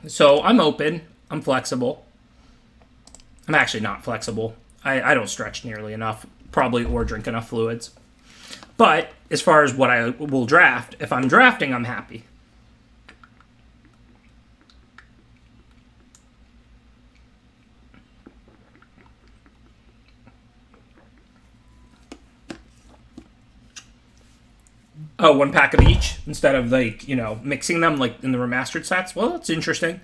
So I'm open. I'm flexible. I'm actually not flexible. I don't stretch nearly enough, probably, or drink enough fluids. But as far as what I will draft, if I'm drafting, I'm happy. Oh, one pack of each instead of like, mixing them like in the remastered sets. Well, that's interesting.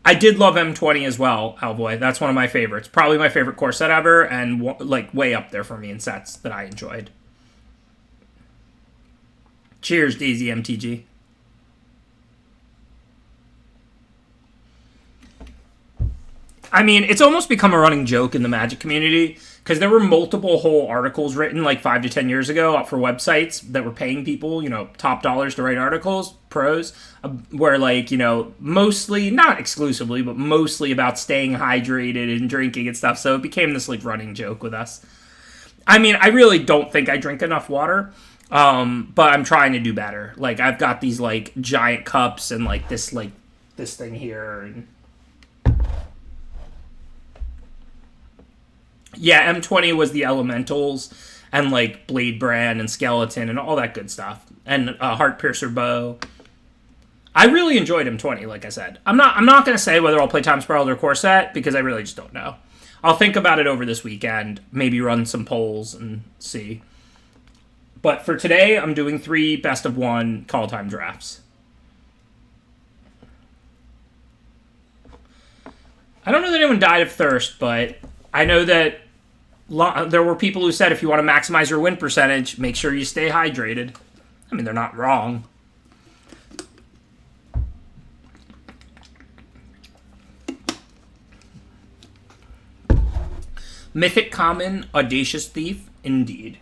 I did love M20 as well, Alvoy. That's one of my favorites. Probably my favorite core set ever, and like way up there for me in sets that I enjoyed. Cheers, Daisy MTG. I mean, it's almost become a running joke in the Magic community because there were multiple whole articles written like 5 to 10 years ago up for websites that were paying people, top dollars to write articles, pros, where like, mostly, not exclusively, but mostly about staying hydrated and drinking and stuff. So it became this like running joke with us. I mean, I really don't think I drink enough water. But I'm trying to do better. Like I've got these like giant cups and like this thing here and yeah, M20 was the elementals and like Blade Brand and Skeleton and all that good stuff. And Heart Piercer Bow. I really enjoyed M20, like I said. I'm not gonna say whether I'll play Time Spiral or Core Set because I really just don't know. I'll think about it over this weekend, maybe run some polls and see. But for today, I'm doing 3 best of 1 Kaldheim drafts. I don't know that anyone died of thirst, but I know that there were people who said if you want to maximize your win percentage, make sure you stay hydrated. I mean, they're not wrong. Mythic Common, Audacious Thief, indeed.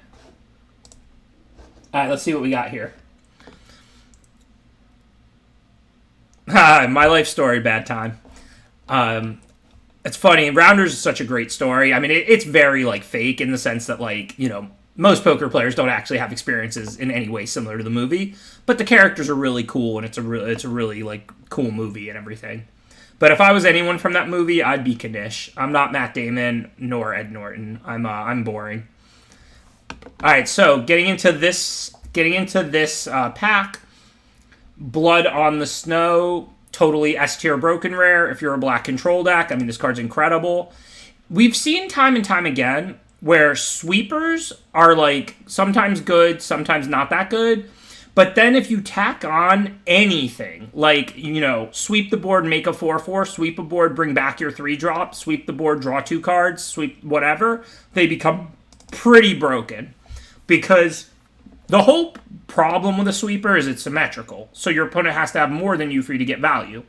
All right, let's see what we got here. My life story, bad time. It's funny. Rounders is such a great story. I mean, it's very like fake in the sense that like most poker players don't actually have experiences in any way similar to the movie, but the characters are really cool and it's a really like cool movie and everything. But if I was anyone from that movie, I'd be Kanish. I'm not Matt Damon nor Ed Norton. I'm boring. All right, so getting into this pack, Blood on the Snow, totally S tier broken rare. If you're a black control deck, I mean this card's incredible. We've seen time and time again where sweepers are like sometimes good, sometimes not that good. But then if you tack on anything, like, sweep the board, make a 4/4, sweep a board, bring back your 3-drop, sweep the board, draw 2 cards, sweep whatever, they become pretty broken. Because the whole problem with a sweeper is it's symmetrical. So your opponent has to have more than you for you to get value.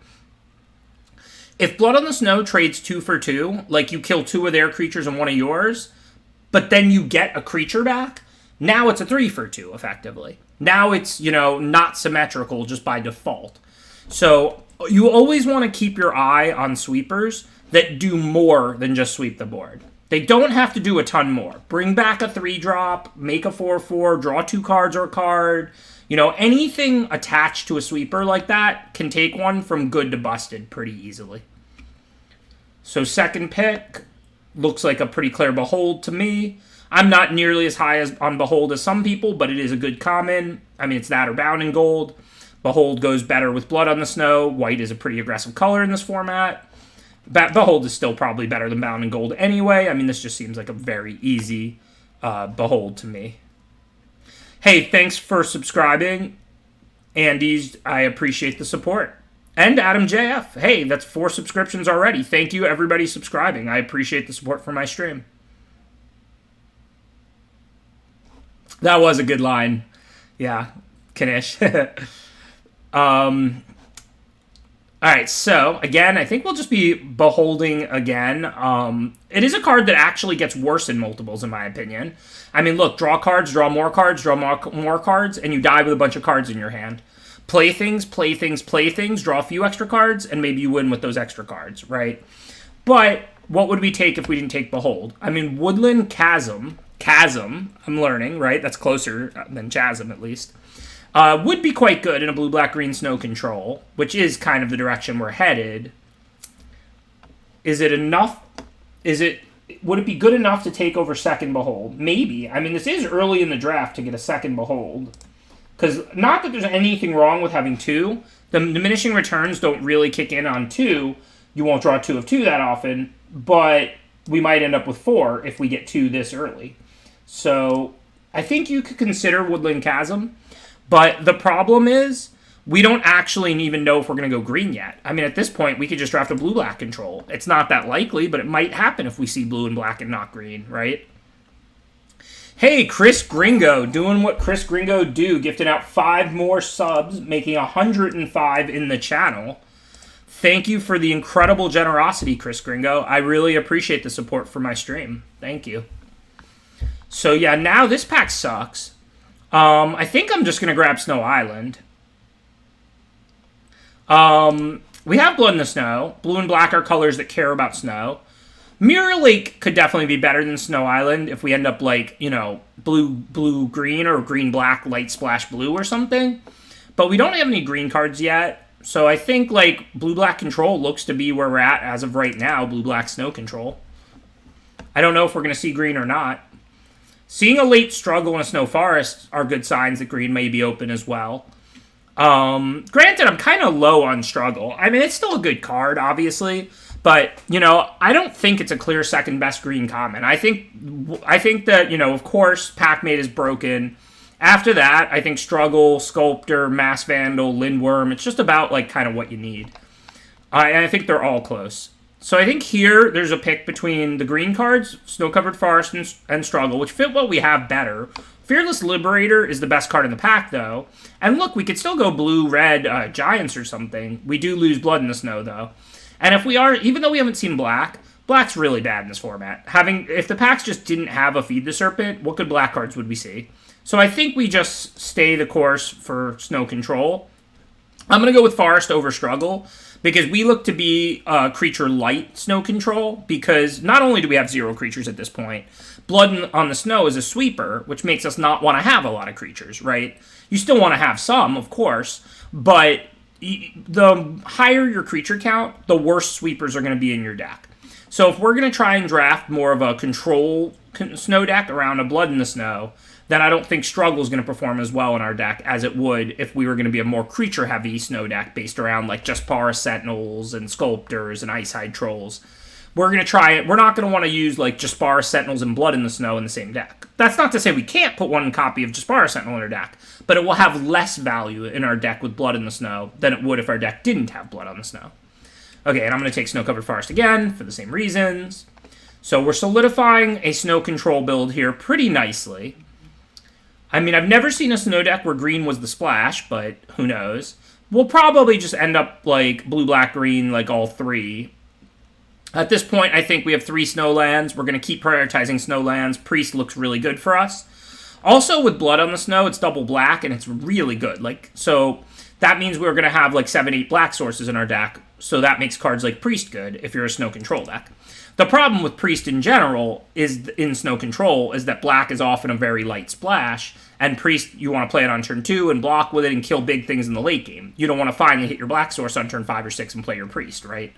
If Blood on the Snow trades 2 for 2, like you kill 2 of their creatures and 1 of yours, but then you get a creature back, now it's a 3 for 2, effectively. Now it's, not symmetrical just by default. So you always want to keep your eye on sweepers that do more than just sweep the board. They don't have to do a ton more. Bring back a 3-drop, make a 4/4, draw 2 cards or a card. Anything attached to a sweeper like that can take one from good to busted pretty easily. So second pick looks like a pretty clear Behold to me. I'm not nearly as high on Behold as some people, but it is a good common. I mean, it's that or Bound in Gold. Behold goes better with Blood on the Snow. White is a pretty aggressive color in this format. Behold is still probably better than Bound in Gold anyway. I mean, this just seems like a very easy Behold to me. Hey, thanks for subscribing. Andy's, I appreciate the support. And Adam JF. Hey, that's 4 subscriptions already. Thank you, everybody subscribing. I appreciate the support for my stream. That was a good line. Yeah, Kanish. All right, so again, I think we'll just be Beholding again. It is a card that actually gets worse in multiples, in my opinion. I mean, look, draw cards, draw more cards, draw more cards, and you die with a bunch of cards in your hand. Play things, draw a few extra cards, and maybe you win with those extra cards, right? But what would we take if we didn't take Behold? I mean, Woodland Chasm, I'm learning, right? That's closer than Chasm, at least. would be quite good in a blue-black-green snow control, which is kind of the direction we're headed. Is it enough? Would it be good enough to take over second Behold? Maybe. I mean, this is early in the draft to get a second Behold. Because not that there's anything wrong with having 2. The diminishing returns don't really kick in on 2. You won't draw 2 of 2 that often, but we might end up with 4 if we get 2 this early. So I think you could consider Woodland Chasm, but the problem is we don't actually even know if we're going to go green yet. I mean, at this point, we could just draft a blue-black control. It's not that likely, but it might happen if we see blue and black and not green, right? Hey, Chris Gringo, doing what Chris Gringo do, gifting out 5 more subs, making 105 in the channel. Thank you for the incredible generosity, Chris Gringo. I really appreciate the support for my stream. Thank you. So yeah, now this pack sucks. I think I'm just going to grab Snow Island. We have Blood in the Snow. Blue and black are colors that care about snow. Mirror Lake could definitely be better than Snow Island if we end up like, you know, blue-green or green-black, light splash blue or something. But we don't have any green cards yet. So I think like blue-black control looks to be where we're at as of right now, blue-black snow control. I don't know if we're going to see green or not. Seeing a late struggle in a snow forest are good signs that green may be open as well. Granted, I'm kind of low on struggle. I mean, it's still a good card, obviously. But, you know, I don't think it's a clear second best green common. I think that, you know, of course, Packmate is broken. After that, I think Struggle, Sculptor, Mass Vandal, Lindworm, it's just about, like, kind of what you need. And I think they're all close. So I think here, there's a pick between the green cards, Snow-Covered Forest and Struggle, which fit what we have better. Fearless Liberator is the best card in the pack, though. And look, we could still go blue-red Giants or something. We do lose Blood in the Snow, though. And if we are, even though we haven't seen black, black's really bad in this format. If the packs just didn't have a Feed the Serpent, what good black cards would we see? So I think we just stay the course for snow control. I'm going to go with Forest over Struggle, because we look to be creature light snow control, because not only do we have 0 creatures at this point, Blood on the Snow is a sweeper, which makes us not want to have a lot of creatures, right? You still want to have some, of course, but the higher your creature count, the worse sweepers are going to be in your deck. So if we're going to try and draft more of a control snow deck around a Blood in the Snow, then I don't think Struggle is going to perform as well in our deck as it would if we were going to be a more creature-heavy snow deck based around like Jaspara Sentinels and Sculptors and Icehide Trolls. We're going to try it. We're not going to want to use like Jaspara Sentinels and Blood in the Snow in the same deck. That's not to say we can't put one copy of Jaspara Sentinel in our deck, but it will have less value in our deck with Blood in the Snow than it would if our deck didn't have Blood on the Snow. Okay, and I'm going to take Snow-Covered Forest again for the same reasons. So we're solidifying a snow control build here pretty nicely. I mean, I've never seen a snow deck where green was the splash, but who knows. We'll probably just end up like blue, black, green, like all 3. At this point, I think we have 3 snow lands. We're going to keep prioritizing snow lands. Priest looks really good for us. Also, with Blood on the Snow, it's double black, and it's really good. Like, so that means we're going to have like 7, 8 black sources in our deck. So that makes cards like Priest good if you're a snow control deck. The problem with Priest in general is in snow control is that black is often a very light splash, and Priest, you want to play it on turn 2 and block with it and kill big things in the late game. You don't want to finally hit your black source on turn 5 or 6 and play your Priest, right?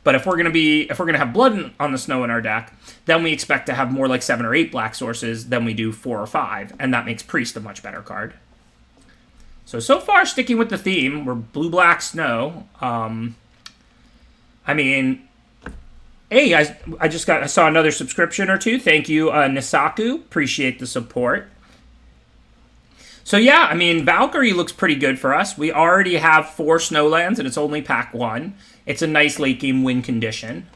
But if we're gonna have Blood on the Snow in our deck, then we expect to have more like 7 or 8 black sources than we do 4 or 5, and that makes Priest a much better card. So far, sticking with the theme, we're blue, black, snow. I mean, hey, I saw another subscription or 2. Thank you, Nisaku. Appreciate the support. So yeah, I mean, Valkyrie looks pretty good for us. We already have 4 snowlands, and it's only pack 1. It's a nice late game win condition.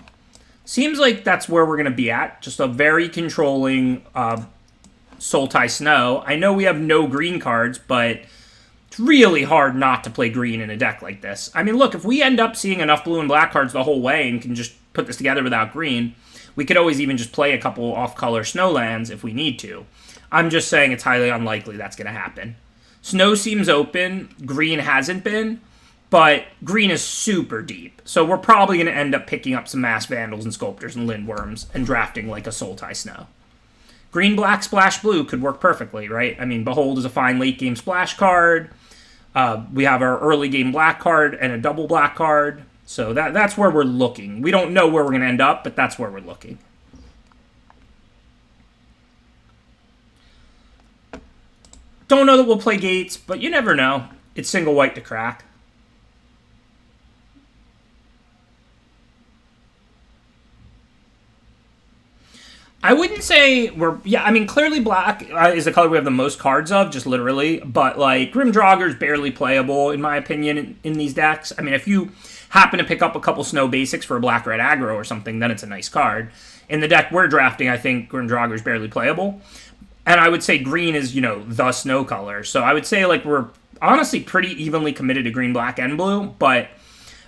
Seems like that's where we're going to be at. Just a very controlling Sultai Snow. I know we have no green cards, but it's really hard not to play green in a deck like this. I mean, look, if we end up seeing enough blue and black cards the whole way and can just put this together without green, we could always even just play a couple off-color snowlands if we need to. I'm just saying it's highly unlikely that's going to happen. Snow seems open. Green hasn't been. But green is super deep. So we're probably going to end up picking up some Mass Vandals and Sculptors and Lindworms and drafting like a Sultai Snow. Green, black, splash, blue could work perfectly, right? I mean, Behold is a fine late game splash card. We have our early game black card and a double black card. So that's where we're looking. We don't know where we're going to end up, but that's where we're looking. Don't know that we'll play Gates, but you never know. It's single white to crack. I wouldn't say we're... Yeah, I mean, clearly black is the color we have the most cards of, just literally. But, like, Grim Draugr barely playable, in my opinion, in these decks. I mean, if you happen to pick up a couple Snow basics for a black-red aggro or something, then it's a nice card. In the deck we're drafting, I think Grim Draugr barely playable. And I would say green is, the Snow color. So I would say, like, we're honestly pretty evenly committed to green, black, and blue. But,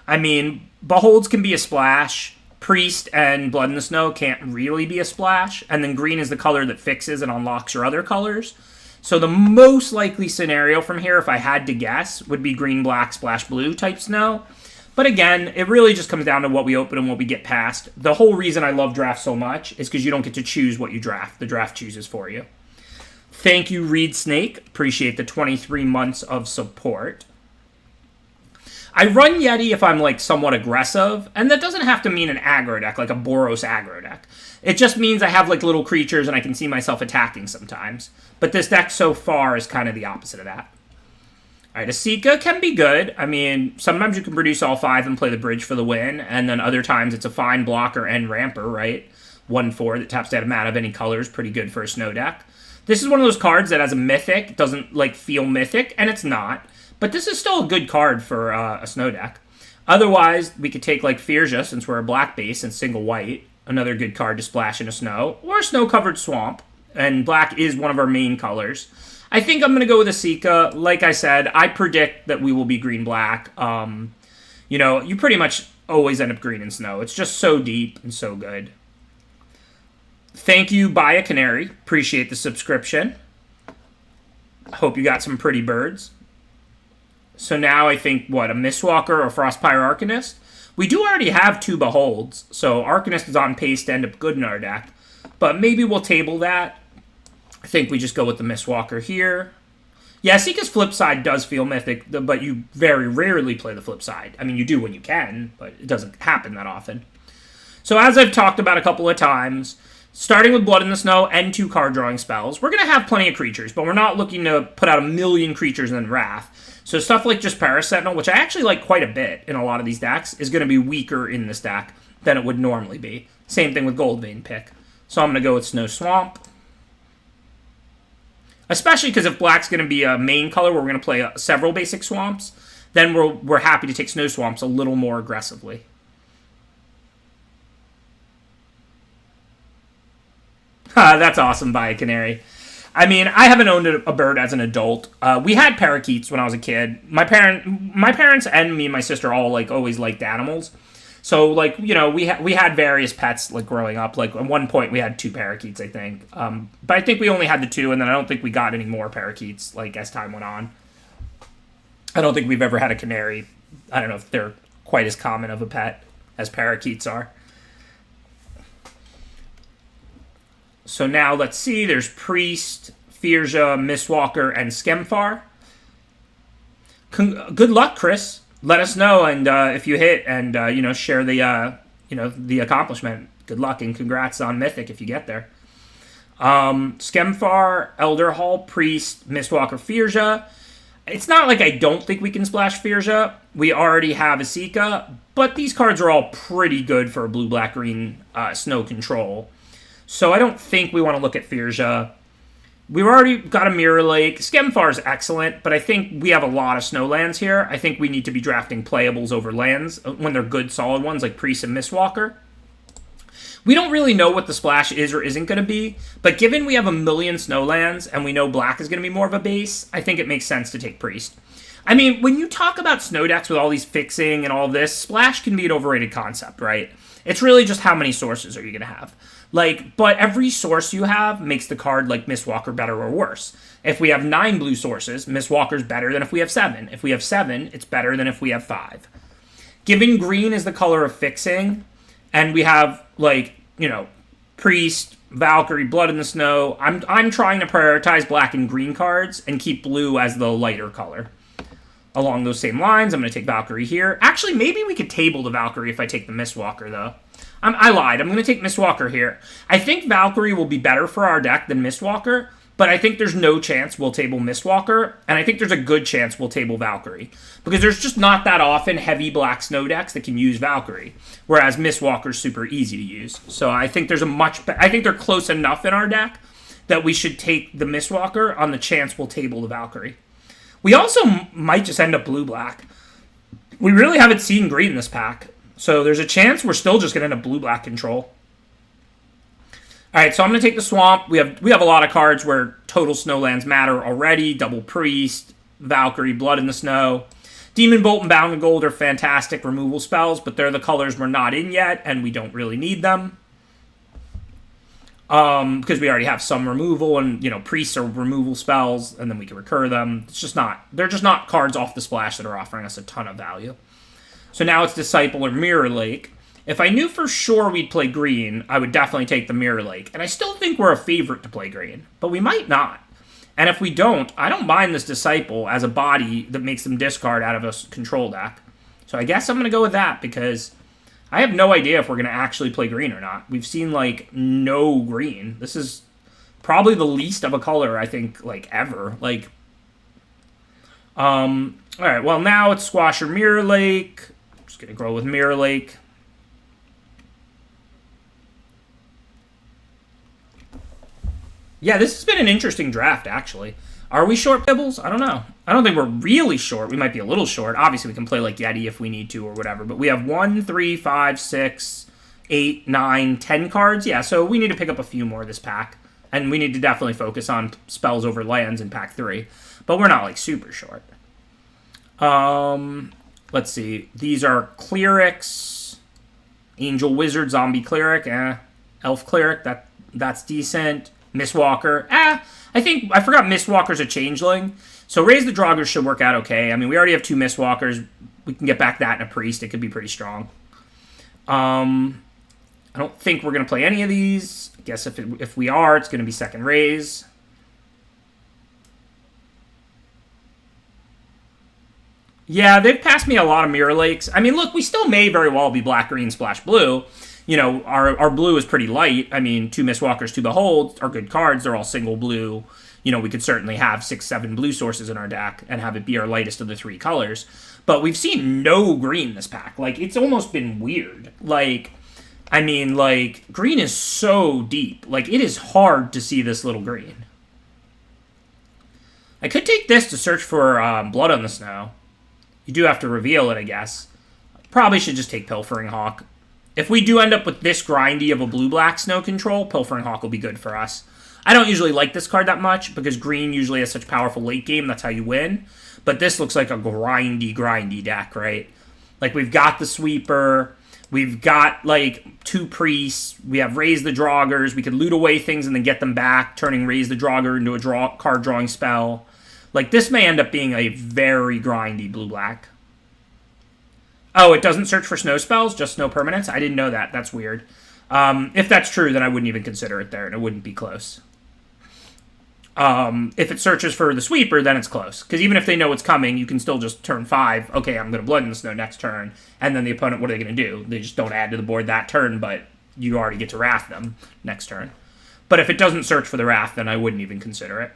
I mean, Beholds can be a splash. Priest and Blood in the Snow can't really be a splash, and then green is the color that fixes and unlocks your other colors. So the most likely scenario from here, if I had to guess, would be green, black, splash, blue type Snow. But again, it really just comes down to what we open and what we get past. The whole reason I love draft so much is because you don't get to choose what you draft. The draft chooses for you. Thank you, Reed Snake. Appreciate the 23 months of support. I run Yeti if I'm, like, somewhat aggressive, and that doesn't have to mean an aggro deck, like a Boros aggro deck. It just means I have, like, little creatures and I can see myself attacking sometimes. But this deck so far is kind of the opposite of that. Alright, Asika can be good. I mean, sometimes you can produce all 5 and play the bridge for the win, and then other times it's a fine blocker and ramper, right? 1/4 that taps out a mana of any color is pretty good for a Snow deck. This is one of those cards that as a mythic doesn't, like, feel mythic, and it's not. But this is still a good card for a Snow deck. Otherwise, we could take, like, Firja, since we're a black base and single white. Another good card to splash into Snow. Or a Snow-covered Swamp. And black is one of our main colors. I think I'm going to go with Asika. Like I said, I predict that we will be green-black. You pretty much always end up green and Snow. It's just so deep and so good. Thank you, Buy a Canary. Appreciate the subscription. Hope you got some pretty birds. So now I think, a Mistwalker or Frostpyre Arcanist? We do already have 2 Beholds, so Arcanist is on pace to end up good in our deck. But maybe we'll table that. I think we just go with the Mistwalker here. Yeah, Asika's flip side does feel mythic, but you very rarely play the flip side. I mean, you do when you can, but it doesn't happen that often. So as I've talked about a couple of times, starting with Blood in the Snow and 2 card drawing spells, we're going to have plenty of creatures, but we're not looking to put out 1,000,000 creatures and then Wrath. So stuff like just Parasentinel, which I actually like quite a bit in a lot of these decks, is going to be weaker in this deck than it would normally be. Same thing with Goldvein pick. So I'm going to go with Snow Swamp. Especially because if black's going to be a main color where we're going to play several basic swamps, then we're happy to take Snow Swamps a little more aggressively. That's awesome, Buy a Canary. I mean, I haven't owned a bird as an adult. We had parakeets when I was a kid. My parents and me and my sister all always liked animals. So we had various pets growing up. Like at one point we had 2 parakeets, I think. But I think we only had the 2, and then I don't think we got any more parakeets as time went on. I don't think we've ever had a canary. I don't know if they're quite as common of a pet as parakeets are. So now let's see, there's Priest, Firja, Mistwalker, and Skemfar. Good luck, Chris. Let us know, and if you hit, and share the accomplishment. Good luck and congrats on Mythic if you get there. Skemfar, Elderhall, Priest, Mistwalker, Firja. It's not like I don't think we can splash Firja. We already have Asika, but these cards are all pretty good for blue, black, green Snow control. So I don't think we want to look at Firja. We've already got a Mirror Lake. Skemfar is excellent, but I think we have a lot of snow lands here. I think we need to be drafting playables over lands when they're good, solid ones like Priest and Mistwalker. We don't really know what the splash is or isn't going to be, but given we have 1,000,000 snow lands and we know black is going to be more of a base, I think it makes sense to take Priest. I mean, when you talk about snow decks with all these fixing and all this, splash can be an overrated concept, right? It's really just how many sources are you going to have. But every source you have makes the card like Mistwalker better or worse. If we have 9 blue sources, Mistwalker's better than if we have 7. If we have 7, it's better than if we have 5. Given green is the color of fixing, and we have, Priest, Valkyrie, Blood in the Snow. I'm trying to prioritize black and green cards and keep blue as the lighter color. Along those same lines, I'm going to take Valkyrie here. Actually, maybe we could table the Valkyrie if I take the Mistwalker, though. I lied. I'm going to take Mistwalker here. I think Valkyrie will be better for our deck than Mistwalker, but I think there's no chance we'll table Mistwalker, and I think there's a good chance we'll table Valkyrie. Because there's just not that often heavy black snow decks that can use Valkyrie, whereas Mistwalker's super easy to use. So I think there's I think they're close enough in our deck that we should take the Mistwalker on the chance we'll table the Valkyrie. We also might just end up blue-black. We really haven't seen green in this pack. So there's a chance we're still just going to end up blue-black control. Alright, so I'm going to take the Swamp. We have a lot of cards where total snowlands matter already. Double Priest, Valkyrie, Blood in the Snow. Demon Bolt and Bound in Gold are fantastic removal spells, but they're the colors we're not in yet, and we don't really need them. Because we already have some removal, and, priests are removal spells, and then we can recur them. They're just not cards off the splash that are offering us a ton of value. So now it's Disciple or Mirror Lake. If I knew for sure we'd play green, I would definitely take the Mirror Lake. And I still think we're a favorite to play green, but we might not. And if we don't, I don't mind this Disciple as a body that makes them discard out of a control deck. So I guess I'm going to go with that, because I have no idea if we're going to actually play green or not. We've seen, no green. This is probably the least of a color, I think, ever. Alright, well, now it's Squash or Mirror Lake. I'm just going to go with Mirror Lake. Yeah, this has been an interesting draft, actually. Are we short pibbles? I don't know. I don't think we're really short. We might be a little short. Obviously, we can play Yeti if we need to or whatever. But we have 1, 3, 5, 6, 8, 9, 10 cards. Yeah, so we need to pick up a few more this pack. And we need to definitely focus on spells over lands in pack 3. But we're not, super short. Let's see. These are Clerics. Angel Wizard, Zombie Cleric. Elf Cleric, that's decent. Mistwalker. I forgot Mistwalker's a changeling. So Raise the Draugr should work out okay. I mean, we already have 2 Mistwalkers. We can get back that in a Priest. It could be pretty strong. I don't think we're going to play any of these. I guess if we are, it's going to be second Raise. Yeah, they've passed me a lot of Mirror Lakes. I mean, look, we still may very well be black, green, splash, blue. Our blue is pretty light. I mean, 2 Mistwalkers, 2 Beholds are good cards. They're all single blue. We could certainly have 6, 7 blue sources in our deck and have it be our lightest of the 3 colors. But we've seen no green this pack. It's almost been weird. Green is so deep. It is hard to see this little green. I could take this to search for Blood on the Snow. You do have to reveal it, I guess. Probably should just take Pilfering Hawk. If we do end up with this grindy of a blue-black snow control, Pilfering Hawk will be good for us. I don't usually like this card that much, because green usually has such powerful late game, that's how you win. But this looks like a grindy deck, right? We've got the Sweeper, we've got, 2 Priests, we have Raise the Draugrs, we could loot away things and then get them back, turning Raise the Draugr into a card-drawing spell. This may end up being a very grindy blue-black. Oh, it doesn't search for snow spells, just snow permanents? I didn't know that. That's weird. If that's true, then I wouldn't even consider it there, and it wouldn't be close. If it searches for the Sweeper, then it's close. Because even if they know it's coming, you can still just turn 5. Okay, I'm going to Blood in the Snow next turn. And then the opponent, what are they going to do? They just don't add to the board that turn, but you already get to Wrath them next turn. But if it doesn't search for the Wrath, then I wouldn't even consider it.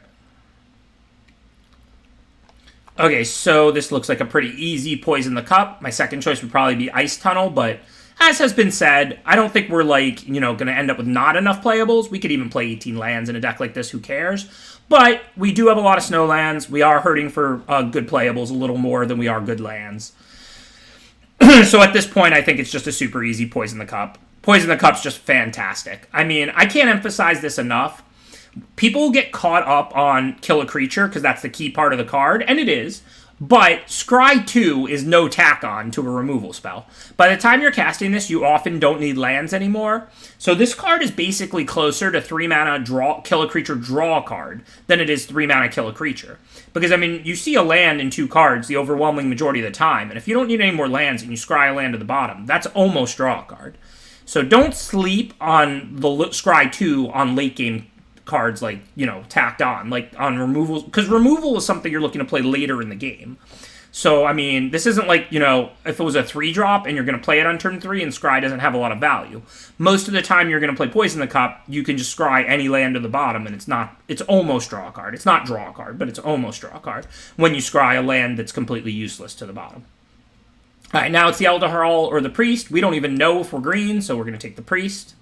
Okay, so this looks like a pretty easy Poison the Cup. My second choice would probably be Ice Tunnel, but as has been said, I don't think we're, going to end up with not enough playables. We could even play 18 lands in a deck like this, who cares? But we do have a lot of snow lands. We are hurting for good playables a little more than we are good lands. So at this point, I think it's just a super easy Poison the Cup. Poison the Cup's just fantastic. I mean, I can't emphasize this enough. People get caught up on kill a creature because that's the key part of the card, and it is. But Scry 2 is no tack-on to a removal spell. By the time you're casting this, you often don't need lands anymore. So this card is basically closer to 3-mana kill a creature draw card than it is 3-mana kill a creature. Because, I mean, you see a land in 2 cards the overwhelming majority of the time, and if you don't need any more lands and you scry a land to the bottom, that's almost draw a card. So don't sleep on the Scry 2 on late game cards, like, tacked on, like on removal, because removal is something you're looking to play later in the game. So, I mean, this isn't like, if it was a 3-drop and you're going to play it on turn 3 and Scry doesn't have a lot of value. Most of the time you're going to play Poison the Cup, you can just Scry any land to the bottom and it's almost draw a card. It's not draw a card, but it's almost draw a card when you Scry a land that's completely useless to the bottom. All right, now it's the Elder Hall or the Priest. We don't even know if we're green, so we're going to take the Priest.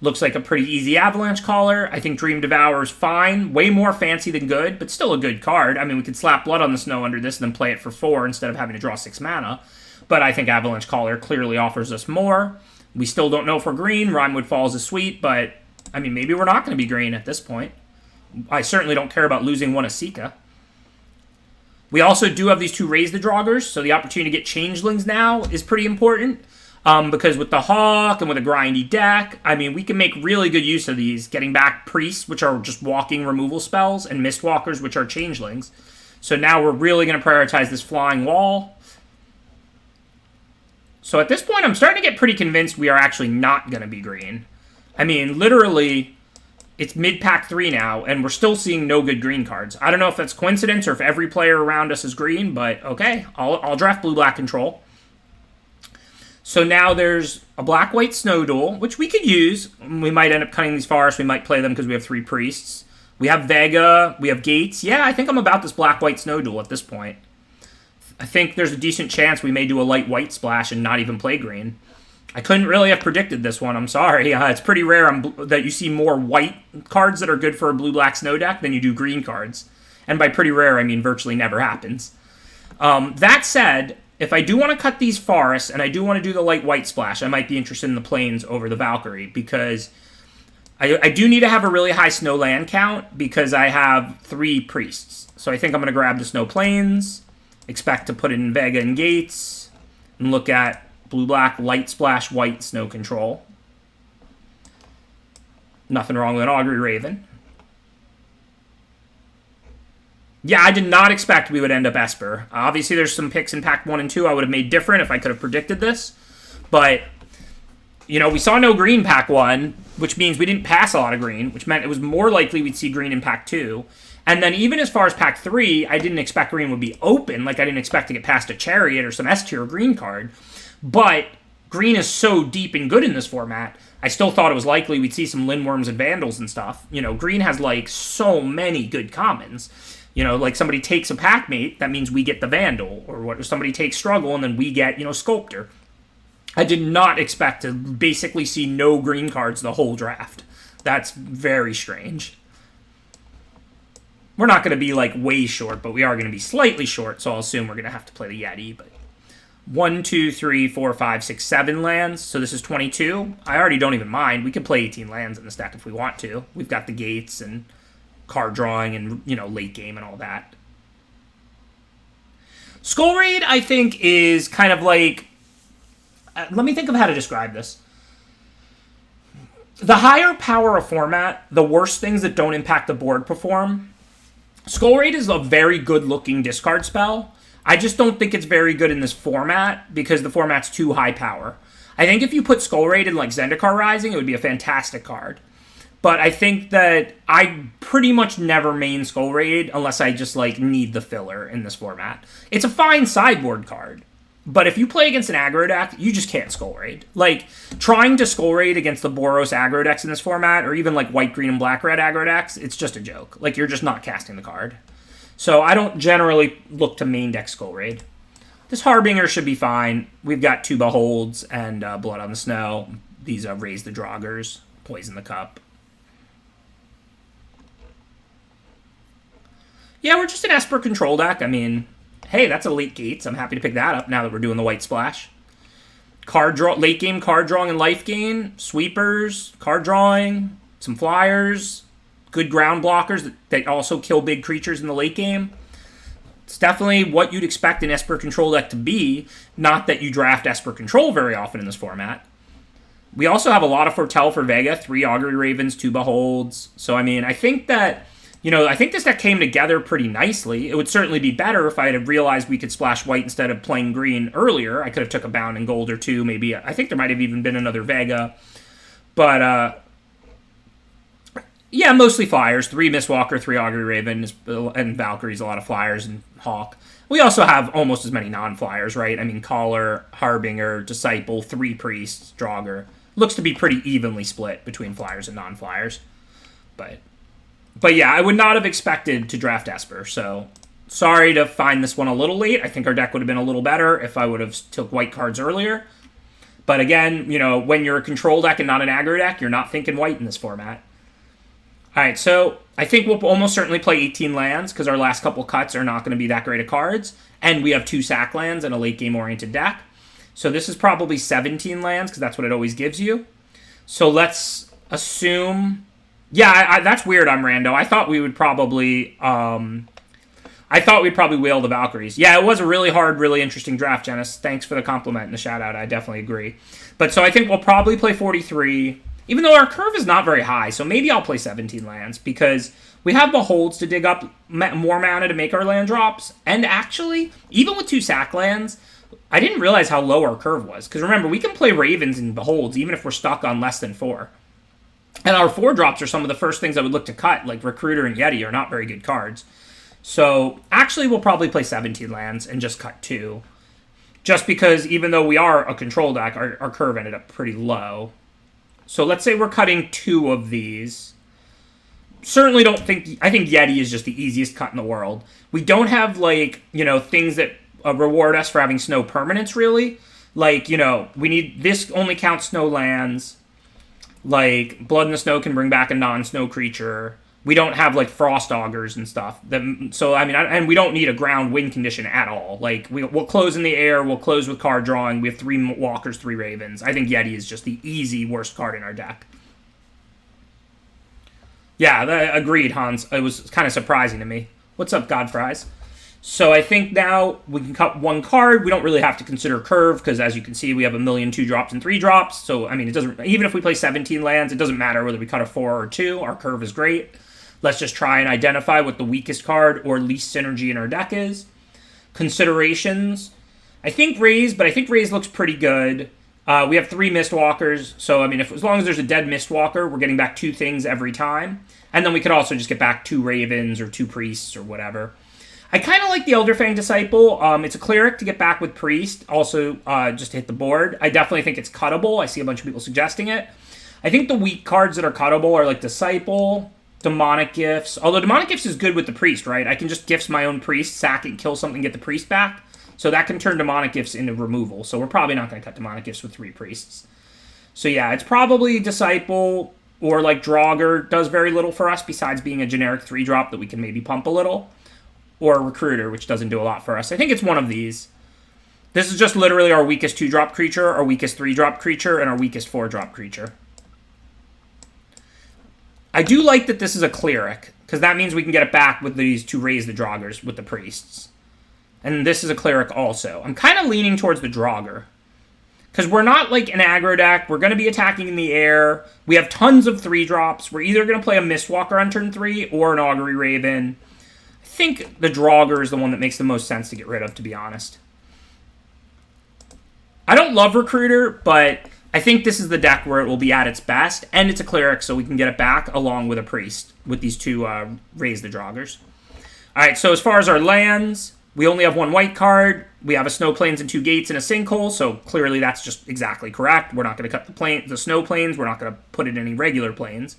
Looks like a pretty easy Avalanche Caller. I think Dream Devourer is fine. Way more fancy than good, but still a good card. I mean, we could slap Blood on the Snow under this and then play it for 4 instead of having to draw 6 mana. But I think Avalanche Caller clearly offers us more. We still don't know if we're green. Rimewood Falls is sweet, but, I mean, maybe we're not going to be green at this point. I certainly don't care about losing one Asika. We also do have these 2 Raise the Draugrs, so the opportunity to get Changelings now is pretty important. Because with the Hawk and with a grindy deck, I mean, we can make really good use of these, getting back Priests, which are just walking removal spells, and Mistwalkers, which are Changelings. So now we're really going to prioritize this Flying Wall. So at this point, I'm starting to get pretty convinced we are actually not going to be green. I mean, literally, it's mid-pack 3 now, and we're still seeing no good green cards. I don't know if that's coincidence or if every player around us is green, but okay, I'll draft Blue-Black Control. So now there's a Black-White Snow Duel, which we could use. We might end up cutting these forests. We might play them because we have 3 Priests. We have Vega. We have Gates. Yeah, I think I'm about this Black-White Snow Duel at this point. I think there's a decent chance we may do a light white splash and not even play green. I couldn't really have predicted this one. I'm sorry. It's pretty rare that you see more white cards that are good for a blue-black snow deck than you do green cards. And by pretty rare, I mean virtually never happens. That said, if I do want to cut these forests, and I do want to do the light white splash, I might be interested in the plains over the Valkyrie, because I do need to have a really high snow land count, because I have 3 priests. So I think I'm going to grab the snow plains, expect to put in Vega and Gates, and look at blue-black light splash white snow control. Nothing wrong with an Augury Raven. Yeah, I did not expect we would end up Esper. Obviously, there's some picks in Pack 1 and 2 I would have made different if I could have predicted this. But, we saw no green Pack 1, which means we didn't pass a lot of green, which meant it was more likely we'd see green in Pack 2. And then even as far as Pack 3, I didn't expect green would be open. Like, I didn't expect to get past a Chariot or some S-tier green card. But green is so deep and good in this format, I still thought it was likely we'd see some Lindworms and Vandals and stuff. Green has, so many good commons. Like somebody takes a Packmate, that means we get the Vandal. Or somebody takes Struggle, and then we get, Sculptor. I did not expect to basically see no green cards the whole draft. That's very strange. We're not going to be, way short, but we are going to be slightly short, so I'll assume we're going to have to play the Yeti. But 1, 2, 3, 4, 5, 6, 7 lands. So this is 22. I already don't even mind. We could play 18 lands in this deck if we want to. We've got the Gates and card drawing and, late game and all that. Skull Raid, I think, is kind of like... let me think of how to describe this. The higher power a format, the worse things that don't impact the board perform. Skull Raid is a very good-looking discard spell. I just don't think it's very good in this format because the format's too high power. I think if you put Skull Raid in, Zendikar Rising, it would be a fantastic card. But I think that I pretty much never main Skull Raid unless I just, need the filler in this format. It's a fine sideboard card. But if you play against an aggro deck, you just can't Skull Raid. Trying to Skull Raid against the Boros aggro decks in this format, or even, white, green, and black-red aggro decks, it's just a joke. You're just not casting the card. So I don't generally look to main deck Skull Raid. This Harbinger should be fine. We've got 2 Beholds and Blood on the Snow. These Raise the Draugrs, Poison the Cup. Yeah, we're just an Esper control deck. I mean, hey, that's a late Gates. I'm happy to pick that up now that we're doing the white splash. Late game card drawing and life gain. Sweepers, card drawing, some flyers, good ground blockers that also kill big creatures in the late game. It's definitely what you'd expect an Esper control deck to be, not that you draft Esper control very often in this format. We also have a lot of Foretell for Vega, 3 Augury Ravens, 2 Beholds. So, I mean, I think that I think this deck came together pretty nicely. It would certainly be better if I had realized we could splash white instead of playing green earlier. I could have took a bound in gold or two, maybe. I think there might have even been another Vega. But, yeah, mostly flyers. 3 Mistwalker, 3 Augury Raven, and Valkyrie's a lot of flyers, and Hawk. We also have almost as many non-flyers, right? I mean, Caller, Harbinger, Disciple, 3 Priests, Draugr. Looks to be pretty evenly split between flyers and non-flyers. But yeah, I would not have expected to draft Esper, so sorry to find this one a little late. I think our deck would have been a little better if I would have took white cards earlier. But again, when you're a control deck and not an aggro deck, you're not thinking white in this format. All right, so I think we'll almost certainly play 18 lands because our last couple cuts are not going to be that great of cards. And we have 2 sack lands and a late game-oriented deck. So this is probably 17 lands because that's what it always gives you. So let's assume... Yeah, that's weird on Rando. I thought we would probably... we'd probably whale the Valkyries. Yeah, it was a really hard, really interesting draft, Janice. Thanks for the compliment and the shout-out. I definitely agree. But so I think we'll probably play 43... Even though our curve is not very high, so maybe I'll play 17 lands, because we have Beholds to dig up more mana to make our land drops, and actually, even with 2 sack lands, I didn't realize how low our curve was, because remember, we can play Ravens and Beholds, even if we're stuck on less than 4. And our 4 drops are some of the first things I would look to cut, like Recruiter and Yeti are not very good cards. So, actually, we'll probably play 17 lands and just cut 2. Just because, even though we are a control deck, our curve ended up pretty low. So let's say we're cutting 2 of these. Certainly don't think... I think Yeti is just the easiest cut in the world. We don't have, things that reward us for having snow permanents, really. We need... This only counts snow lands. Blood in the Snow can bring back a non-snow creature. We don't have, Frost Augurs and stuff. And we don't need a ground win condition at all. We'll close in the air, we'll close with card drawing, we have 3 Walkers, 3 Ravens. I think Yeti is just the easy worst card in our deck. Yeah, agreed, Hans. It was kind of surprising to me. What's up, Godfries? So I think now we can cut 1 card. We don't really have to consider curve, because as you can see, we have a million 2-drops and 3-drops. So, it doesn't... Even if we play 17 lands, it doesn't matter whether we cut a 4 or 2. Our curve is great. Let's just try and identify what the weakest card or least synergy in our deck is. Considerations. I think Raze, but I think Raze looks pretty good. We have 3 Mistwalkers, so as long as there's a dead Mistwalker, we're getting back 2 things every time. And then we could also just get back 2 Ravens or 2 Priests or whatever. I kind of like the Elderfang Disciple. It's a Cleric to get back with Priest, also just to hit the board. I definitely think it's cuttable. I see a bunch of people suggesting it. I think the weak cards that are cuttable are Disciple... Demonic Gifts. Although Demonic Gifts is good with the Priest, right? I can just gifts my own Priest, sack it, kill something, get the Priest back. So that can turn Demonic Gifts into removal. So we're probably not going to cut Demonic Gifts with 3 Priests. So yeah, it's probably Disciple or Draugr does very little for us besides being a generic 3-drop that we can maybe pump a little. Or Recruiter, which doesn't do a lot for us. I think it's one of these. This is just literally our weakest 2-drop creature, our weakest 3-drop creature, and our weakest 4-drop creature. I do like that this is a Cleric, because that means we can get it back with these to raise the Draugrs with the Priests. And this is a Cleric also. I'm kind of leaning towards the Draugr. Because we're not an aggro deck. We're going to be attacking in the air. We have tons of 3-drops. We're either going to play a Mistwalker on turn 3 or an Augury Raven. I think the Draugr is the one that makes the most sense to get rid of, to be honest. I don't love Recruiter, but... I think this is the deck where it will be at its best, and it's a Cleric, so we can get it back along with a Priest with these 2 Raise the Draugrs. Alright, so as far as our lands, we only have 1 white card. We have a Snow Plains and 2 Gates and a Sinkhole, so clearly that's just exactly correct. We're not going to cut the Snow Plains. We're not going to put in any regular plains.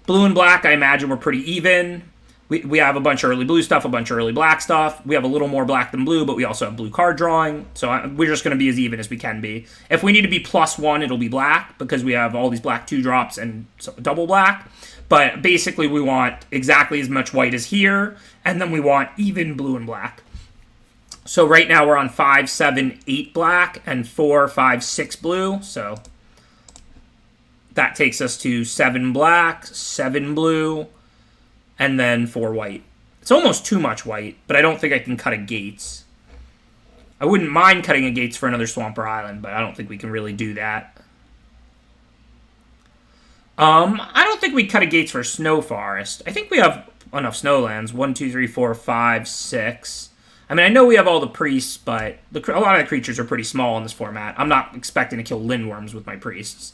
Blue and black, I imagine we're pretty even. We have a bunch of early blue stuff, a bunch of early black stuff. We have a little more black than blue, but we also have blue card drawing. So we're just going to be as even as we can be. If we need to be +1, it'll be black, because we have all these black 2-drops and double black. But basically, we want exactly as much white as here, and then we want even blue and black. So right now, we're on 5, 7, 8 black, and 4, 5, 6 blue. So that takes us to 7 black, 7 blue, and then 4 white. It's almost too much white, but I don't think I can cut a Gates. I wouldn't mind cutting a Gates for another Swamper Island, but I don't think we can really do that. I don't think we'd cut a Gates for Snow Forest. I think we have enough snowlands. 1, 2, 3, 4, 5, 6. I mean, I know we have all the priests, but a lot of the creatures are pretty small in this format. I'm not expecting to kill lindworms with my priests.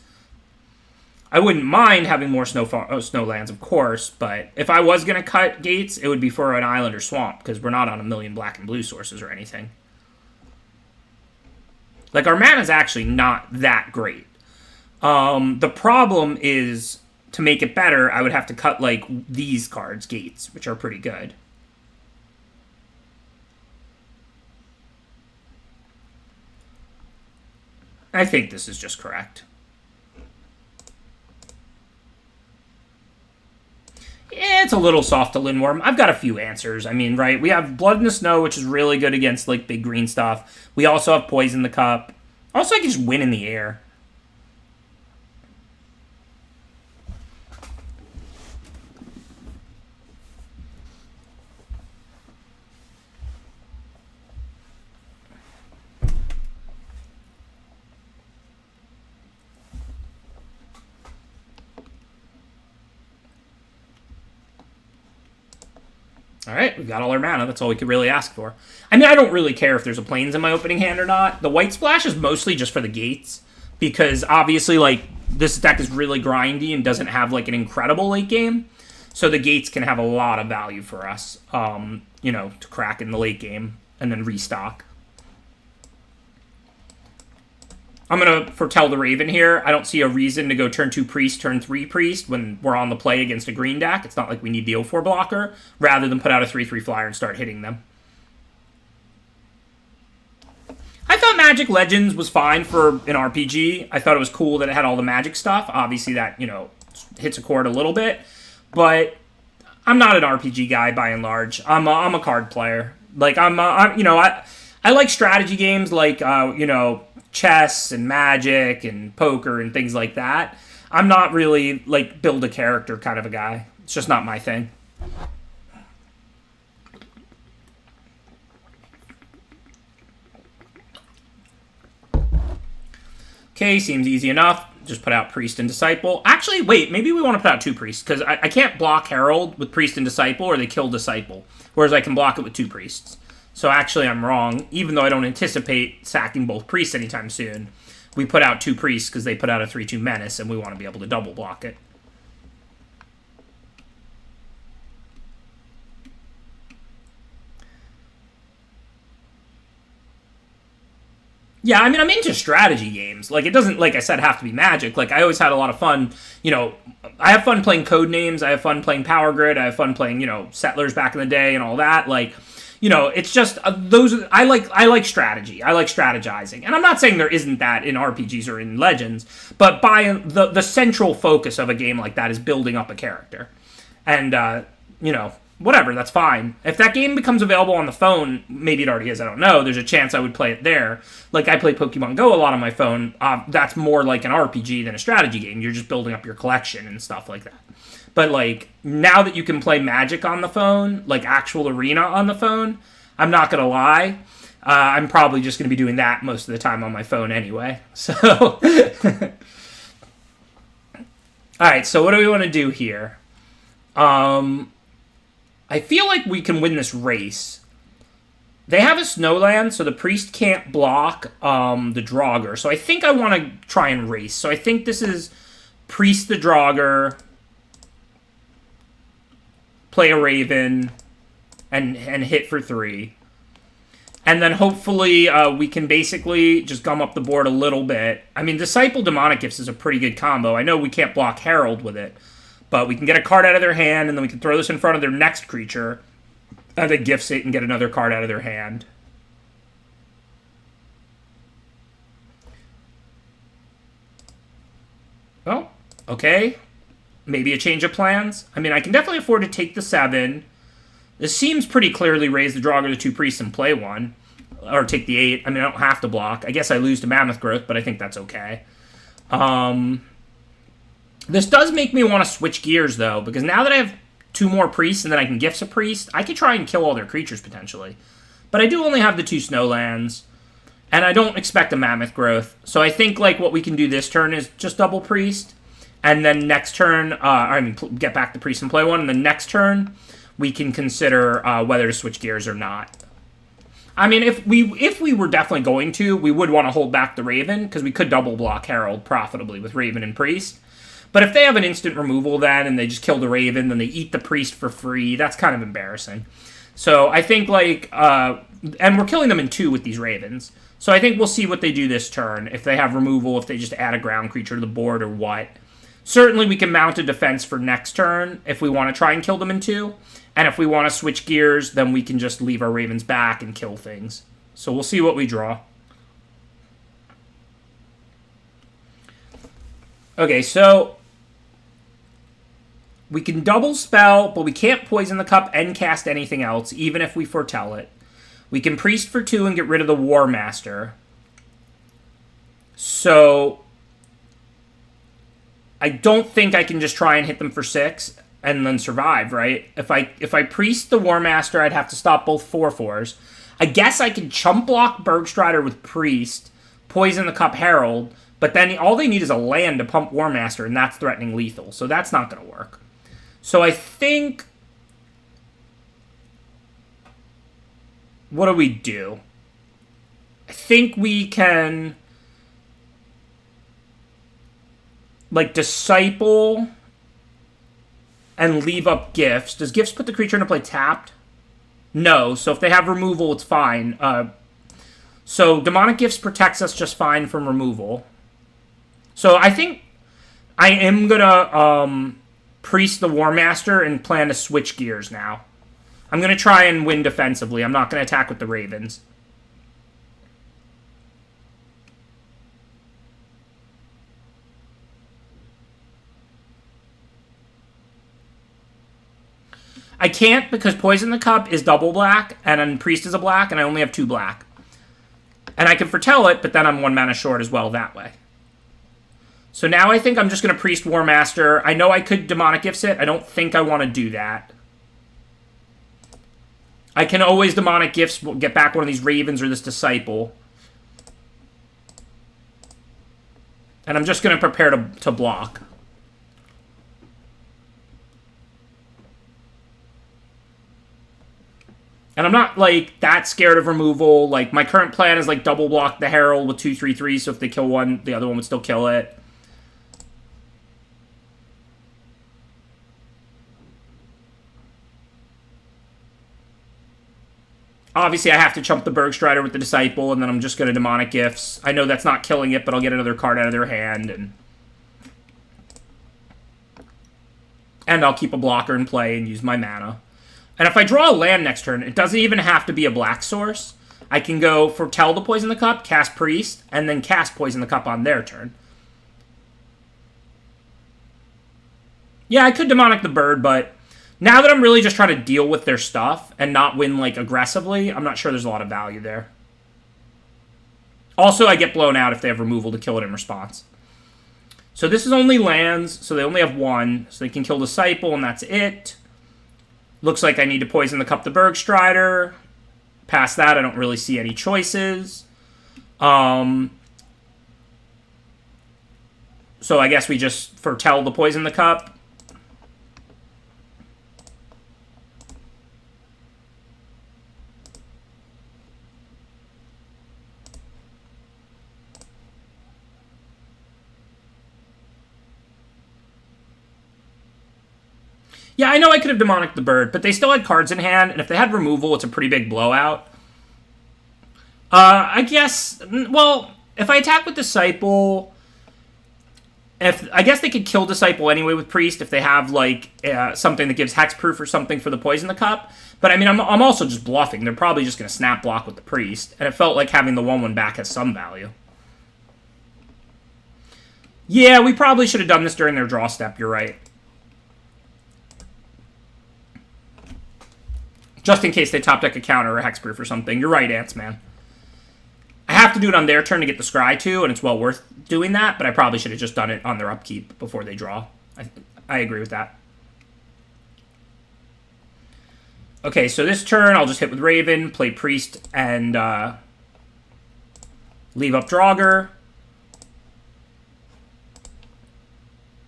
I wouldn't mind having more snowlands, of course, but if I was going to cut gates, it would be for an island or swamp, because we're not on a million black and blue sources or anything. Like, our mana's actually not that great. The problem is, to make it better, I would have to cut, like, these cards, gates, which are pretty good. I think this is just correct. It's a little soft to Lindworm. I've got a few answers. I mean, right, we have Blood in the Snow, which is really good against, like, big green stuff. We also have Poison the Cup. Also, I can just win in the air. All right, we've got all our mana. That's all we could really ask for. I mean, I don't really care if there's a Plains in my opening hand or not. The White Splash is mostly just for the gates, because obviously, like, this deck is really grindy and doesn't have, like, an incredible late game. So the gates can have a lot of value for us, you know, to crack in the late game and then restock. I'm going to foretell the Raven here. I don't see a reason to go turn 2 Priest, turn 3 Priest when we're on the play against a green deck. It's not like we need the 0-4 blocker, rather than put out a 3-3 flyer and start hitting them. I thought Magic Legends was fine for an RPG. I thought it was cool that it had all the Magic stuff. Obviously that, you know, hits a chord a little bit. But I'm not an RPG guy by and large. I'm a card player. Like, I'm you know, I like strategy games like, you know, chess and Magic and poker and things like that. I'm not really, like, build a character kind of a guy. It's just not my thing. Okay, seems easy enough. Just put out Priest and Disciple. Actually, wait, maybe we want to put out 2 Priests, because I can't block Herald with Priest and Disciple, or they kill Disciple, whereas I can block it with 2 Priests. So actually, I'm wrong. Even though I don't anticipate sacking both Priests anytime soon, we put out 2 Priests because they put out a 3-2 Menace, and we want to be able to double block it. Yeah, I mean, I'm into strategy games. Like, it doesn't, like I said, have to be Magic. Like, I always had a lot of fun, you know, I have fun playing Codenames, I have fun playing Power Grid, I have fun playing, you know, Settlers back in the day and all that. Like, you know, it's just, I like strategy. I like strategizing. And I'm not saying there isn't that in RPGs or in Legends, but by the central focus of a game like that is building up a character. And, you know, whatever, that's fine. If that game becomes available on the phone, maybe it already is, I don't know, there's a chance I would play it there. Like, I play Pokemon Go a lot on my phone. That's more like an RPG than a strategy game. You're just building up your collection and stuff like that. But, like, now that you can play Magic on the phone, like actual Arena on the phone, I'm not going to lie, I'm probably just going to be doing that most of the time on my phone anyway. So, alright, so what do we want to do here? I feel like we can win this race. They have a Snowland, so the Priest can't block the Draugr. So I think I want to try and race. So I think this is Priest the Draugr, play a Raven, and hit for 3. And then hopefully we can basically just gum up the board a little bit. I mean, Disciple Demonic Gifts is a pretty good combo. I know we can't block Herald with it, but we can get a card out of their hand, and then we can throw this in front of their next creature, and then gifts it and get another card out of their hand. Well, okay. Maybe a change of plans. I mean, I can definitely afford to take the 7. This seems pretty clearly raise the Draugr to 2 Priests and play 1. Or take the 8. I mean, I don't have to block. I guess I lose to Mammoth Growth, but I think that's okay. This does make me want to switch gears, though, because now that I have 2 more Priests and then I can Gifts a Priest, I could try and kill all their creatures, potentially. But I do only have the 2 Snowlands, and I don't expect a Mammoth Growth. So I think, like, what we can do this turn is just double Priest, and then next turn, get back the Priest and play 1, and the next turn, we can consider whether to switch gears or not. I mean, if we were definitely going to, we would want to hold back the Raven, because we could double block Herald profitably with Raven and Priest. But if they have an instant removal then, and they just kill the Raven, then they eat the Priest for free, that's kind of embarrassing. So I think, like, and we're killing them in 2 with these Ravens. So I think we'll see what they do this turn, if they have removal, if they just add a ground creature to the board, or what. Certainly we can mount a defense for next turn, if we want to try and kill them in 2. And if we want to switch gears, then we can just leave our Ravens back and kill things. So we'll see what we draw. Okay, so we can double spell, but we can't poison the cup and cast anything else, even if we foretell it. We can Priest for 2 and get rid of the War Master. So I don't think I can just try and hit them for 6 and then survive, right? If I Priest the War Master, I'd have to stop both 4/4s. I guess I can chump block Bergstrider with Priest, poison the Cup Herald, but then all they need is a land to pump War Master, and that's threatening lethal, so that's not going to work. So I think... what do we do? I think we can... like, Disciple and leave up Gifts. Does Gifts put the creature into play tapped? No, so if they have removal, it's fine. So Demonic Gifts protects us just fine from removal. So I think I am going to Priest the War Master and plan to switch gears now. I'm going to try and win defensively. I'm not going to attack with the Ravens. I can't because Poison the Cup is double black, and then Priest is a black, and I only have 2 black. And I can foretell it, but then I'm 1 mana short as well that way. So now I think I'm just going to Priest War Master. I know I could Demonic Gifts it. I don't think I want to do that. I can always Demonic Gifts, get back one of these Ravens or this Disciple. And I'm just going to prepare to block. And I'm not, like, that scared of removal. Like, my current plan is, like, double block the Herald with 2/3/3, so if they kill one, the other one would still kill it. Obviously, I have to chump the Bergstrider with the Disciple, and then I'm just going to Demonic Gifts. I know that's not killing it, but I'll get another card out of their hand, and I'll keep a blocker in play and use my mana. And if I draw a land next turn, it doesn't even have to be a black source. I can go foretell the Poison the Cup, cast Priest, and then cast Poison the Cup on their turn. Yeah, I could Demonic the Bird, but now that I'm really just trying to deal with their stuff and not win, like, aggressively, I'm not sure there's a lot of value there. Also, I get blown out if they have removal to kill it in response. So this is only lands, so they only have 1. So they can kill Disciple, and that's it. Looks like I need to Poison the Cup the Bergstrider. Past that, I don't really see any choices. So I guess we just foretell the Poison the Cup. Yeah, I know I could have Demonic the Bird, but they still had cards in hand, and if they had removal, it's a pretty big blowout. I guess, well, if I attack with Disciple, I guess they could kill Disciple anyway with Priest if they have, like, something that gives Hexproof or something for the Poison the Cup. But, I mean, I'm also just bluffing. They're probably just going to snap block with the Priest, and it felt like having the 1/1 back has some value. Yeah, we probably should have done this during their draw step, you're right. Just in case they top deck a counter or a Hexproof or something. You're right, Ants Man. I have to do it on their turn to get the Scry too, and it's well worth doing that, but I probably should have just done it on their upkeep before they draw. I agree with that. Okay, so this turn I'll just hit with Raven, play Priest, and leave up Draugr.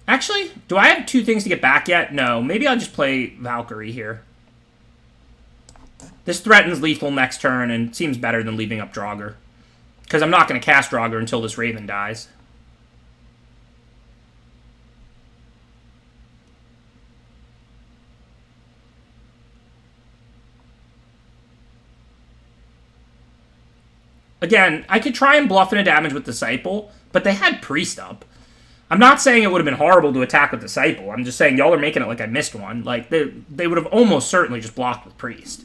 Actually, do I have 2 things to get back yet? No, maybe I'll just play Valkyrie here. This threatens lethal next turn and seems better than leaving up Draugr. Because I'm not going to cast Draugr until this Raven dies. Again, I could try and bluff in a damage with Disciple, but they had Priest up. I'm not saying it would have been horrible to attack with Disciple. I'm just saying y'all are making it like I missed one. Like, they would have almost certainly just blocked with Priest.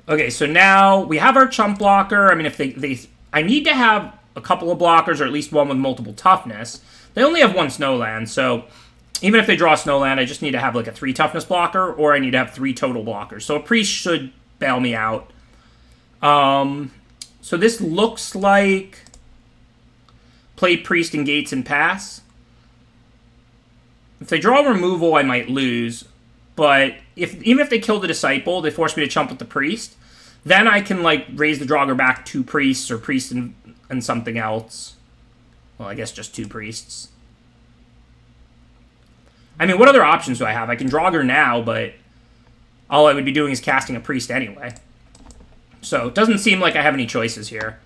Okay, so now we have our chump blocker. I mean, if I need to have a couple of blockers, or at least one with multiple toughness. They only have one Snowland, so even if they draw Snowland, I just need to have like a 3 toughness blocker, or I need to have 3 total blockers. So a Priest should bail me out. So this looks like play Priest and Gates and pass. If they draw removal, I might lose. But even if they kill the Disciple, they force me to chump with the Priest. Then I can like raise the Draugr back 2 Priests, or Priest and something else. Well, I guess just 2 Priests. I mean, what other options do I have? I can Draugr now, but all I would be doing is casting a Priest anyway. So it doesn't seem like I have any choices here.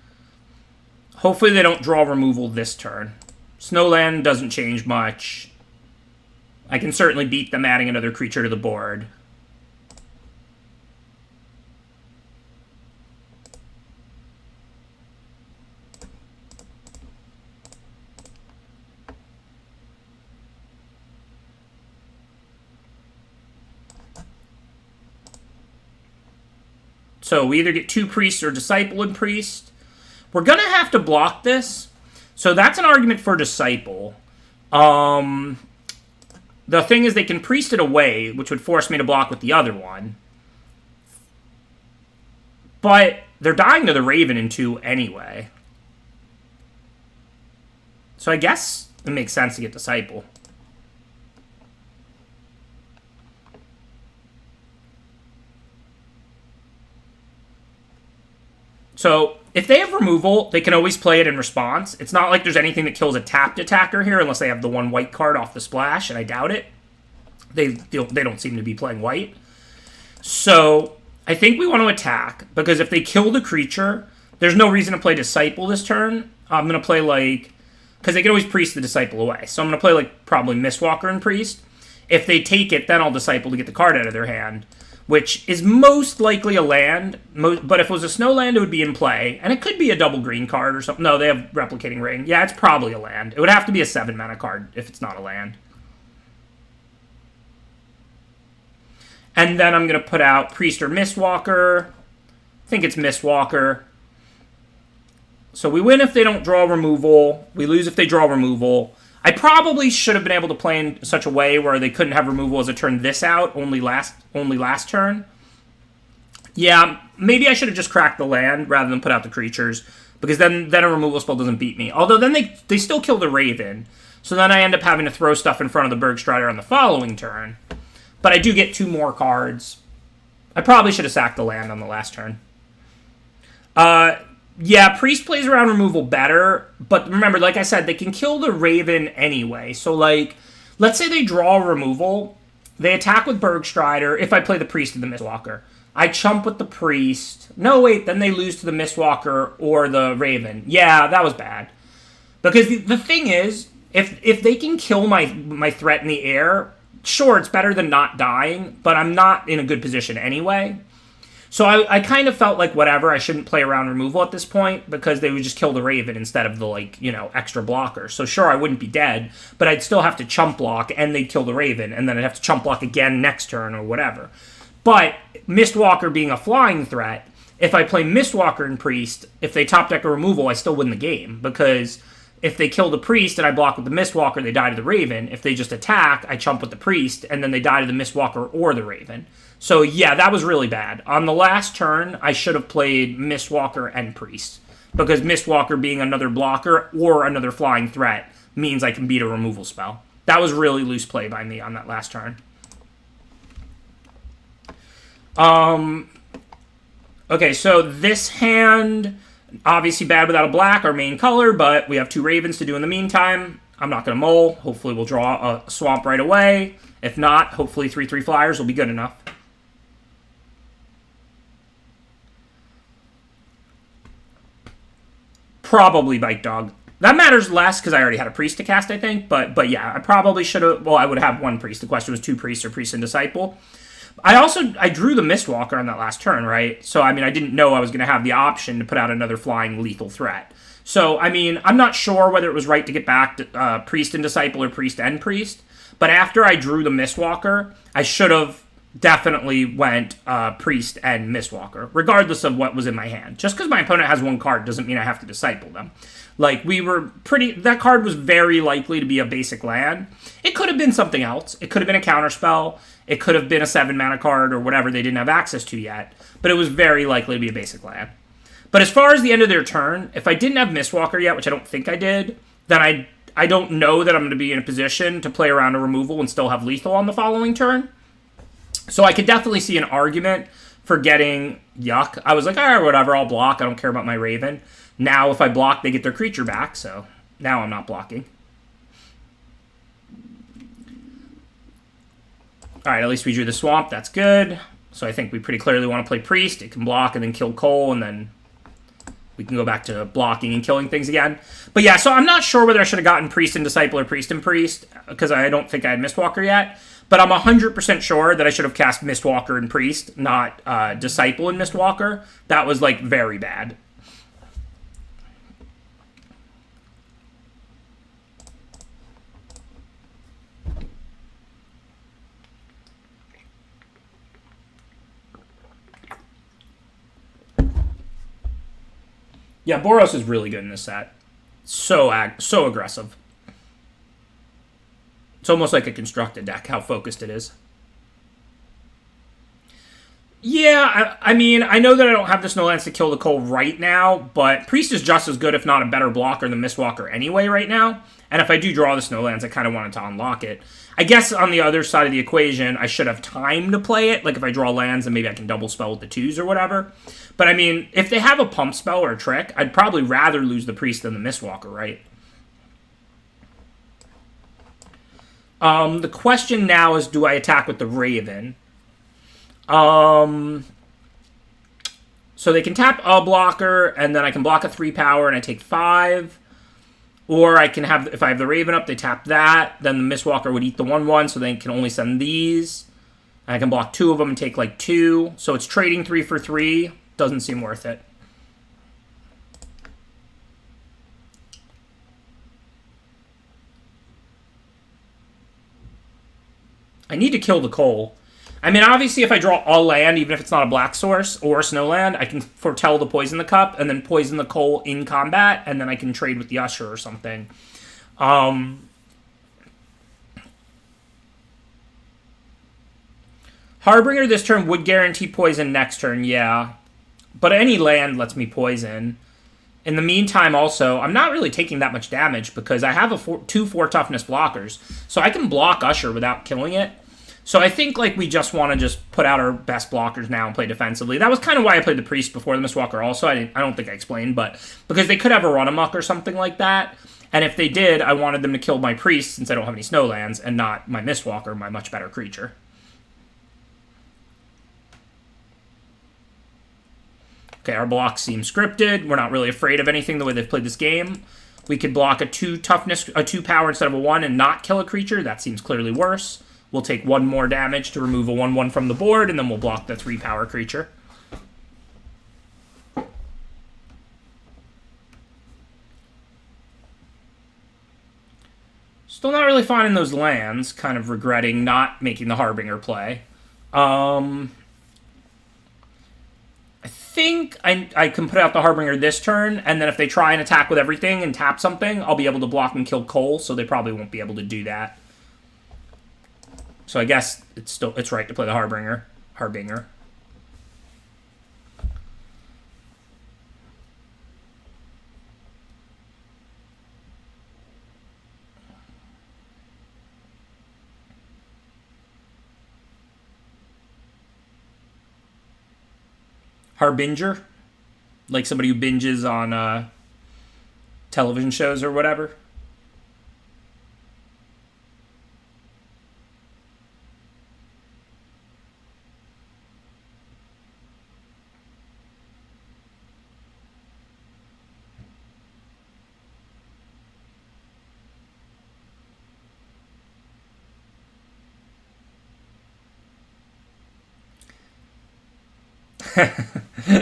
Hopefully they don't draw removal this turn. Snowland doesn't change much. I can certainly beat them adding another creature to the board. So we either get 2 Priests or Disciple and Priest. We're going to have to block this. So that's an argument for Disciple. The thing is they can Priest it away, which would force me to block with the other one. But they're dying to the Raven in 2 anyway. So I guess it makes sense to get Disciple. So if they have removal, they can always play it in response. It's not like there's anything that kills a tapped attacker here, unless they have the 1 white card off the splash, and I doubt it. They don't seem to be playing white. So I think we want to attack, because if they kill the creature, there's no reason to play Disciple this turn. I'm going to play like... because they can always Priest the Disciple away. So I'm going to play like probably Mistwalker and Priest. If they take it, then I'll Disciple to get the card out of their hand, which is most likely a land. But if it was a Snowland, it would be in play. And it could be a double green card or something. No, they have Replicating Ring. Yeah, it's probably a land. It would have to be a 7-mana card if it's not a land. And then I'm going to put out Priest or Mistwalker. I think it's Mistwalker. So we win if they don't draw removal. We lose if they draw removal. I probably should have been able to play in such a way where they couldn't have removal as a turn this out, only last turn. Yeah, maybe I should have just cracked the land rather than put out the creatures, because then a removal spell doesn't beat me. Although then they still kill the Raven, so then I end up having to throw stuff in front of the Bergstrider on the following turn. But I do get 2 more cards. I probably should have sacked the land on the last turn. Yeah, Priest plays around removal better, but remember, like I said, they can kill the Raven anyway. So, like, let's say they draw removal, they attack with Bergstrider, if I play the Priest and the Mistwalker. I chump with the Priest. No, wait, then they lose to the Mistwalker or the Raven. Yeah, that was bad. Because the thing is, if they can kill my threat in the air, sure, it's better than not dying, but I'm not in a good position anyway. So I kind of felt like whatever, I shouldn't play around removal at this point, because they would just kill the Raven instead of the, like, you know, extra blocker. So sure, I wouldn't be dead, but I'd still have to chump block, and they'd kill the Raven, and then I'd have to chump block again next turn or whatever. But Mistwalker being a flying threat, if I play Mistwalker and Priest, if they top deck a removal, I still win the game, because if they kill the Priest and I block with the Mistwalker, they die to the Raven. If they just attack, I chump with the Priest, and then they die to the Mistwalker or the Raven. So yeah, that was really bad. On the last turn, I should have played Mistwalker and Priest, because Mistwalker being another blocker or another flying threat means I can beat a removal spell. That was really loose play by me on that last turn. Okay, so this hand, obviously bad without a black, our main color, but we have 2 Ravens to do in the meantime. I'm not going to mull. Hopefully we'll draw a swamp right away. If not, hopefully 3/3 flyers will be good enough. Probably Bite Dog. That matters less because I already had a priest to cast, I think. But yeah, I probably should have. Well, I would have one priest. The question was 2 priests or priest and disciple. I drew the Mistwalker on that last turn, right? So I mean, I didn't know I was going to have the option to put out another flying lethal threat. So I mean, I'm not sure whether it was right to get back to priest and disciple or priest and priest. But after I drew the Mistwalker, I should have definitely went priest and Mistwalker, regardless of what was in my hand. Just because my opponent has one card doesn't mean I have to disciple them. Like, that card was very likely to be a basic land. It could have been something else. It could have been a counterspell. It could have been a 7-mana card or whatever they didn't have access to yet. But it was very likely to be a basic land. But as far as the end of their turn, if I didn't have Mistwalker yet, which I don't think I did, then I don't know that I'm going to be in a position to play around a removal and still have lethal on the following turn. So I could definitely see an argument for getting Yuck. I was like, all right, whatever, I'll block. I don't care about my Raven. Now, if I block, they get their creature back, so now I'm not blocking. All right, at least we drew the Swamp. That's good. So I think we pretty clearly want to play Priest. It can block and then kill Cole, and then we can go back to blocking and killing things again. But yeah, so I'm not sure whether I should have gotten Priest and Disciple or Priest and Priest, because I don't think I had Mistwalker yet. But I'm 100% sure that I should have cast Mistwalker and Priest, not Disciple and Mistwalker. That was, like, very bad. Yeah, Boros is really good in this set. So aggressive. It's almost like a constructed deck, how focused it is. Yeah, I mean, I know that I don't have the Snowlands to kill the Cole right now, but Priest is just as good, if not a better blocker than Mistwalker anyway right now. And if I do draw the Snowlands, I kind of wanted to unlock it. I guess on the other side of the equation, I should have time to play it. Like if I draw lands, then maybe I can double spell with the 2s or whatever. But I mean, if they have a pump spell or a trick, I'd probably rather lose the Priest than the Mistwalker, right? The question now is, do I attack with the Raven? So they can tap a blocker, and then I can block a 3-power, and I take 5. Or I can have, if I have the Raven up, they tap that. Then the Mistwalker would eat the 1/1, so they can only send these. And I can block 2 of them and take like 2. So it's trading 3 for 3. Doesn't seem worth it. I need to kill the Cole. I mean, obviously, if I draw a land, even if it's not a black source or a snowland, I can foretell to poison the cup and then poison the Cole in combat, and then I can trade with the Usher or something. Harbinger this turn would guarantee poison next turn, yeah. But any land lets me poison. In the meantime, also, I'm not really taking that much damage because I have 2/4 toughness blockers. So I can block Usher without killing it. So I think like we just want to just put out our best blockers now and play defensively. That was kind of why I played the Priest before the Mistwalker also. I don't think I explained, but because they could have a run amok or something like that. And if they did, I wanted them to kill my Priest since I don't have any Snowlands and not my Mistwalker, my much better creature. Okay, our blocks seem scripted. We're not really afraid of anything the way they've played this game. We could block a 2 toughness, a 2 power instead of a 1 and not kill a creature. That seems clearly worse. We'll take 1 more damage to remove a 1/1 from the board, and then we'll block the 3 power creature. Still not really finding those lands. Kind of regretting not making the Harbinger play. I think I can put out the Harbinger this turn, and then if they try and attack with everything and tap something, I'll be able to block and kill Cole, so they probably won't be able to do that. So I guess it's right to play the Harbinger. Harbinger? Like somebody who binges on television shows or whatever?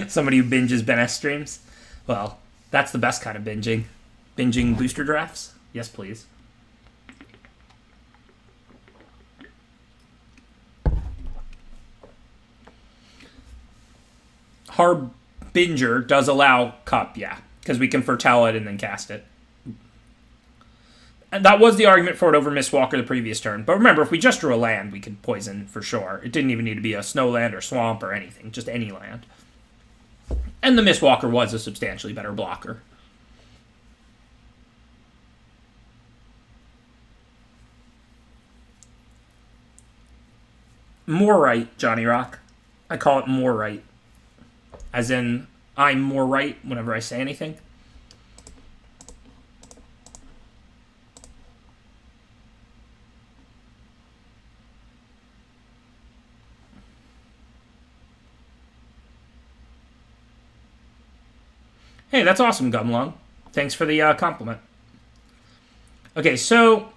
Somebody who binges Ben S streams. Well, that's the best kind of binging. Binging booster drafts? Yes, please. Harbinger does allow Cup, yeah. Because we can foretell it and then cast it. And that was the argument for it over Mistwalker the previous turn. But remember, if we just drew a land, we could poison for sure. It didn't even need to be a snow land or swamp or anything. Just any land. And the Mistwalker was a substantially better blocker. More right, Johnny Rock. I call it more right. As in, I'm more right whenever I say anything. Hey, that's awesome, Gumlung. Thanks for the compliment. Okay, so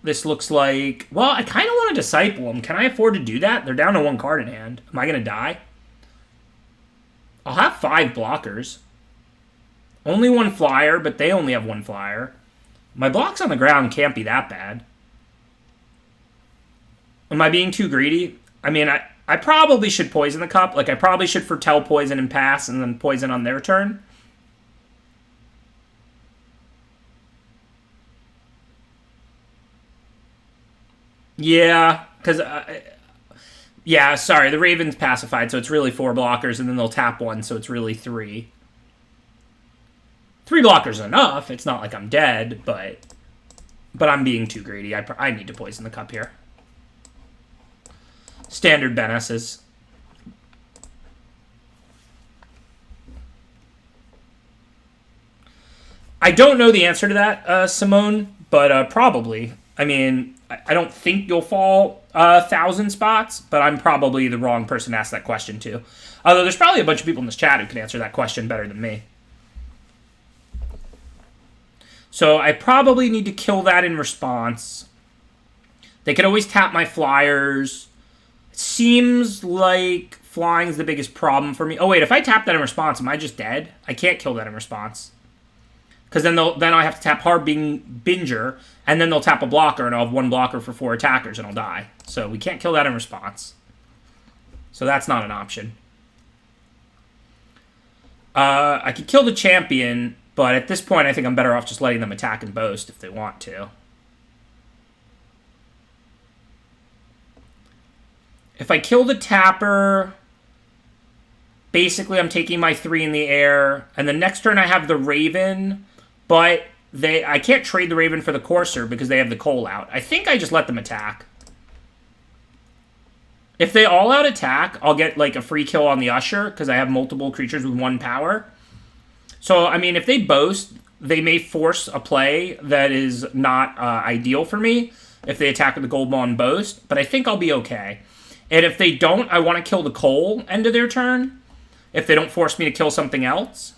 this looks like... Well, I kind of want to Disciple them. Can I afford to do that? They're down to 1 card in hand. Am I going to die? I'll have 5 blockers. Only 1 flyer, but they only have 1 flyer. My blocks on the ground can't be that bad. Am I being too greedy? I mean, I probably should poison the Cup. Like, I probably should foretell poison and pass and then poison on their turn. Yeah, because... yeah, sorry, the Raven's pacified, so it's really 4 blockers, and then they'll tap 1, so it's really 3. 3 blockers is enough. It's not like I'm dead, but I'm being too greedy. I need to poison the Cup here. Standard Benesses. I don't know the answer to that, Simone, but probably. I mean, I don't think you'll fall 1,000 spots, but I'm probably the wrong person to ask that question to. Although there's probably a bunch of people in this chat who can answer that question better than me. So I probably need to kill that in response. They could always tap my flyers. It seems like flying's the biggest problem for me. Oh wait, if I tap that in response, am I just dead? I can't kill that in response. Because then I have to tap Harbinger, and then they'll tap a blocker, and I'll have 1 blocker for 4 attackers, and I'll die. So we can't kill that in response. So that's not an option. I could kill the champion, but at this point I think I'm better off just letting them attack and boast if they want to. If I kill the tapper, basically I'm taking my 3 in the air, and the next turn I have the Raven, but I can't trade the Raven for the Courser because they have the Coal out. I think I just let them attack. If they all out attack, I'll get like a free kill on the Usher because I have multiple creatures with 1 power. So, I mean, if they boast, they may force a play that is not ideal for me if they attack with the Gold Ball and boast, but I think I'll be okay. And if they don't, I want to kill the Coal end of their turn if they don't force me to kill something else.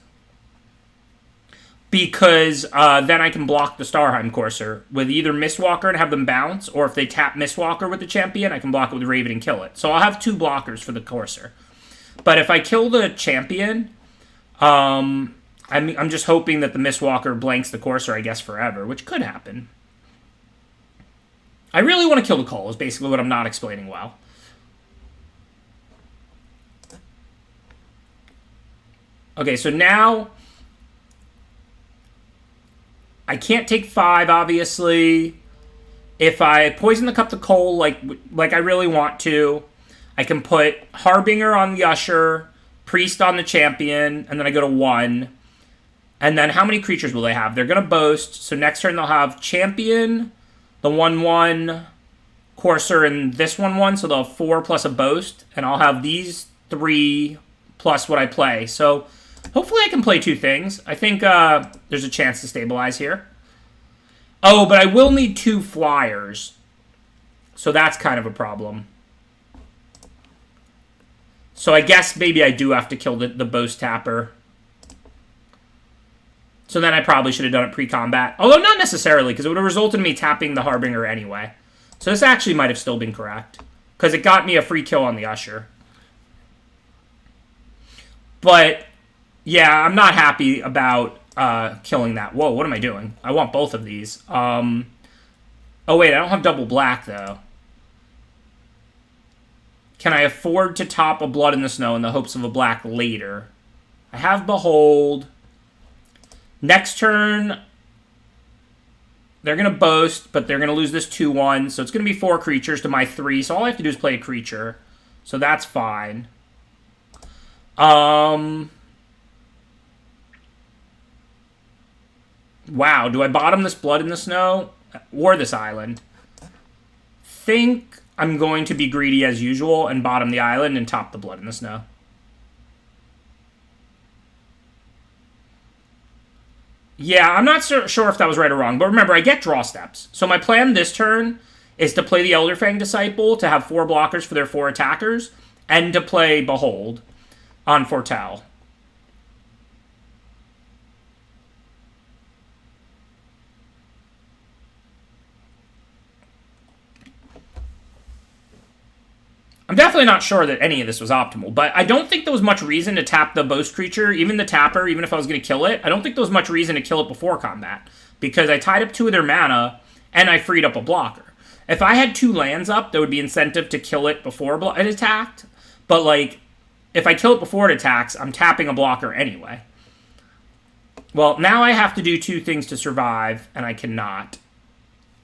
Because then I can block the Starheim Courser with either Mistwalker and have them bounce, or if they tap Mistwalker with the champion, I can block it with Raven and kill it. So I'll have 2 blockers for the Courser. But if I kill the champion, I'm just hoping that the Mistwalker blanks the Courser, I guess, forever, which could happen. I really want to kill the Coal, is basically what I'm not explaining well. Okay, so now I can't take 5, obviously. If I poison the Cup to Coal like I really want to, I can put Harbinger on the Usher, Priest on the champion, and then I go to 1. And then how many creatures will they have? They're going to boast, so next turn they'll have champion, the 1/1, Courser, and this 1/1, so they'll have 4 plus a boast, and I'll have these 3 plus what I play. So hopefully I can play 2 things. I think there's a chance to stabilize here. Oh, but I will need 2 flyers. So that's kind of a problem. So I guess maybe I do have to kill the boast tapper. So then I probably should have done it pre-combat. Although not necessarily, because it would have resulted in me tapping the Harbinger anyway. So this actually might have still been correct. Because it got me a free kill on the Usher. But yeah, I'm not happy about killing that. Whoa, what am I doing? I want both of these. Oh wait, I don't have double black though. Can I afford to top a Blood in the Snow in the hopes of a black later? I have Behold. Next turn, they're going to boast, but they're going to lose this 2-1. So it's going to be 4 creatures to my 3. So all I have to do is play a creature. So that's fine. Wow, do I bottom this Blood in the Snow? Or this island? Think I'm going to be greedy as usual and bottom the island and top the Blood in the Snow. Yeah, I'm not sure if that was right or wrong, but remember, I get draw steps. So my plan this turn is to play the Elderfang Disciple to have 4 blockers for their 4 attackers, and to play Behold on Foretell. I'm definitely not sure that any of this was optimal, but I don't think there was much reason to tap the Boast creature, even the tapper, even if I was going to kill it. I don't think there was much reason to kill it before combat, because I tied up 2 of their mana, and I freed up a blocker. If I had 2 lands up, there would be incentive to kill it before it attacked, but, like, if I kill it before it attacks, I'm tapping a blocker anyway. Well, now I have to do 2 things to survive, and I cannot.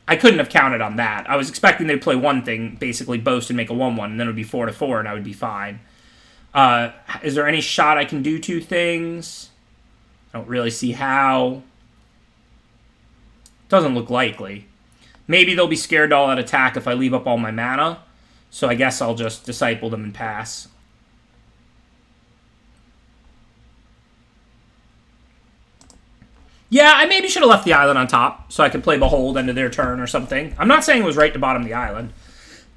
I couldn't have counted on that. I was expecting they'd play one thing, basically boast and make a 1-1, and then it would be 4-4, and I would be fine. Is there any shot I can do 2 things? I don't really see how. Doesn't look likely. Maybe they'll be scared to all out attack if I leave up all my mana, so I guess I'll just Disciple them and pass. Yeah, I maybe should have left the island on top so I could play Behold end of their turn or something. I'm not saying it was right to bottom the island.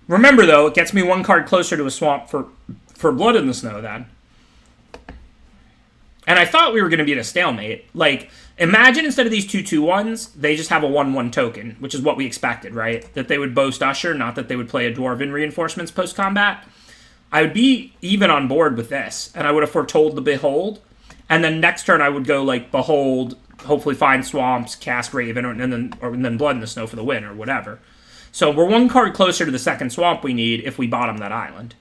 Remember, though, it gets me 1 card closer to a swamp for Blood in the Snow then. And I thought we were going to be in a stalemate. Like, imagine instead of these 2/2/1s, they just have a 1/1 token, which is what we expected, right? That they would boast Usher, not that they would play a Dwarven Reinforcements post-combat. I would be even on board with this, and I would have foretold the Behold. And then next turn I would go, like, Behold, hopefully find swamps, cast Raven, and then Blood in the Snow for the win, or whatever. So we're 1 card closer to the second swamp we need if we bottom that island.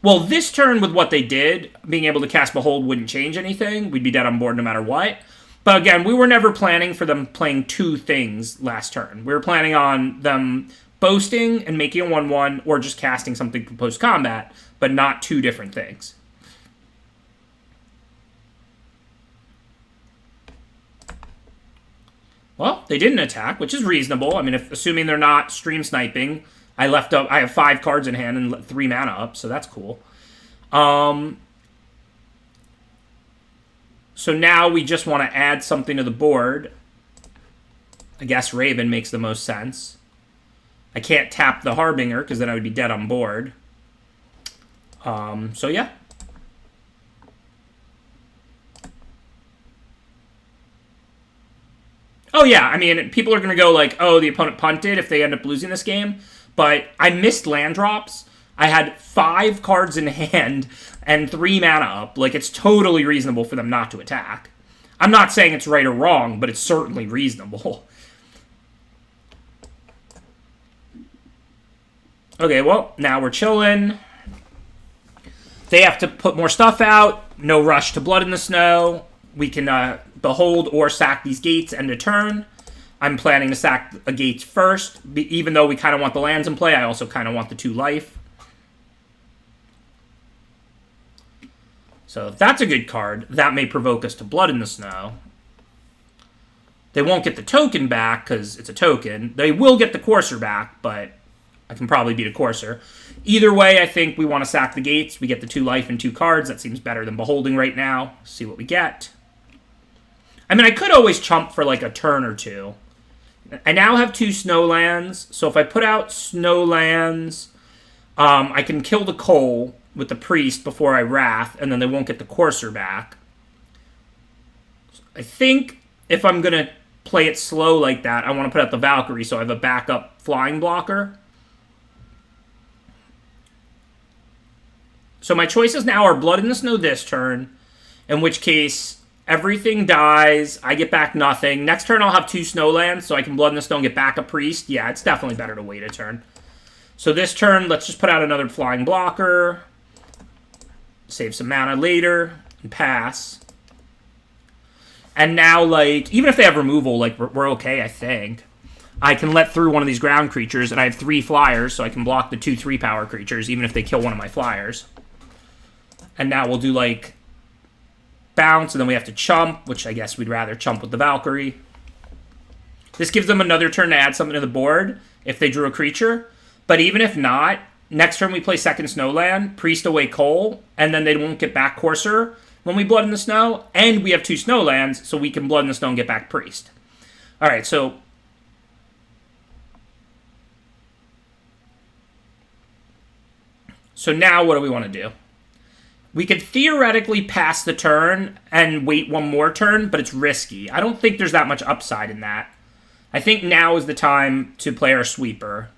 Well, this turn with what they did, being able to cast Behold wouldn't change anything. We'd be dead on board no matter what. But again, we were never planning for them playing 2 things last turn. We were planning on them boasting and making a 1/1, or just casting something for post-combat, but not 2 different things. Well, they didn't attack, which is reasonable. I mean, assuming they're not stream sniping, I have 5 cards in hand and 3 mana up, so that's cool. So now we just want to add something to the board. I guess Raven makes the most sense. I can't tap the Harbinger, because then I would be dead on board. So yeah. Oh, yeah, I mean, people are going to go like, oh, the opponent punted if they end up losing this game. But I missed land drops. I had 5 cards in hand and 3 mana up. Like, it's totally reasonable for them not to attack. I'm not saying it's right or wrong, but it's certainly reasonable. Okay, well, now we're chilling. They have to put more stuff out. No rush to Blood in the Snow. We can Behold or sack these gates end of turn. I'm planning to sack a gates first. Even though we kind of want the lands in play, I also kind of want the 2 life. So if that's a good card, that may provoke us to Blood in the Snow. They won't get the token back because it's a token. They will get the Courser back, but I can probably beat a Courser. Either way, I think we want to sack the gates. We get the 2 life and 2 cards. That seems better than Beholding right now. See what we get. I mean, I could always chump for like a turn or 2. I now have 2 Snowlands, so if I put out Snowlands, I can kill the Coal with the Priest before I Wrath, and then they won't get the Courser back. I think if I'm going to play it slow like that, I want to put out the Valkyrie so I have a backup flying blocker. So my choices now are Blood in the Snow this turn, in which case everything dies. I get back nothing. Next turn I'll have 2 Snowlands, so I can Blood in the Snow and get back a Priest. Yeah, it's definitely better to wait a turn. So this turn, let's just put out another flying blocker. Save some mana later and pass. And now, like, even if they have removal, like, we're okay, I think. I can let through one of these ground creatures, and I have 3 flyers, so I can block the 2 3-power creatures, even if they kill one of my flyers. And now we'll do, like, bounce, and then we have to chump, which I guess we'd rather chump with the Valkyrie. This gives them another turn to add something to the board if they drew a creature. But even if not, next turn we play second Snowland, Priest away Cole, and then they won't get back Courser when we Blood in the Snow, and we have 2 Snowlands, so we can Blood in the Snow and get back Priest. Alright, so now what do we want to do? We could theoretically pass the turn and wait one more turn, but it's risky. I don't think there's that much upside in that. I think now is the time to play our sweeper.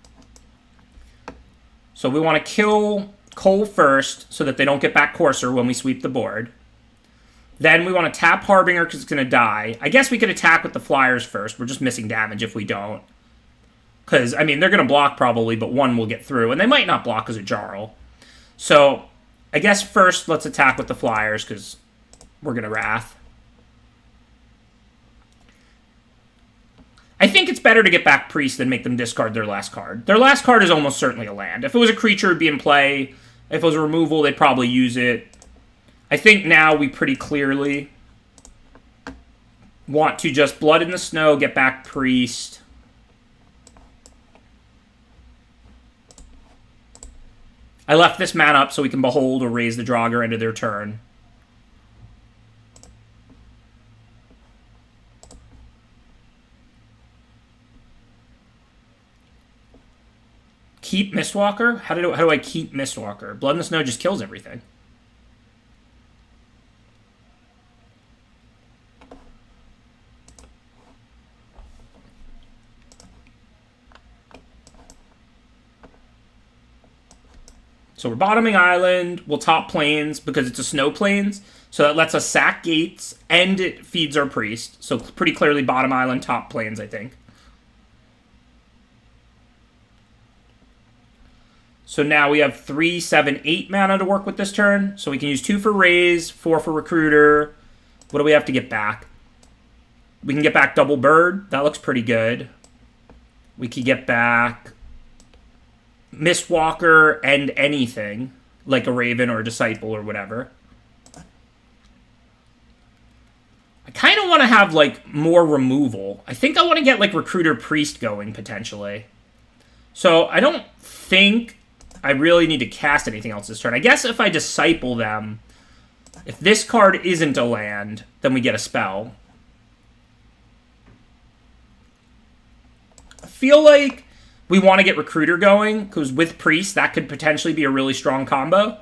So we want to kill Cole first so that they don't get back Courser when we sweep the board. Then we want to tap Harbinger because it's going to die. I guess we could attack with the flyers first. We're just missing damage if we don't. Because, I mean, they're going to block probably, but one will get through. And they might not block because of Jarl. So, I guess first let's attack with the flyers because we're going to Wrath. I think it's better to get back Priest than make them discard their last card. Their last card is almost certainly a land. If it was a creature, it would be in play. If it was a removal, they'd probably use it. I think now we pretty clearly want to just Blood in the Snow, get back Priest. I left this man up so we can Behold or raise the Draugr into their turn. Keep Mistwalker? How do I keep Mistwalker? Blood in the Snow just kills everything. So we're bottoming Island. We'll top Plains because it's a Snow Plains. So that lets us sack gates and it feeds our Priest. So pretty clearly bottom Island, top Plains, I think. So now we have 3, 7, 8 mana to work with this turn. So we can use 2 for Raise, 4 for Recruiter. What do we have to get back? We can get back Double Bird. That looks pretty good. We could get back Mistwalker and anything, like a Raven or a Disciple or whatever. I kind of want to have, like, more removal. I think I want to get, like, Recruiter Priest going, potentially. So I don't think I really need to cast anything else this turn. I guess if I Disciple them, if this card isn't a land, then we get a spell. I feel like we want to get Recruiter going, because with Priest, that could potentially be a really strong combo.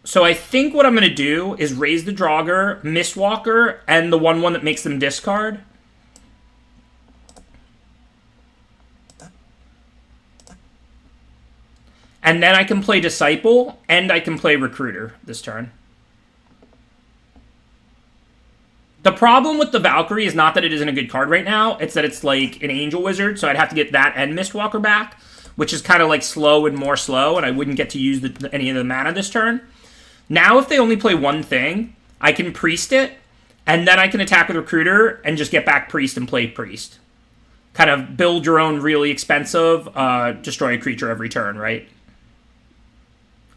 So I think what I'm going to do is raise the Draugr, Mistwalker, and the 1/1 that makes them discard. And then I can play Disciple, and I can play Recruiter this turn. The problem with the Valkyrie is not that it isn't a good card right now. It's that it's like an Angel Wizard, so I'd have to get that and Mistwalker back, which is kind of like slow and more slow, and I wouldn't get to use any of the mana this turn. Now, if they only play one thing, I can Priest it, and then I can attack with Recruiter and just get back Priest and play Priest. Kind of build your own really expensive, destroy a creature every turn, right?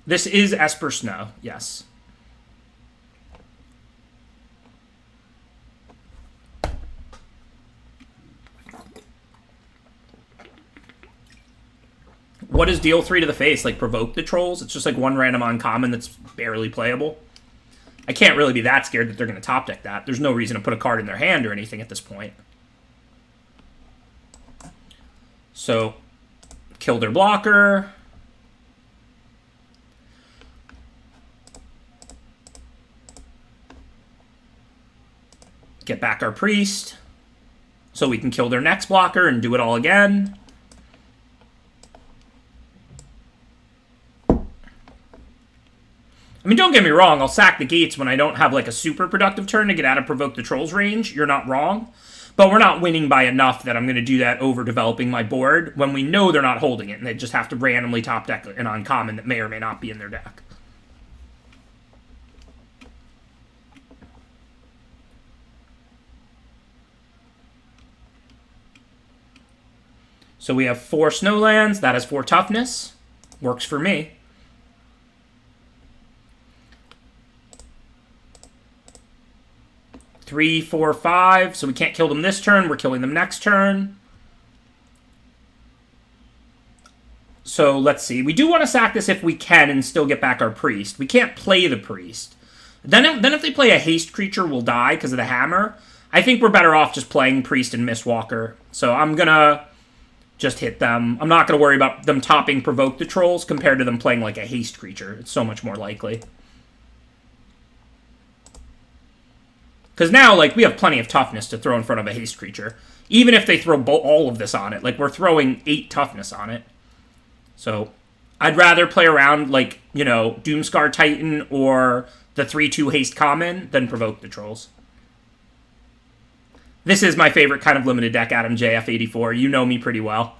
This is Esper Snow, yes. What does deal 3 to the face? Like, provoke the trolls? It's just like one random uncommon that's barely playable. I can't really be that scared that they're going to top deck that. There's no reason to put a card in their hand or anything at this point. So, kill their blocker. Get back our Priest. So we can kill their next blocker and do it all again. I mean, don't get me wrong, I'll sack the gates when I don't have like a super productive turn to get out of Provoke the Trolls range. You're not wrong. But we're not winning by enough that I'm going to do that over developing my board when we know they're not holding it and they just have to randomly top deck an uncommon that may or may not be in their deck. So we have 4 snowlands. That has 4 toughness. Works for me. Three, 4, 5. So we can't kill them this turn. We're killing them next turn. So let's see. We do want to sack this if we can and still get back our priest. We can't play the priest. Then if they play a haste creature, we'll die because of the hammer. I think we're better off just playing priest and Mistwalker. So I'm going to just hit them. I'm not going to worry about them topping Provoke the Trolls compared to them playing like a haste creature. It's so much more likely. Because now, like, we have plenty of toughness to throw in front of a haste creature. Even if they throw all of this on it. Like, we're throwing 8 toughness on it. So, I'd rather play around, like, you know, Doomscar Titan or the 3/2 haste common than Provoke the Trolls. This is my favorite kind of limited deck, Adam JF84. You know me pretty well.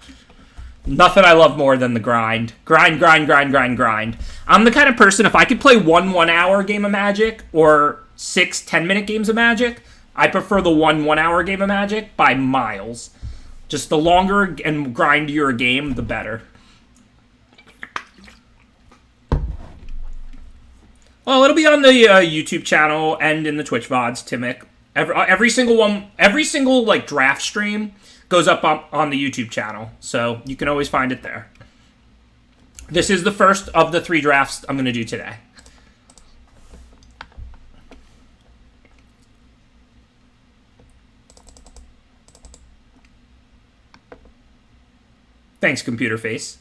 Nothing I love more than the grind. Grind, grind, grind, grind, grind. I'm the kind of person, if I could play 1 1-hour game of Magic or 6 10-minute games of Magic, I prefer the 1 1-hour game of Magic by miles. Just the longer and grindier a game, the better. Well, it'll be on the YouTube channel and in the Twitch VODs, Timic. Every single like draft stream goes up on the YouTube channel, so you can always find it there. This is the first of the 3 drafts I'm going to do today. Thanks, Computer Face.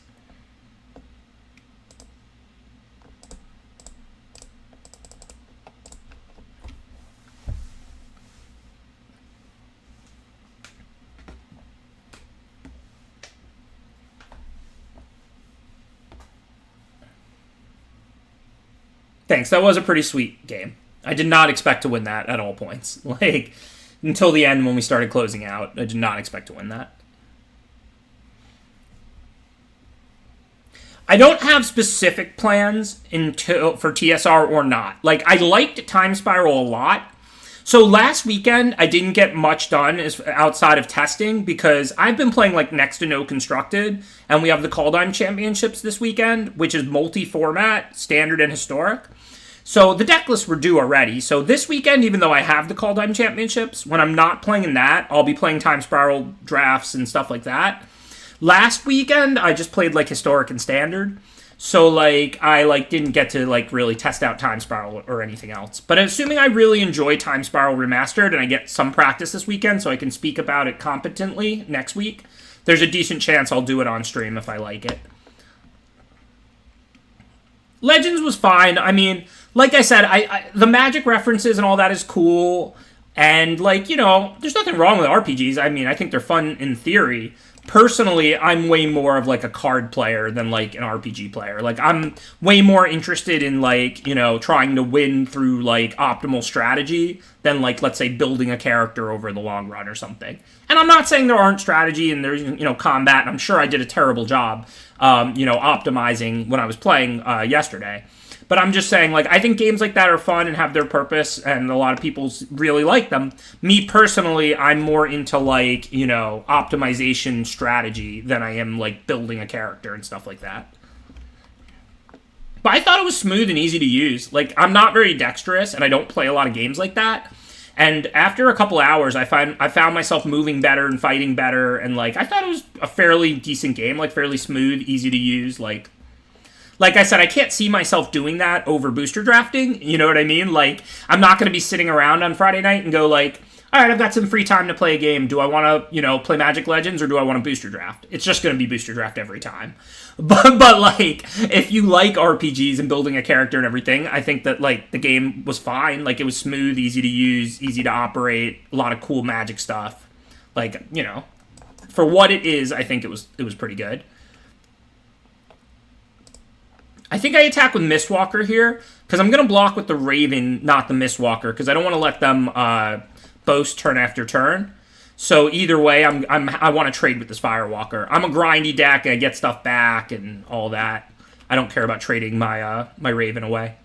Thanks, that was a pretty sweet game. I did not expect to win that at all points. Like, until the end when we started closing out, I did not expect to win that. I don't have specific plans for TSR or not. Like, I liked Time Spiral a lot. So last weekend, I didn't get much done outside of testing because I've been playing like next to no constructed, and we have the Kaldheim Championships this weekend, which is multi-format, standard and historic. So the deck lists were due already. So this weekend, even though I have the Kaldheim Championships, when I'm not playing in that, I'll be playing Time Spiral drafts and stuff like that. Last weekend, I just played like historic and standard. So, like, I, like, didn't get to, like, really test out Time Spiral or anything else. But assuming I really enjoy Time Spiral Remastered and I get some practice this weekend so I can speak about it competently next week, there's a decent chance I'll do it on stream if I like it. Legends was fine. I mean, like I said, the Magic references and all that is cool. And, like, you know, there's nothing wrong with RPGs. I mean, I think they're fun in theory. Personally, I'm way more of, like, a card player than, like, an RPG player. Like, I'm way more interested in, like, you know, trying to win through, like, optimal strategy than, like, let's say, building a character over the long run or something. And I'm not saying there aren't strategy and there's, you know, combat, and I'm sure I did a terrible job, you know, optimizing when I was playing yesterday. But I'm just saying, like, I think games like that are fun and have their purpose, and a lot of people really like them. Me, personally, I'm more into, like, you know, optimization strategy than I am, like, building a character and stuff like that. But I thought it was smooth and easy to use. Like, I'm not very dexterous, and I don't play a lot of games like that. And after a couple hours, I found myself moving better and fighting better, and, like, I thought it was a fairly decent game, like, fairly smooth, easy to use, Like I said, I can't see myself doing that over booster drafting. You know what I mean? Like, I'm not going to be sitting around on Friday night and go like, all right, I've got some free time to play a game. Do I want to, you know, play Magic Legends or do I want to booster draft? It's just going to be booster draft every time. But like, if you like RPGs and building a character and everything, I think that, like, the game was fine. Like, it was smooth, easy to use, easy to operate, a lot of cool Magic stuff. Like, you know, for what it is, I think it was pretty good. I think I attack with Mistwalker here, because I'm going to block with the Raven, not the Mistwalker, because I don't want to let them boast turn after turn. So either way, I want to trade with this Firewalker. I'm a grindy deck, and I get stuff back and all that. I don't care about trading my my Raven away.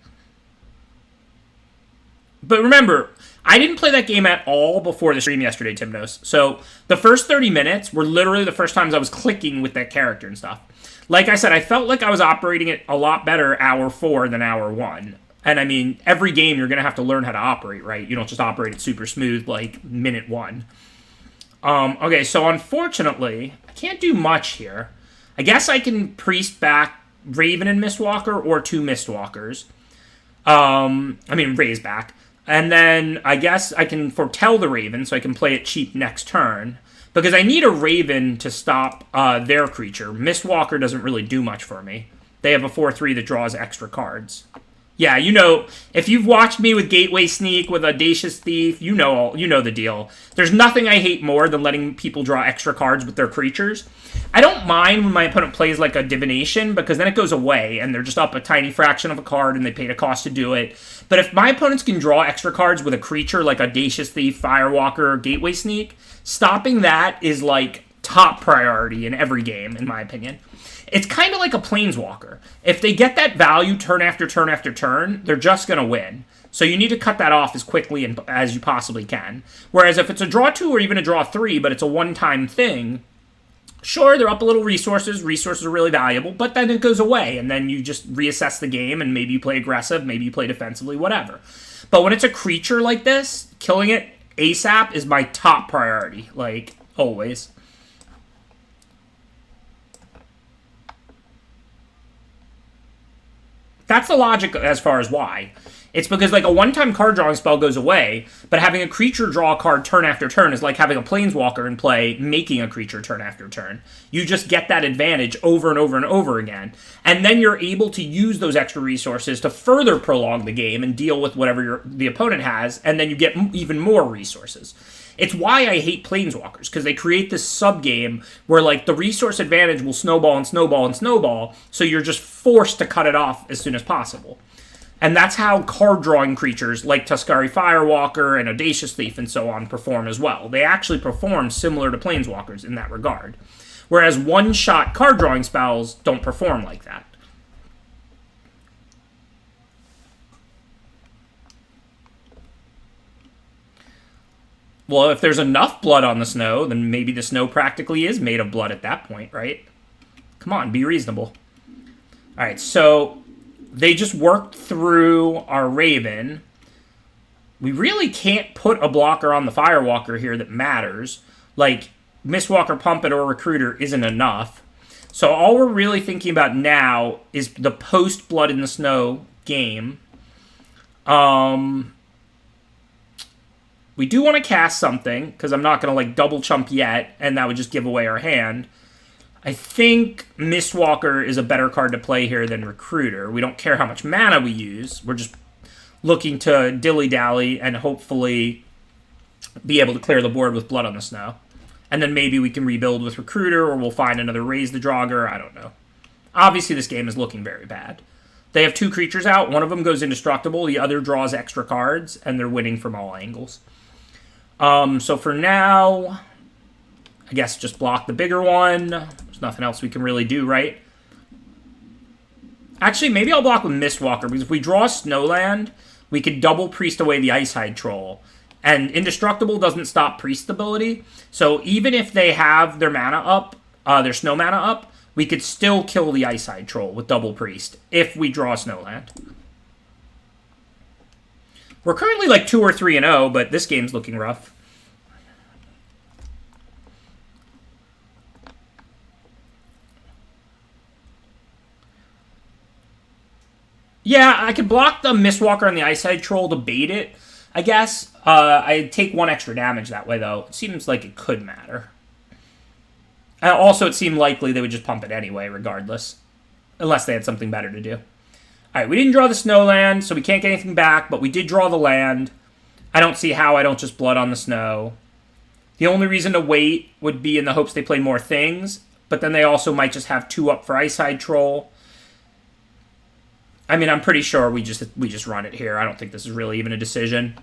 But remember, I didn't play that game at all before the stream yesterday, Timnos. So the first 30 minutes were literally the first times I was clicking with that character and stuff. Like I said, I felt like I was operating it a lot better hour 4 than hour 1. And I mean, every game you're going to have to learn how to operate, right? You don't just operate it super smooth like minute 1. Okay, so unfortunately, I can't do much here. I guess I can Priest back Raven and Mistwalker or 2 Mistwalkers. Raise back. And then I guess I can foretell the Raven so I can play it cheap next turn. Because I need a Raven to stop their creature. Mistwalker doesn't really do much for me. They have a 4/3 that draws extra cards. Yeah, you know, if you've watched me with Gateway Sneak, with Audacious Thief, you know the deal. There's nothing I hate more than letting people draw extra cards with their creatures. I don't mind when my opponent plays like a Divination, because then it goes away, and they're just up a tiny fraction of a card, and they paid a cost to do it. But if my opponents can draw extra cards with a creature like Audacious Thief, Firewalker, Gateway Sneak, stopping that is like top priority in every game, in my opinion. It's kind of like a Planeswalker. If they get that value turn after turn after turn, they're just going to win. So you need to cut that off as quickly as you possibly can. Whereas if it's a draw 2 or even a draw 3, but it's a one-time thing, sure, they're up a little resources. Resources are really valuable, but then it goes away, and then you just reassess the game, and maybe you play aggressive, maybe you play defensively, whatever. But when it's a creature like this, killing it ASAP is my top priority, like, always. That's the logic as far as why. It's because like a one-time card drawing spell goes away, but having a creature draw a card turn after turn is like having a Planeswalker in play making a creature turn after turn. You just get that advantage over and over and over again. And then you're able to use those extra resources to further prolong the game and deal with whatever the opponent has, and then you get even more resources. It's why I hate Planeswalkers, because they create this sub-game where like the resource advantage will snowball and snowball and snowball, so you're just forced to cut it off as soon as possible. And that's how card-drawing creatures like Tuskari Firewalker and Audacious Thief and so on perform as well. They actually perform similar to Planeswalkers in that regard. Whereas one-shot card-drawing spells don't perform like that. Well, if there's enough blood on the snow, then maybe the snow practically is made of blood at that point, right? Come on, be reasonable. All right, so they just worked through our Raven. We really can't put a blocker on the Firewalker here that matters. Like, Mistwalker, Pumpet, or Recruiter isn't enough. So all we're really thinking about now is the post-Blood in the Snow game. We do want to cast something, because I'm not going to like double chump yet, and that would just give away our hand. I think Mistwalker is a better card to play here than Recruiter. We don't care how much mana we use. We're just looking to dilly-dally and hopefully be able to clear the board with Blood on the Snow. And then maybe we can rebuild with Recruiter, or we'll find another Raise the Draugr. I don't know. Obviously, this game is looking very bad. They have 2 creatures out. One of them goes indestructible. The other draws extra cards, and they're winning from all angles. So for now, I guess just block the bigger one. There's nothing else we can really do, right? Actually, maybe I'll block with Mistwalker, because if we draw Snowland, we could double Priest away the Icehide Troll. And Indestructible doesn't stop Priest ability, so even if they have their mana up, their Snow mana up, we could still kill the Icehide Troll with double Priest if we draw Snowland. We're currently like 2 or 3-0, but this game's looking rough. Yeah, I could block the Mistwalker and the Icehide Troll to bait it, I guess. I'd take 1 extra damage that way, though. It seems like it could matter. Also, it seemed likely they would just pump it anyway, regardless. Unless they had something better to do. Alright, we didn't draw the Snowland, so we can't get anything back, but we did draw the land. I don't see how I don't just Blood on the Snow. The only reason to wait would be in the hopes they play more things, but then they also might just have 2 up for Icehide Troll. I mean, I'm pretty sure we just run it here. I don't think this is really even a decision.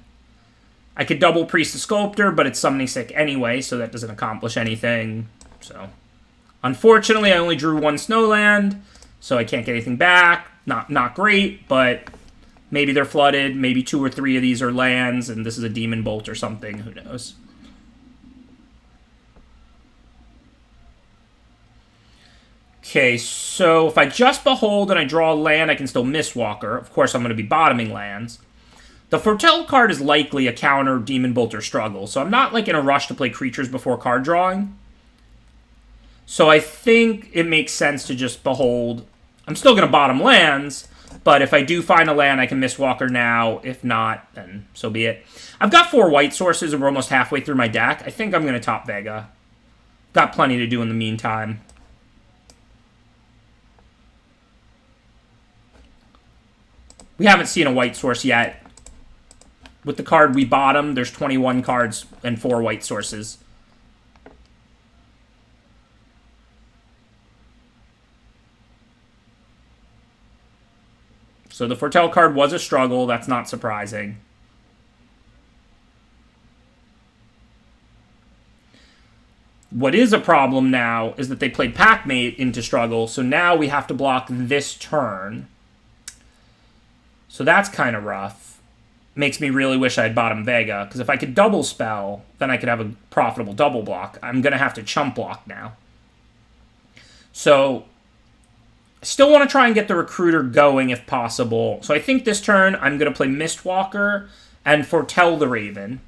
I could double Priest the Sculptor, but it's summoning sick anyway, so that doesn't accomplish anything. So, unfortunately, I only drew one Snowland, so I can't get anything back. Not great, but maybe they're flooded. Maybe 2 or 3 of these are lands, and this is a Demon Bolt or something. Who knows? Okay, so if I just Behold and I draw a land, I can still Mistwalker. Of course, I'm going to be bottoming lands. The Foretell card is likely a counter Demon Bolt or Struggle, so I'm not like in a rush to play creatures before card drawing. So I think it makes sense to just Behold. I'm still going to bottom lands, but if I do find a land, I can Mistwalker now. If not, then so be it. I've got 4 white sources, and we're almost halfway through my deck. I think I'm going to top Vega. Got plenty to do in the meantime. We haven't seen a white source yet. With the card we bottom, there's 21 cards and 4 white sources. So the Foretell card was a struggle. That's not surprising. What is a problem now is that they played Packmate into struggle, so now we have to block this turn. So that's kind of rough. Makes me really wish I had bottom Vega, because if I could double spell, then I could have a profitable double block. I'm going to have to chump block now. So, I still want to try and get the Recruiter going if possible. So I think this turn I'm going to play Mistwalker and Foretell the Raven.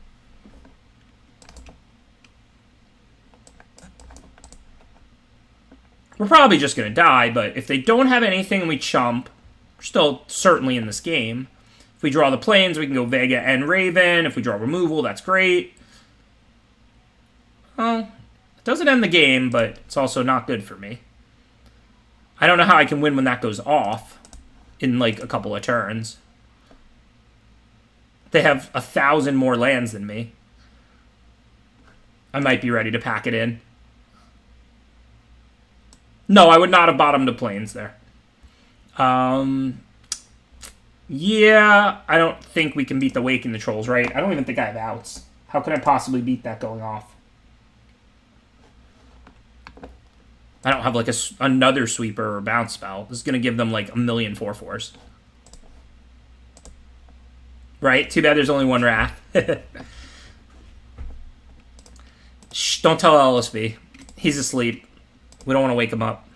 We're probably just going to die, but if they don't have anything and we chump, we're still certainly in this game. If we draw the planes, we can go Vega and Raven. If we draw removal, that's great. Well, it doesn't end the game, but it's also not good for me. I don't know how I can win when that goes off in like a couple of turns. They have 1,000 more lands than me. I might be ready to pack it in. No, I would not have bottomed the planes there. Yeah, I don't think we can beat the Waking the Trolls, right? I don't even think I have outs. How can I possibly beat that going off? I don't have like another sweeper or bounce spell. This is going to give them like a million 4/4s. Right? Too bad there's only one Wrath. Shh, don't tell LSB. He's asleep. We don't want to wake him up.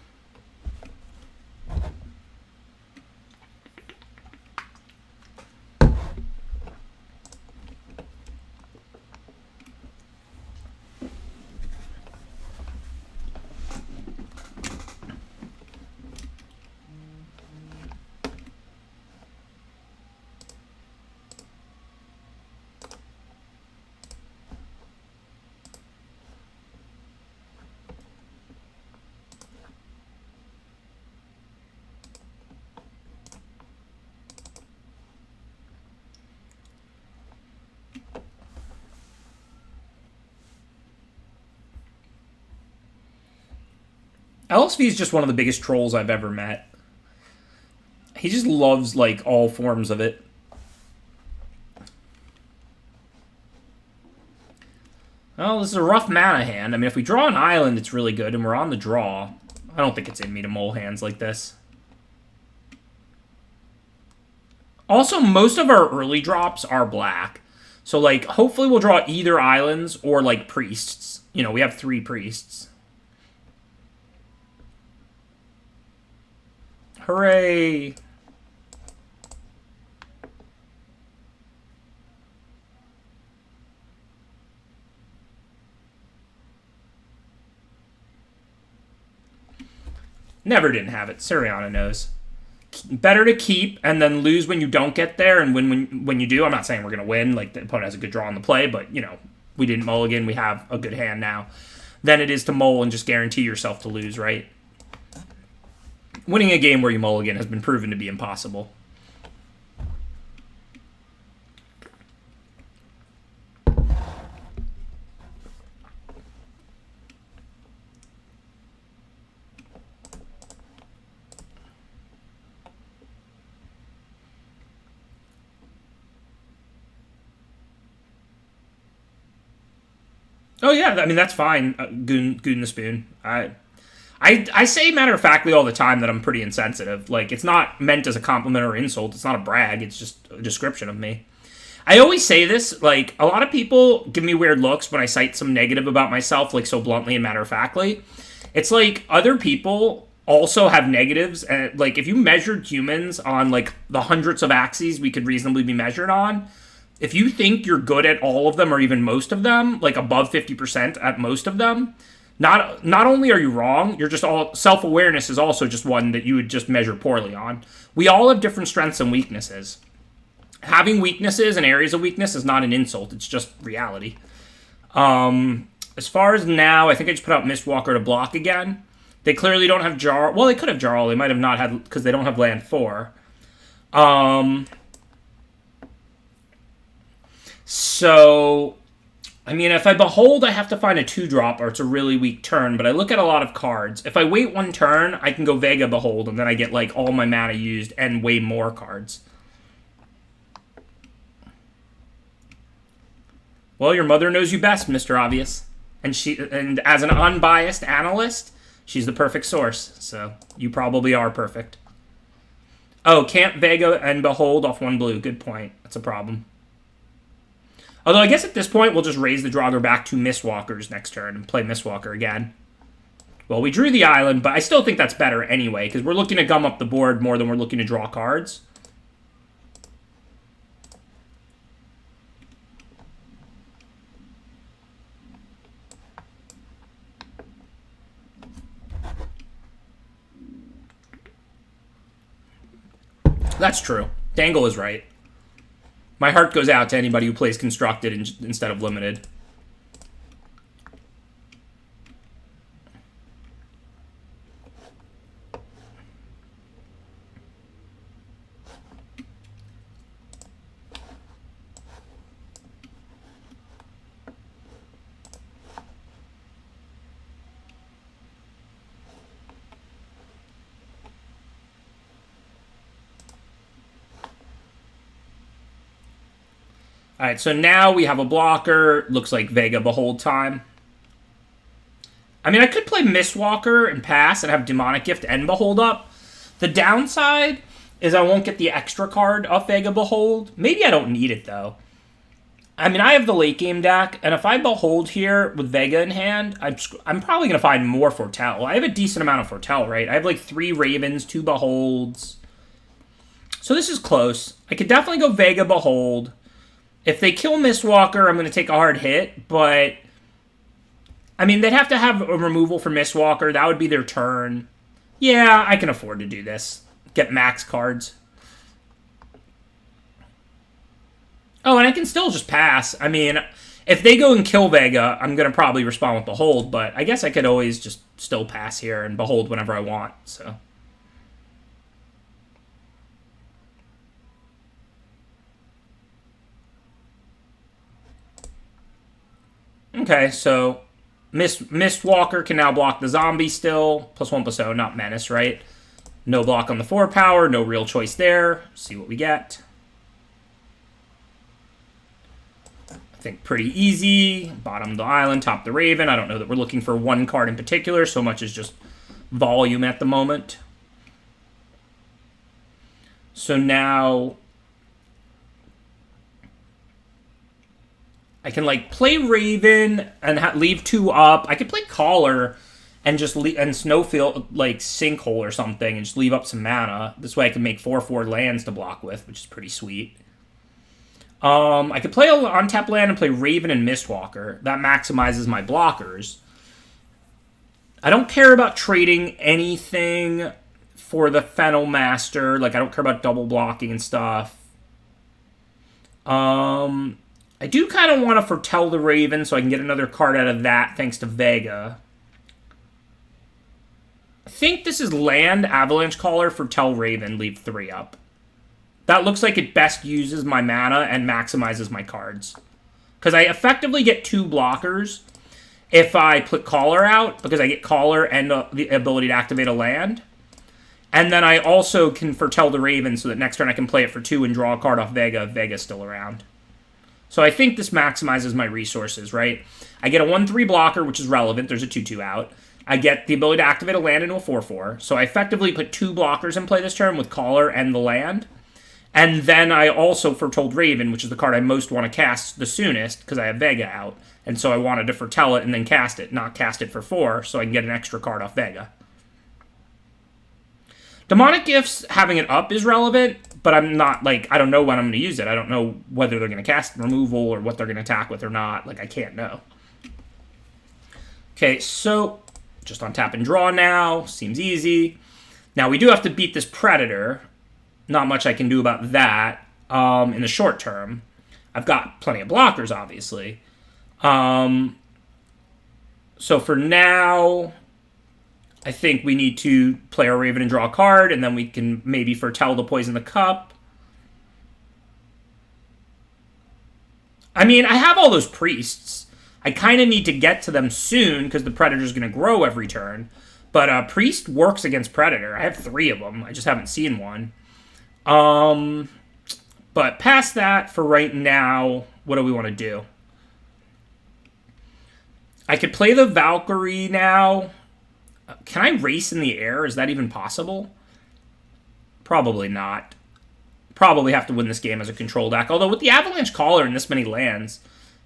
LSV is just one of the biggest trolls I've ever met. He just loves, like, all forms of it. Well, this is a rough mana hand. I mean, if we draw an island, it's really good, and we're on the draw. I don't think it's in me to mull hands like this. Also, most of our early drops are black. So, like, hopefully we'll draw either islands or, like, priests. You know, we have 3 priests. Hooray! Never didn't have it. Siriana knows. Better to keep and then lose when you don't get there and win when you do. I'm not saying we're going to win. Like, the opponent has a good draw on the play, but, you know, we didn't mulligan. We have a good hand now. Than it is to mull and just guarantee yourself to lose, right? Winning a game where you mulligan has been proven to be impossible. Oh yeah, I mean that's fine. Goon the spoon. I say matter of factly all the time that I'm pretty insensitive. Like it's not meant as a compliment or insult. It's not a brag. It's just a description of me. I always say this. Like a lot of people give me weird looks when I cite some negative about myself, like so bluntly and matter of factly. It's like other people also have negatives, and like if you measured humans on like the hundreds of axes we could reasonably be measured on, if you think you're good at all of them or even most of them, like above 50% at most of them, not only are you wrong, you're just all self-awareness is also just one that you would just measure poorly on. We all have different strengths and weaknesses. Having weaknesses and areas of weakness is not an insult, it's just reality. As far as now, I think I just put out Mistwalker to block again. They clearly don't have Jarl. Well, they could have Jarl. They might have not had, because they don't have land 4. So, I mean, if I Behold, I have to find a 2-drop, or it's a really weak turn, but I look at a lot of cards. If I wait one turn, I can go Vega Behold, and then I get, like, all my mana used and way more cards. Well, your mother knows you best, Mr. Obvious. And as an unbiased analyst, she's the perfect source, so you probably are perfect. Oh, can't Vega and Behold off 1 blue. Good point. That's a problem. Although I guess at this point, we'll just raise the Draugr back to Mistwalkers next turn and play Mistwalker again. Well, we drew the island, but I still think that's better anyway, because we're looking to gum up the board more than we're looking to draw cards. That's true. Dangle is right. My heart goes out to anybody who plays Constructed instead of Limited. Alright, so now we have a blocker. Looks like Vega Behold time. I mean, I could play Mistwalker and pass and have Demonic Gift and Behold up. The downside is I won't get the extra card off Vega Behold. Maybe I don't need it, though. I mean, I have the late game deck, and if I Behold here with Vega in hand, I'm probably going to find more Foretell. I have a decent amount of Foretell, right? I have like 3 Ravens, 2 Beholds. So this is close. I could definitely go Vega Behold. If they kill Mistwalker, I'm going to take a hard hit, but I mean, they'd have to have a removal for Mistwalker. That would be their turn. Yeah, I can afford to do this. Get max cards. Oh, and I can still just pass. I mean, if they go and kill Vega, I'm going to probably respond with Behold, but I guess I could always just still pass here and Behold whenever I want, so. Okay, so Mistwalker can now block the zombie still. +1/+0, not Menace, right? No block on the 4 power, no real choice there. See what we get. I think pretty easy. Bottom the island, top the Raven. I don't know that we're looking for one card in particular, so much as just volume at the moment. So now I can, like, play Raven and leave 2 up. I could play Caller and just and Snowfield, like, Sinkhole or something, and just leave up some mana. This way I can make 4/4 lands to block with, which is pretty sweet. I could play on tap land and play Raven and Mistwalker. That maximizes my blockers. I don't care about trading anything for the Fennel Master. Like, I don't care about double blocking and stuff. I do kind of want to Foretell the Raven so I can get another card out of that thanks to Vega. I think this is land, Avalanche Caller, Foretell Raven, leave 3 up. That looks like it best uses my mana and maximizes my cards. Because I effectively get 2 blockers if I put Caller out, because I get Caller and the ability to activate a land. And then I also can Foretell the Raven so that next turn I can play it for 2 and draw a card off Vega if Vega's still around. So I think this maximizes my resources, right? I get a 1/3 blocker, which is relevant. There's a 2/2 out. I get the ability to activate a land into a 4/4. So I effectively put 2 blockers in play this turn with Caller and the land. And then I also foretold Raven, which is the card I most want to cast the soonest, because I have Vega out. And so I wanted to foretell it and then cast it, not cast it for 4, so I can get an extra card off Vega. Demonic Gifts, having it up is relevant, but I'm not, like, I don't know when I'm going to use it. I don't know whether they're going to cast removal or what they're going to attack with or not. Like, I can't know. Okay, so just on tap and draw now. Seems easy. Now, we do have to beat this Predator. Not much I can do about that in the short term. I've got plenty of blockers, obviously. So for now, I think we need to play our Raven and draw a card, and then we can maybe foretell to poison the cup. I mean, I have all those priests. I kind of need to get to them soon because the Predator's going to grow every turn. But Priest works against Predator. I have 3 of them. I just haven't seen one. But past that, for right now, what do we want to do? I could play the Valkyrie now. Can I race in the air? Is that even possible? Probably not. Probably have to win this game as a control deck. Although with the Avalanche Caller and this many lands,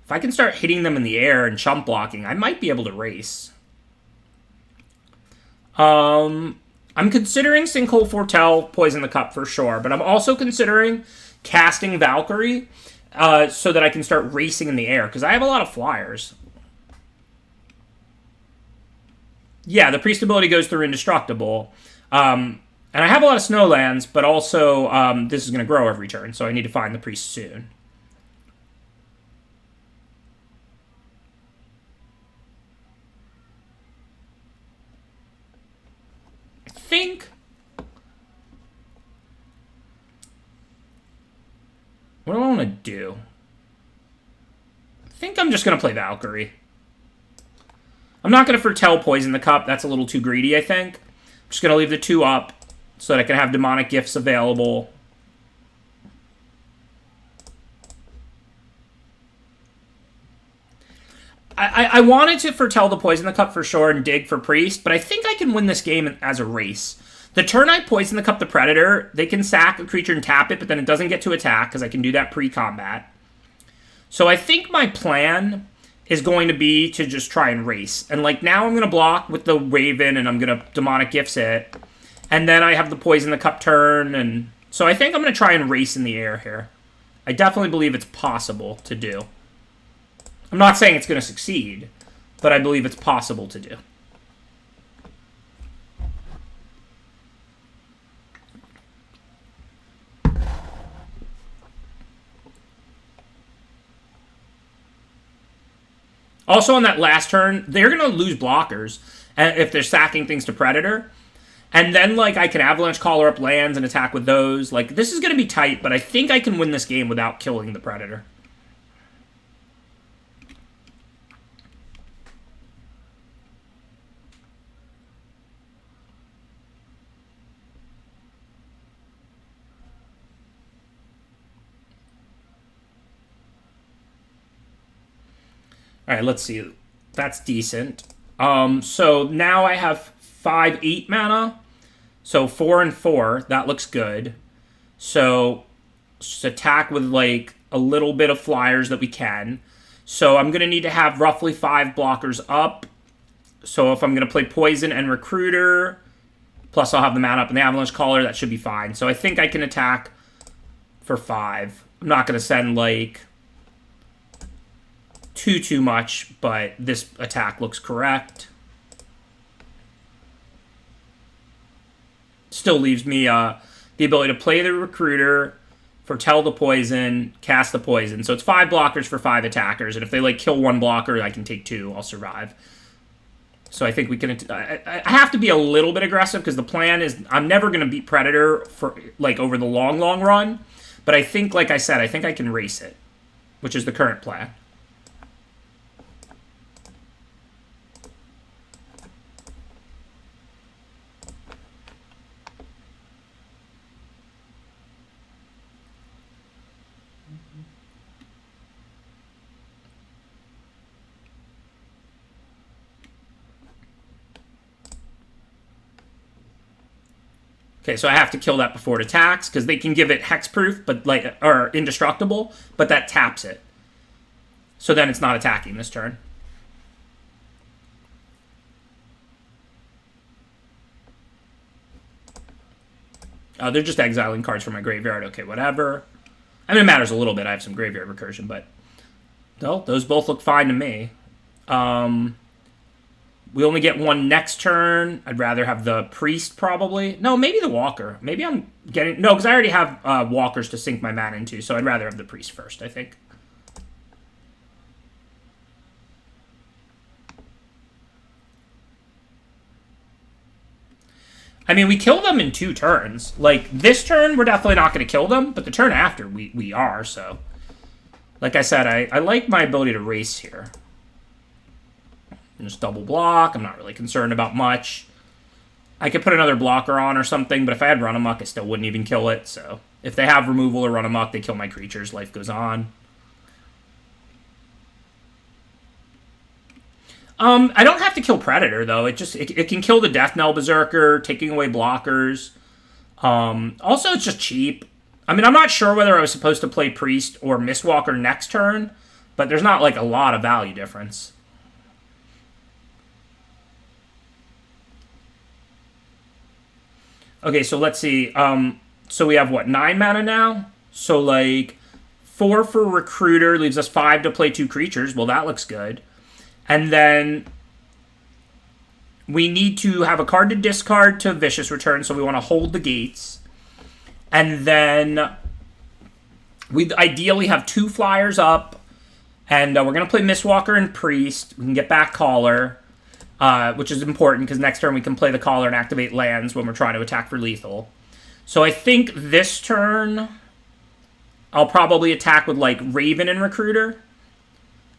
if I can start hitting them in the air and chump blocking, I might be able to race. I'm considering Sinkhole Foretell, Poison the Cup for sure, but I'm also considering casting Valkyrie so that I can start racing in the air, because I have a lot of flyers. Yeah, the Priest ability goes through Indestructible. And I have a lot of Snowlands, but also this is going to grow every turn, so I need to find the Priest soon. I think... What do I want to do? I think I'm just going to play Valkyrie. I'm not going to foretell Poison the Cup. That's a little too greedy, I think. I'm just going to leave the 2 up so that I can have Demonic Gifts available. I wanted to foretell the Poison the Cup for sure and dig for Priest, but I think I can win this game as a race. The turn I Poison the Cup the Predator, they can sack a creature and tap it, but then it doesn't get to attack because I can do that pre-combat. So I think my plan is going to be to just try and race. And like now I'm going to block with the Raven and I'm going to Demonic Gifts it. And then I have the Poison the Cup turn. And so I think I'm going to try and race in the air here. I definitely believe it's possible to do. I'm not saying it's going to succeed, but I believe it's possible to do. Also, on that last turn, they're going to lose blockers if they're sacking things to Predator. And then, like, I can Avalanche Caller up lands and attack with those. Like, this is going to be tight, but I think I can win this game without killing the Predator. All right, let's see. That's decent. So now I have 5/8 mana. So 4 and 4. That looks good. So just attack with like a little bit of flyers that we can. So I'm going to need to have roughly 5 blockers up. So if I'm going to play Poison and Recruiter, plus I'll have the mana up and the Avalanche Caller, that should be fine. So I think I can attack for 5. I'm not going to send like too much, but this attack looks correct. Still leaves me the ability to play the Recruiter, foretell the Poison, cast the Poison. So it's 5 blockers for 5 attackers, and if they like kill 1 blocker, I can take 2. I'll survive. So I think we can... I have to be a little bit aggressive because the plan is I'm never going to beat Predator for like over the long run. But I think, like I said, I think I can race it, which is the current plan. Okay, so I have to kill that before it attacks, because they can give it hexproof, but like, or indestructible, but that taps it. So then it's not attacking this turn. They're just exiling cards from my graveyard. Okay, whatever. I mean, it matters a little bit. I have some graveyard recursion, but no, those both look fine to me. We only get one next turn. I'd rather have the priest, probably. No, maybe the walker. Maybe I'm getting... No, because I already have walkers to sink my mana into, so I'd rather have the priest first, I think. I mean, we kill them in 2 turns. Like, this turn, we're definitely not going to kill them, but the turn after, we are, so... Like I said, I like my ability to race here. Just double block. I'm not really concerned about much. I could put another blocker on or something, but if I had Run Amok, I still wouldn't even kill it, so... If they have removal or Run Amok, they kill my creatures. Life goes on. I don't have to kill Predator, though. It can kill the Death Knell Berserker, taking away blockers. Also, it's just cheap. I mean, I'm not sure whether I was supposed to play Priest or Mistwalker next turn, but there's not, like, a lot of value difference. Okay, so let's see. So we have, what, 9 mana now? So, like, 4 for Recruiter leaves us 5 to play 2 creatures. Well, that looks good. And then we need to have a card to discard to Vicious Return, so we want to hold the gates. And then we ideally have 2 flyers up, and we're going to play Mistwalker and Priest. We can get back Caller, which is important because next turn we can play the Caller and activate lands when we're trying to attack for lethal. So I think this turn I'll probably attack with, like, Raven and Recruiter.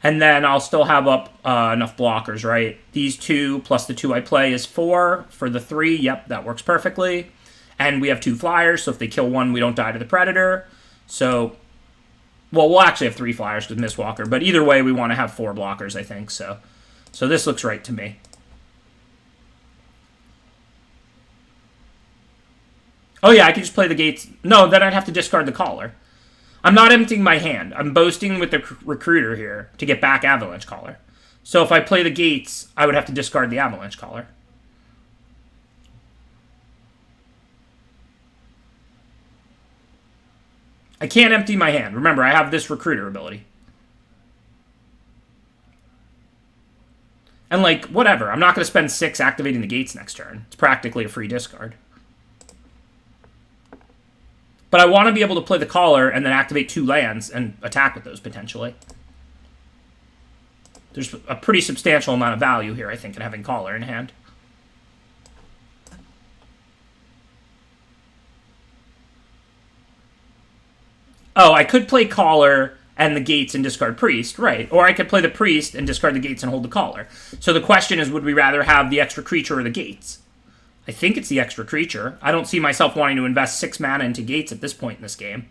And then I'll still have up enough blockers, right? These 2 plus the 2 I play is 4 for the 3. Yep, that works perfectly. And we have 2 flyers, so if they kill one, we don't die to the Predator. So, well, we'll actually have 3 flyers with Mistwalker. But either way, we want to have 4 blockers, I think. So this looks right to me. Oh, yeah, I can just play the gates. No, then I'd have to discard the Caller. I'm not emptying my hand. I'm boasting with the Recruiter here to get back Avalanche Caller. So if I play the gates, I would have to discard the Avalanche Caller. I can't empty my hand. Remember, I have this Recruiter ability. And, like, whatever. I'm not going to spend 6 activating the gates next turn. It's practically a free discard. But I want to be able to play the Caller and then activate 2 lands and attack with those, potentially. There's a pretty substantial amount of value here, I think, in having Caller in hand. Oh, I could play Caller and the gates and discard Priest, right. Or I could play the Priest and discard the gates and hold the Caller. So the question is, would we rather have the extra creature or the gates? I think it's the extra creature. I don't see myself wanting to invest 6 mana into gates at this point in this game.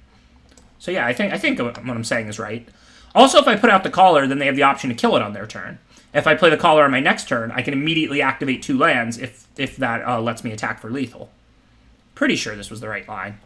So yeah, I think what I'm saying is right. Also, if I put out the Caller, then they have the option to kill it on their turn. If I play the Caller on my next turn, I can immediately activate 2 lands if that lets me attack for lethal. Pretty sure this was the right line.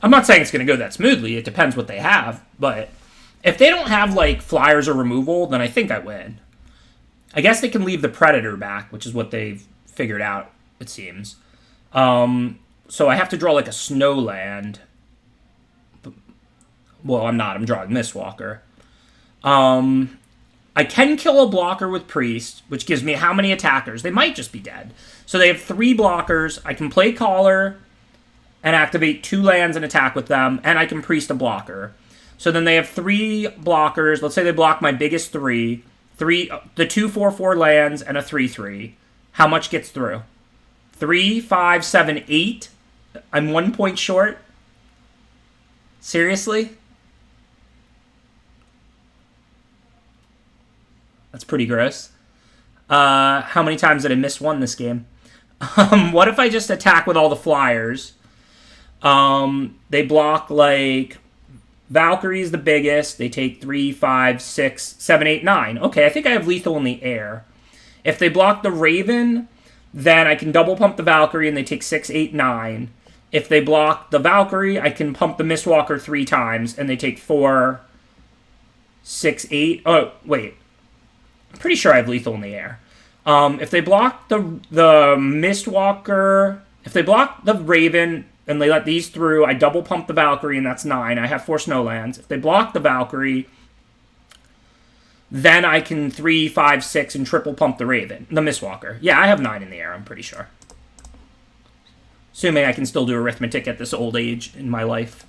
I'm not saying it's going to go that smoothly. It depends what they have. But if they don't have, like, flyers or removal, then I think I win. I guess they can leave the Predator back, which is what they've figured out, it seems. So I have to draw, like, a snow land. Well, I'm not. I'm drawing Mistwalker. I can kill a blocker with Priest, which gives me how many attackers? They might just be dead. So they have 3 blockers. I can play Caller and activate 2 lands and attack with them, and I can Priest a blocker. So then they have 3 blockers. Let's say they block my biggest 3. The 2/4/4 lands and a 3/3. How much gets through? 3, 5, 7, 8. I'm 1 point short. Seriously? That's pretty gross. How many times did I miss one this game? What if I just attack with all the flyers? They block like Valkyrie's the biggest. They take 3, 5, 6, 7, 8, 9. Okay, I think I have lethal in the air. If they block the Raven, then I can double pump the Valkyrie and they take 6, 8, 9. If they block the Valkyrie, I can pump the Mistwalker 3 times and they take 4, 6, 8. Oh, wait. I'm pretty sure I have lethal in the air. If they block the Mistwalker, if they block the Raven and they let these through, I double pump the Valkyrie and that's 9. I have 4 Snowlands. If they block the Valkyrie, then I can 3, 5, 6 and triple pump the Raven, the Mistwalker. Yeah, I have 9 in the air, I'm pretty sure. Assuming I can still do arithmetic at this old age in my life.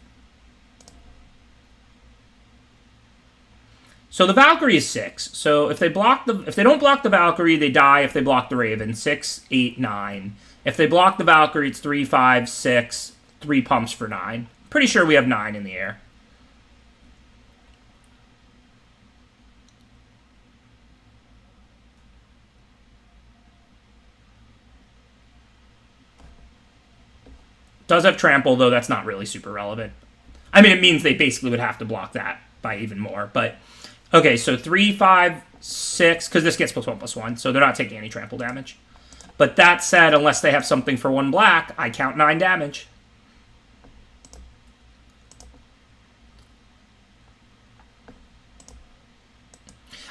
So the Valkyrie is 6. So if they don't block the Valkyrie, they die. If they block the Raven, 6, 8, 9. If they block the Valkyrie, it's 3, 5, 6, 3 pumps for 9. Pretty sure we have 9 in the air. Does have trample, though that's not really super relevant. I mean, it means they basically would have to block that by even more. But, okay, so 3, 5, 6, because this gets +1/+1, so they're not taking any trample damage. But that said, unless they have something for 1 black, I count 9 damage.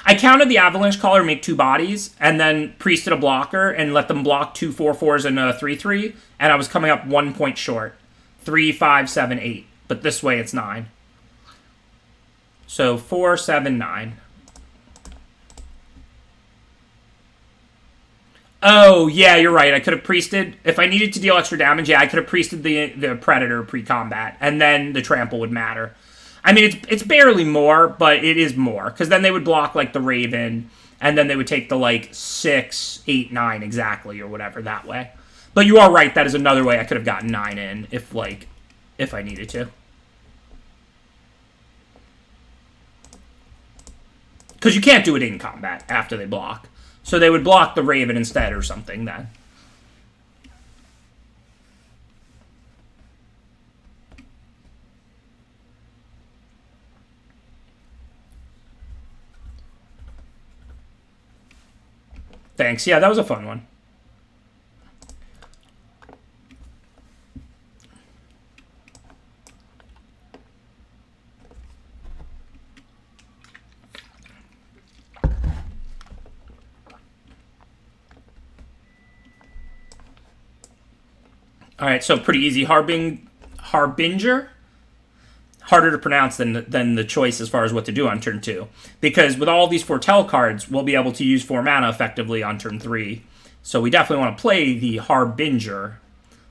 I counted the Avalanche Caller, make 2 bodies, and then priested a blocker and let them block 2 4/4s and a 3/3, and I was coming up 1 point short. 3, 5, 7, 8. But this way it's 9. So 4, 7, 9. Oh, yeah, you're right. I could have priested. If I needed to deal extra damage, yeah, I could have priested the Predator pre-combat, and then the trample would matter. I mean, it's barely more, but it is more. Because then they would block, like, the Raven, and then they would take the, like, 6, 8, 9 exactly, or whatever, that way. But you are right, that is another way I could have gotten 9 in, if I needed to. Because you can't do it in combat after they block. So they would block the Raven instead or something then. Thanks. Yeah, that was a fun one. All right, so pretty easy. Harbinger? Harder to pronounce than the choice as far as what to do on turn 2. Because with all these foretell cards, we'll be able to use 4 mana effectively on turn 3. So we definitely want to play the Harbinger.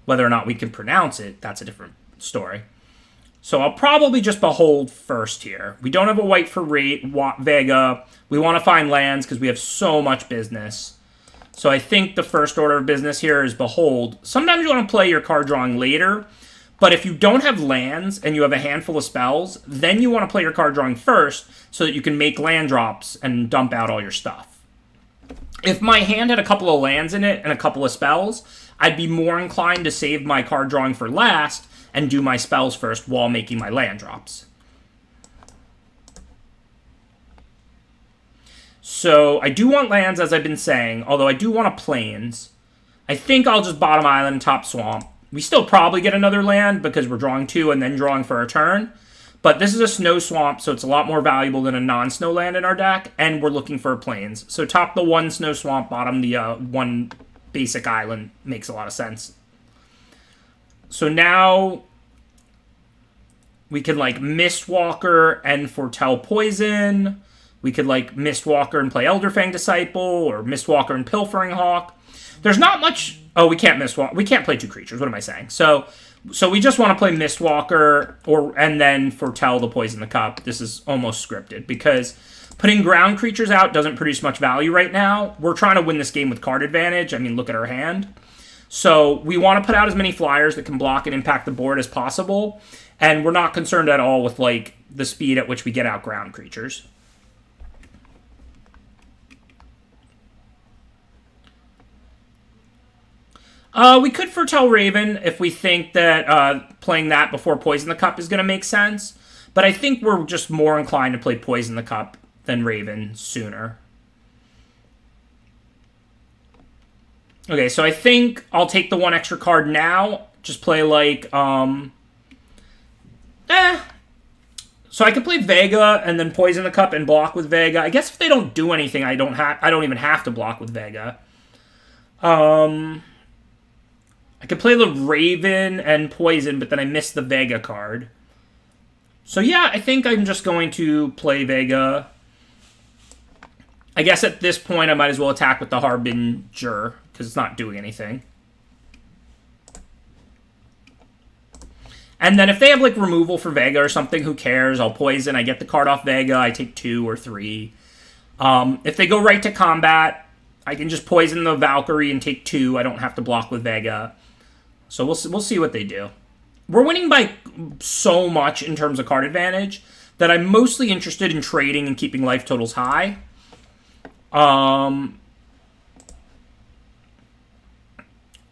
Whether or not we can pronounce it, that's a different story. So I'll probably just Behold first here. We don't have a white for Vega. We want to find lands because we have so much business. So I think the first order of business here is Behold. Sometimes you want to play your card drawing later. But if you don't have lands and you have a handful of spells, then you want to play your card drawing first so that you can make land drops and dump out all your stuff. If my hand had a couple of lands in it and a couple of spells, I'd be more inclined to save my card drawing for last and do my spells first while making my land drops. So I do want lands, as I've been saying, although I do want a plains. I think I'll just bottom island and top swamp. We still probably get another land because we're drawing 2 and then drawing for a turn. But this is a snow swamp, so it's a lot more valuable than a non-snow land in our deck. And we're looking for a plains. So top the 1 snow swamp, bottom the 1 basic island makes a lot of sense. So now we can like Mistwalker and foretell poison. We could like Mistwalker and play Elderfang Disciple, or Mistwalker and Pilfering Hawk. There's not much. Oh, we can't Mistwalker. We can't play 2 creatures. What am I saying? So we just want to play Mistwalker and then foretell the Poison the Cup. This is almost scripted because Putting ground creatures out doesn't produce much value right now. We're trying to win this game with card advantage. I mean, look at our hand. So we want to put out as many flyers that can block and impact the board as possible. And we're not concerned at all with, like, the speed at which we get out ground creatures. We could foretell Raven if we think that playing that before Poison the Cup is going to make sense. But I think we're just more inclined to play Poison the Cup than Raven sooner. Okay, so I think I'll take the one extra card now. Just play like, So I could play Vega and then Poison the Cup and block with Vega. I guess if they don't do anything, I don't even have to block with Vega. I could play the Raven and Poison, but then I missed the Vega card. So yeah, I think I'm just going to play Vega. I guess at this point I might as well attack with the Harbinger, because it's not doing anything. And then if they have like removal for Vega or something, who cares? I'll Poison, I get the card off Vega, I take 2 or 3. If they go right to combat, I can just Poison the Valkyrie and take 2. I don't have to block with Vega. So we'll see what they do. We're winning by so much in terms of card advantage that I'm mostly interested in trading and keeping life totals high.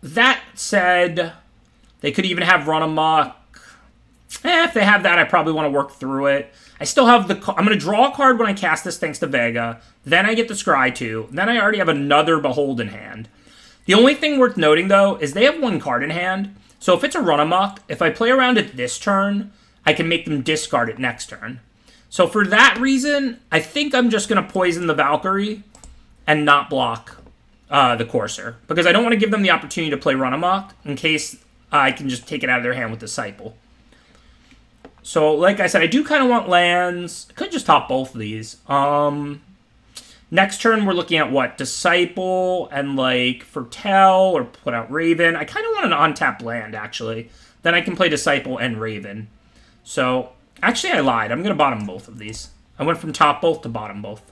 That said, they could even have Run Amok. If they have that, I probably want to work through it. I still have I'm going to draw a card when I cast this thanks to Vega. Then I get the Scry 2. Then I already have another Behold in hand. The only thing worth noting, though, is they have 1 card in hand. So if it's a Run Amok, if I play around it this turn, I can make them discard it next turn. So for that reason, I think I'm just going to Poison the Valkyrie and not block the Courser. Because I don't want to give them the opportunity to play Run Amok in case I can just take it out of their hand with Disciple. So, like I said, I do kind of want lands. I could just top both of these. Next turn, we're looking at what? Disciple and, like, Foretell or put out Raven. I kind of want an on-tap land, actually. Then I can play Disciple and Raven. So, actually, I lied. I'm going to bottom both of these. I went from top both to bottom both.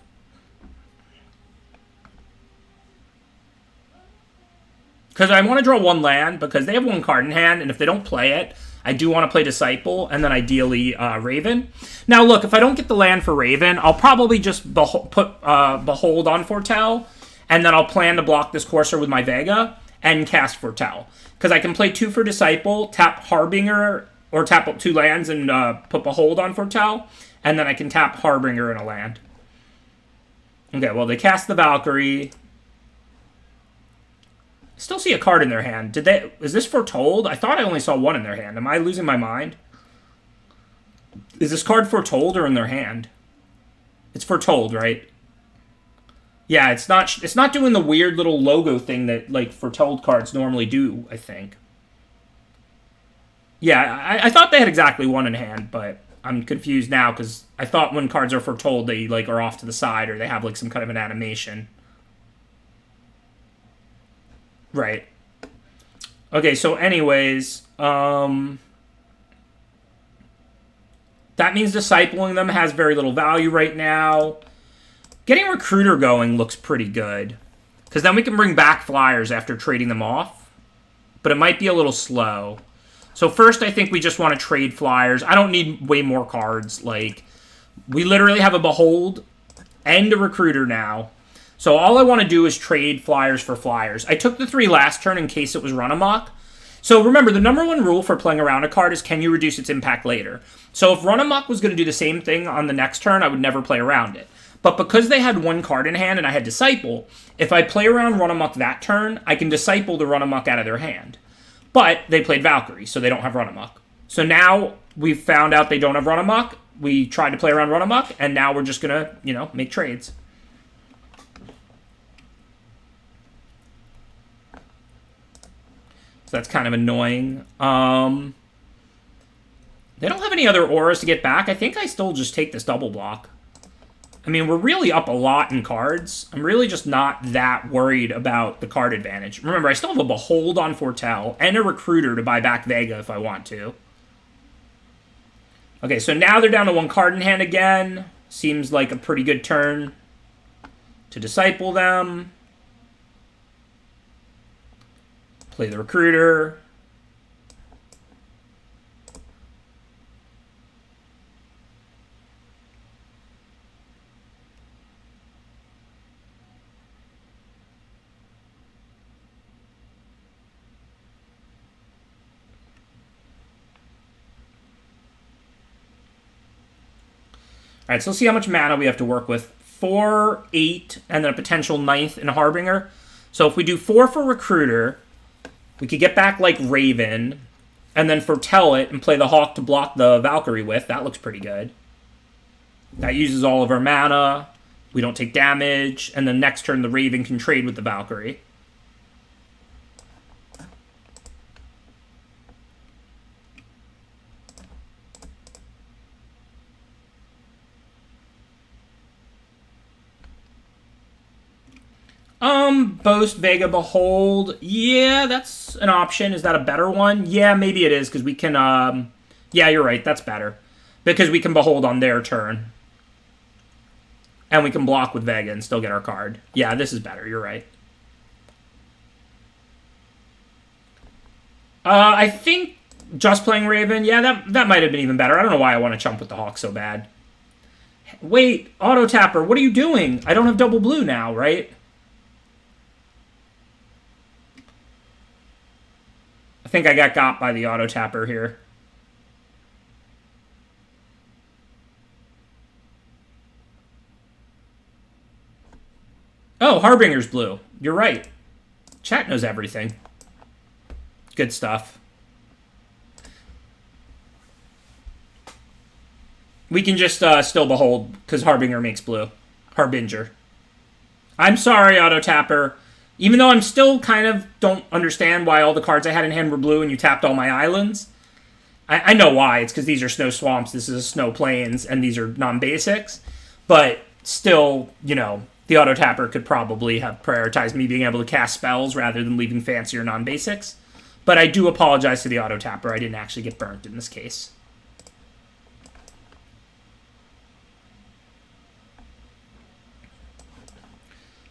Because I want to draw 1 land, because they have 1 card in hand, and if they don't play it, I do want to play Disciple, and then ideally Raven. Now, look, if I don't get the land for Raven, I'll probably just put Behold on Foretell, and then I'll plan to block this Courser with my Vega and cast Foretell. Because I can play 2 for Disciple, tap Harbinger, or tap up 2 lands and put Behold on Foretell, and then I can tap Harbinger in a land. Okay, well, they cast the Valkyrie. Still see a card in their hand. Is this Foretold? I thought I only saw 1 in their hand. Am I losing my mind? Is this card Foretold or in their hand? It's Foretold, right? Yeah, it's not doing the weird little logo thing that like Foretold cards normally do, I think. Yeah, I thought they had exactly 1 in hand, but I'm confused now because I thought when cards are Foretold they like are off to the side or they have like some kind of an animation. Right. Okay, so anyways, that means discipling them has very little value right now. Getting Recruiter going looks pretty good, because then we can bring back flyers after trading them off, but it might be a little slow. So first, I think we just want to trade flyers. I don't need way more cards. Like, we literally have a Behold and a Recruiter now. So all I want to do is trade flyers for flyers. I took the 3 last turn in case it was Run Amok. So remember, the number 1 rule for playing around a card is can you reduce its impact later? So if Run Amok was going to do the same thing on the next turn, I would never play around it. But because they had 1 card in hand and I had Disciple, if I play around Run Amok that turn, I can Disciple the Run Amok out of their hand. But they played Valkyrie, so they don't have Run Amok. So now we've found out they don't have Run Amok. We tried to play around Run Amok, and now we're just going to, make trades. So that's kind of annoying. They don't have any other auras to get back. I think I still just take this double block. I mean, we're really up a lot in cards. I'm really just not that worried about the card advantage. Remember, I still have a Behold on Foretell and a Recruiter to buy back Vega if I want to. Okay, so now they're down to 1 card in hand again. Seems like a pretty good turn to disciple them. Play the recruiter. All right, so let's see how much mana we have to work with. 4, 8, and then a potential 9th in Harbinger. So if we do 4 for Recruiter, we could get back like Raven, and then foretell it and play the Hawk to block the Valkyrie with. That looks pretty good. That uses all of our mana. We don't take damage, and then next turn the Raven can trade with the Valkyrie. Boast, Vega, Behold. Yeah, that's an option. Is that a better one? Yeah, maybe it is, because we can, yeah, you're right, that's better. Because we can Behold on their turn. And we can block with Vega and still get our card. Yeah, this is better, you're right. I think just playing Raven, yeah, that might have been even better. I don't know why I want to chump with the Hawk so bad. Wait, Auto Tapper, what are you doing? I don't have double blue now, right? I think I got by the Auto Tapper here. Oh, Harbinger's blue. You're right. Chat knows everything. Good stuff. We can just still Behold, because Harbinger makes blue. Harbinger. I'm sorry, Auto Tapper. Even though I'm still kind of don't understand why all the cards I had in hand were blue and you tapped all my islands. I know why. It's because these are snow swamps, this is snow plains, and these are non-basics. But still, you know, the Auto Tapper could probably have prioritized me being able to cast spells rather than leaving fancier non-basics. But I do apologize to the Auto Tapper. I didn't actually get burnt in this case.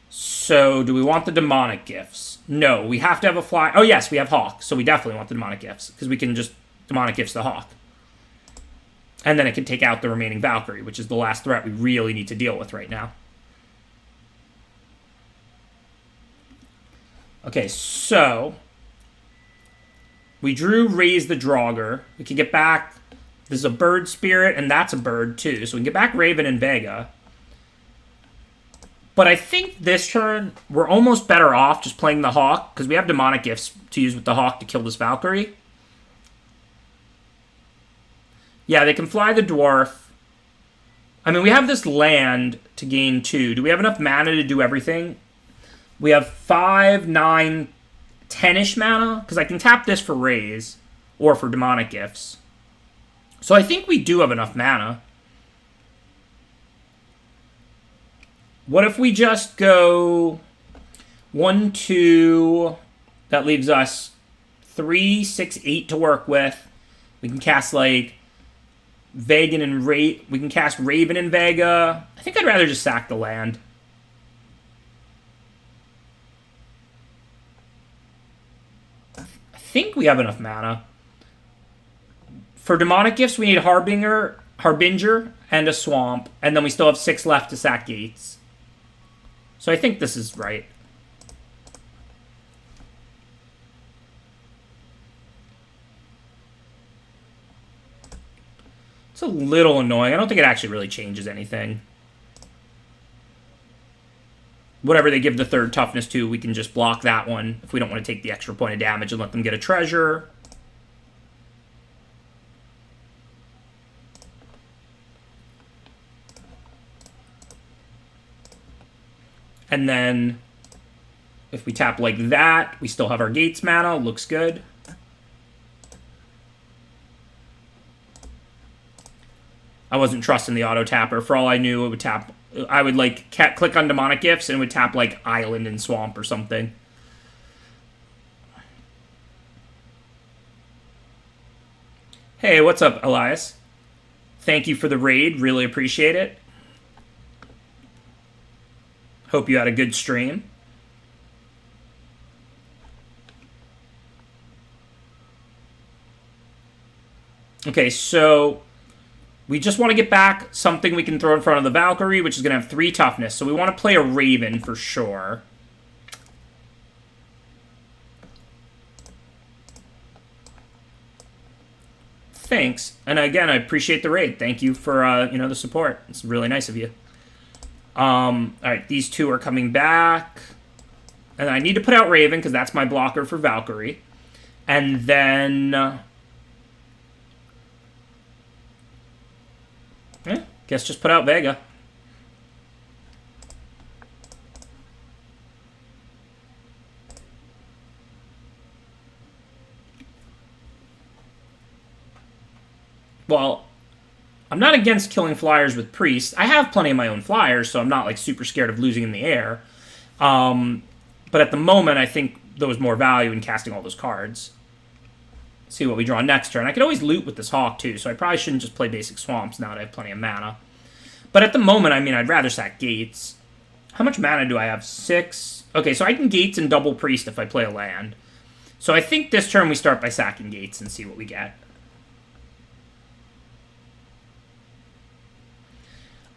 So, do we want the demonic gifts? No, we have to have a fly. Oh, yes, we have Hawk, so we definitely want the demonic gifts, because we can just demonic gifts the Hawk. And then it can take out the remaining Valkyrie, which is the last threat we really need to deal with right now. Okay, so we drew Raise the Draugr. We can get back. This is a bird spirit, and that's a bird too. So we can get back Raven and Vega. But I think this turn, we're almost better off just playing the Hawk, because we have demonic gifts to use with the Hawk to kill this Valkyrie. Yeah, they can fly the Dwarf. I mean, we have this land to gain 2. Do we have enough mana to do everything? We have 5, 9, 10-ish mana, because I can tap this for Raise, or for demonic gifts. So I think we do have enough mana. What if we just go 1, 2, that leaves us 3, 6, 8 to work with. We can cast like Vegan and we can cast Raven and Vega. I think I'd rather just sack the land. I think we have enough mana. For demonic gifts, we need Harbinger, and a swamp, and then we still have 6 left to sack gates. So I think this is right. It's a little annoying. I don't think it actually really changes anything. Whatever they give the 3rd toughness to, we can just block that one if we don't want to take the extra point of damage and let them get a treasure. And then if we tap like that, we still have our gates mana. Looks good. I wasn't trusting the Auto Tapper. For all I knew, it would tap. I would like click on demonic gifts and it would tap like island and swamp or something. Hey, what's up, Elias? Thank you for the raid. Really appreciate it. Hope you had a good stream. Okay, so we just want to get back something we can throw in front of the Valkyrie, which is going to have 3 toughness. So we want to play a Raven for sure. Thanks. And again, I appreciate the raid. Thank you for, you know, the support. It's really nice of you. All right, these 2 are coming back. And I need to put out Raven because that's my blocker for Valkyrie. And then... guess just put out Vega. Well, I'm not against killing flyers with Priest. I have plenty of my own flyers, so I'm not like super scared of losing in the air. But at the moment, I think there was more value in casting all those cards. See what we draw next turn. I could always loot with this Hawk, too, so I probably shouldn't just play basic Swamps now that I have plenty of mana. But at the moment, I mean, I'd rather sack Gates. How much mana do I have? 6? Okay, so I can Gates and double Priest if I play a land. So I think this turn we start by sacking Gates and see what we get.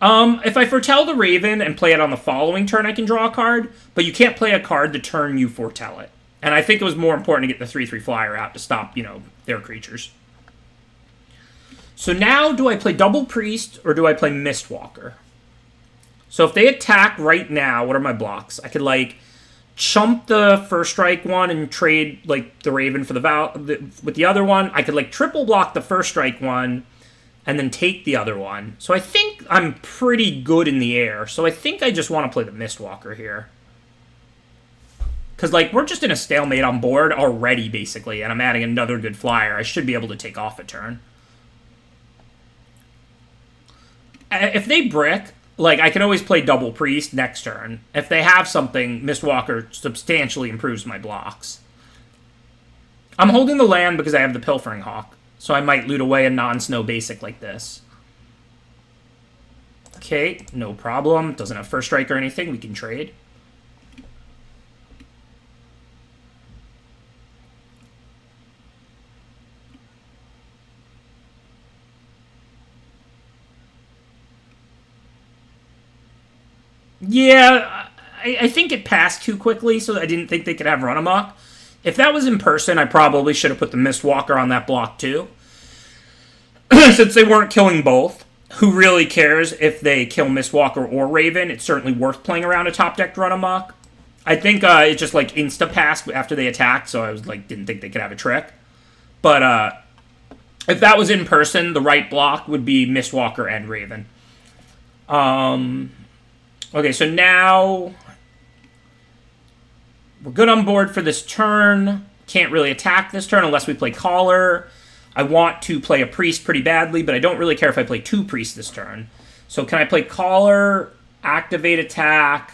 If I foretell the Raven and play it on the following turn, I can draw a card, but you can't play a card the turn you foretell it. And I think it was more important to get the 3/3 flyer out to stop, you know, their creatures. So now, do I play double Priest or do I play Mistwalker? So if they attack right now, what are my blocks? I could, like, chump the first strike one and trade, like, the Raven for with the other one. I could, like, triple block the first strike one and then take the other one. So I think I'm pretty good in the air. So I think I just want to play the Mistwalker here. Because, like, we're just in a stalemate on board already, basically, and I'm adding another good flyer. I should be able to take off a turn. If they brick, like, I can always play double Priest next turn. If they have something, Mistwalker substantially improves my blocks. I'm holding the land because I have the Pilfering Hawk, so I might loot away a non-snow basic like this. Okay, no problem. Doesn't have first strike or anything. We can trade. Yeah, I think it passed too quickly, so I didn't think they could have run amok. If that was in person, I probably should have put the Mistwalker on that block too. Since they weren't killing both. Who really cares if they kill Mistwalker or Raven? It's certainly worth playing around a top deck run amok. I think it just like insta-passed after they attacked, so I was like didn't think they could have a trick. But if that was in person, the right block would be Mistwalker and Raven. Okay, so now we're good on board for this turn. Can't really attack this turn unless we play Caller. I want to play a Priest pretty badly, but I don't really care if I play 2 Priests this turn. So can I play Caller, activate attack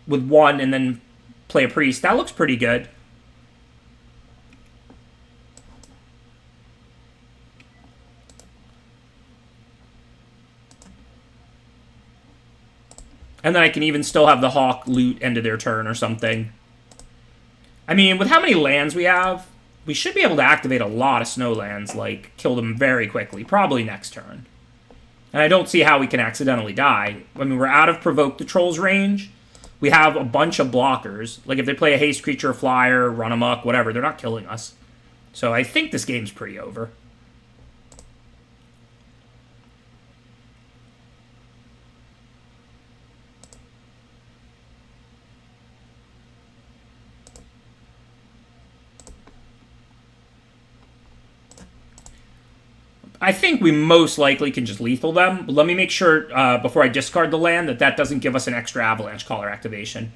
with 1, and then play a Priest? That looks pretty good. And then I can even still have the Hawk loot end of their turn or something. I mean, with how many lands we have, we should be able to activate a lot of snow lands, like, kill them very quickly, probably next turn. And I don't see how we can accidentally die. I mean, we're out of Provoke the Troll's range. We have a bunch of blockers. Like, if they play a haste creature, flyer, run amok, whatever, they're not killing us. So I think this game's pretty over. I think we most likely can just lethal them. But let me make sure, before I discard the land, that doesn't give us an extra Avalanche Caller activation.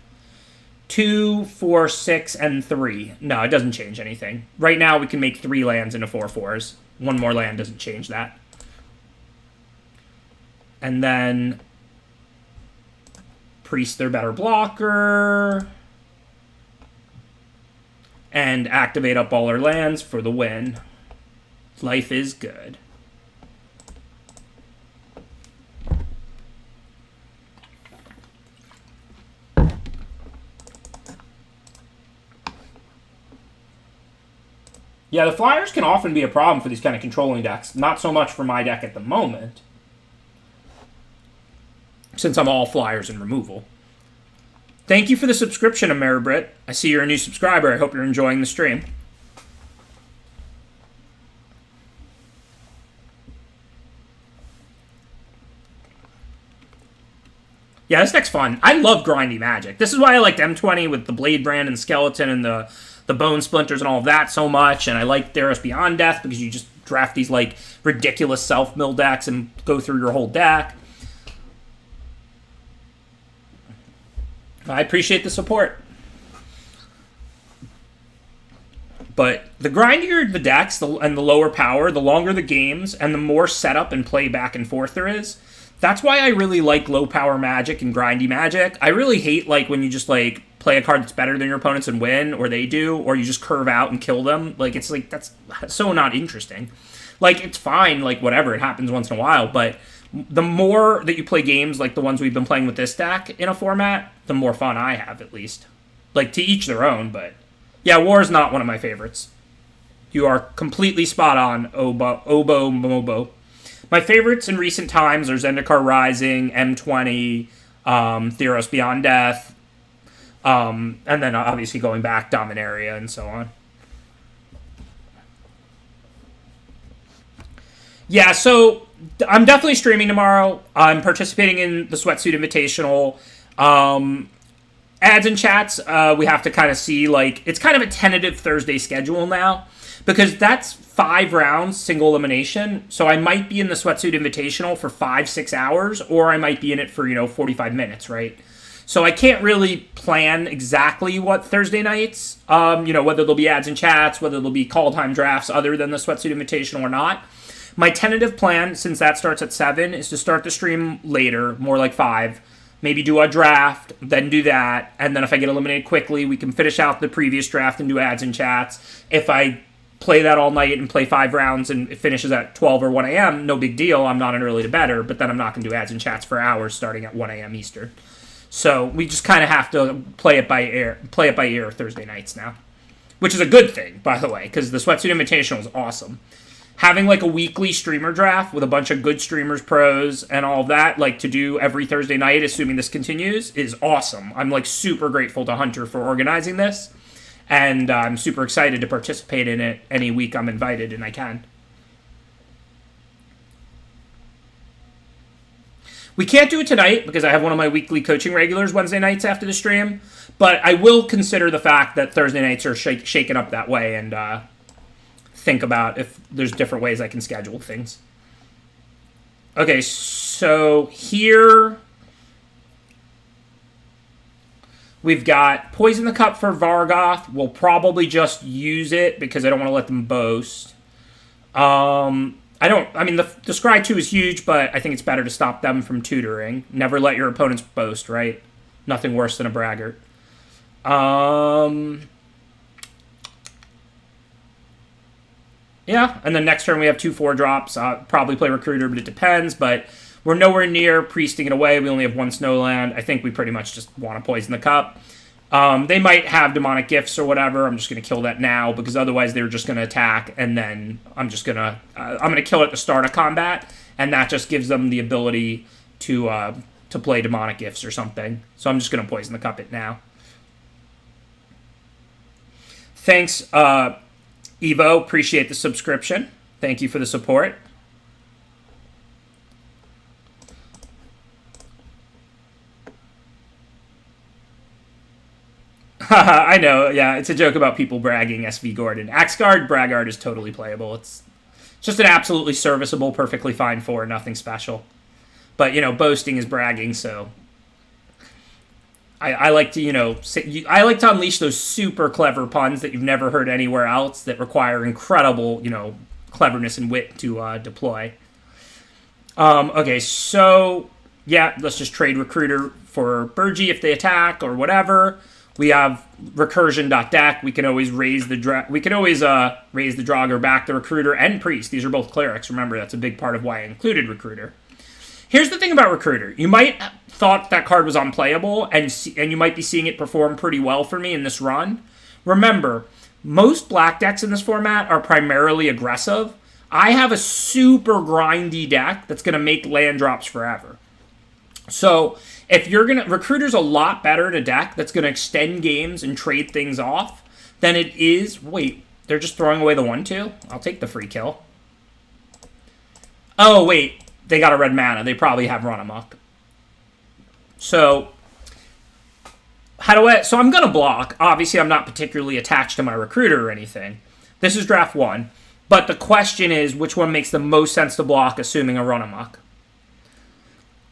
2, 4, 6, and 3. No, it doesn't change anything. Right now, we can make 3 lands into 4/4s. One more land doesn't change that. And then Priest their better blocker. And activate up all our lands for the win. Life is good. Yeah, the flyers can often be a problem for these kind of controlling decks. Not so much for my deck at the moment, since I'm all flyers and removal. Thank you for the subscription, Ameribrit. I see you're a new subscriber. I hope you're enjoying the stream. Yeah, this deck's fun. I love grindy Magic. This is why I liked M20 with the Blade Brand and Skeleton and the Bone Splinters and all of that so much. And I like Theros Beyond Death because you just draft these like ridiculous self-mill decks and go through your whole deck. I appreciate the support. But the grindier the decks and the lower power, the longer the games, and the more setup and play back and forth there is. That's why I really like low power Magic and grindy Magic. I really hate like when you just like play a card that's better than your opponents and win, or they do, or you just curve out and kill them. Like it's like that's so not interesting. Like it's fine, like whatever, it happens once in a while, but the more that you play games like the ones we've been playing with this deck in a format, the more fun I have, at least. Like, to each their own, but... Yeah, War is not one of my favorites. You are completely spot on, Obo Mobo. My favorites in recent times are Zendikar Rising, M20, Theros Beyond Death, and then obviously going back, Dominaria, and so on. Yeah, so I'm definitely streaming tomorrow. I'm participating in the Sweatsuit Invitational. Ads and chats, we have to kind of see, like, it's kind of a tentative Thursday schedule now, because that's 5 rounds, single elimination, so I might be in the Sweatsuit Invitational for 5-6 hours, or I might be in it for, 45 minutes, right? So I can't really plan exactly what Thursday nights, whether there'll be ads and chats, whether there'll be Kaldheim drafts other than the Sweatsuit Invitational or not. My tentative plan, since that starts at 7, is to start the stream later, more like 5. Maybe do a draft, then do that, and then if I get eliminated quickly, we can finish out the previous draft and do ads and chats. If I play that all night and play 5 rounds and it finishes at 12 or 1 a.m., no big deal. I'm not an early to bedder, but then I'm not going to do ads and chats for hours starting at 1 a.m. Eastern. So we just kind of have to play it by ear Thursday nights now, which is a good thing, by the way, because the Sweatsuit Invitational is awesome. Having like a weekly streamer draft with a bunch of good streamers, pros, and all of that, like to do every Thursday night, assuming this continues, is awesome. I'm like super grateful to Hunter for organizing this, and I'm super excited to participate in it any week I'm invited and I can. We can't do it tonight because I have one of my weekly coaching regulars Wednesday nights after the stream, but I will consider the fact that Thursday nights are shaken up that way and think about if there's different ways I can schedule things. Okay, so here we've got Poison the Cup for Vargoth. We'll probably just use it because I don't want to let them boast. The Scry 2 is huge, but I think it's better to stop them from tutoring. Never let your opponents boast, right? Nothing worse than a braggart. Yeah, and then next turn we have 2 4-drops. Probably play Recruiter, but it depends. But we're nowhere near priesting it away. We only have 1 Snowland. I think we pretty much just want to Poison the Cup. They might have Demonic Gifts or whatever. I'm just going to kill that now because otherwise they're just going to attack, and then I'm going to kill it at the start of combat, and that just gives them the ability to play Demonic Gifts or something. So I'm just going to Poison the Cup it now. Thanks, Evo, appreciate the subscription. Thank you for the support. I know, yeah, it's a joke about people bragging SV Gordon. Axgard, Braggart is totally playable. It's just an absolutely serviceable, perfectly fine 4, nothing special. But, boasting is bragging, so... I like to, I like to unleash those super clever puns that you've never heard anywhere else that require incredible, cleverness and wit to deploy. Okay, so, yeah, let's just trade Recruiter for Burgie if they attack or whatever. We have recursion.deck. We can always raise the raise the Draugr back the Recruiter and Priest. These are both clerics. Remember, that's a big part of why I included Recruiter. Here's the thing about Recruiter. You might thought that card was unplayable, and you might be seeing it perform pretty well for me in this run. Remember, Most black decks in this format are primarily aggressive. I have a super grindy deck that's going to make land drops forever. So if you're going to... Recruiter's a lot better in a deck that's going to extend games and trade things off than it is... Wait, they're just throwing away the 1-2? I'll take the free kill. Oh, wait. They got a red mana. They probably have Run Amok. So... So I'm going to block. Obviously, I'm not particularly attached to my Recruiter or anything. This is draft 1. But the question is, which one makes the most sense to block, assuming a Run Amok?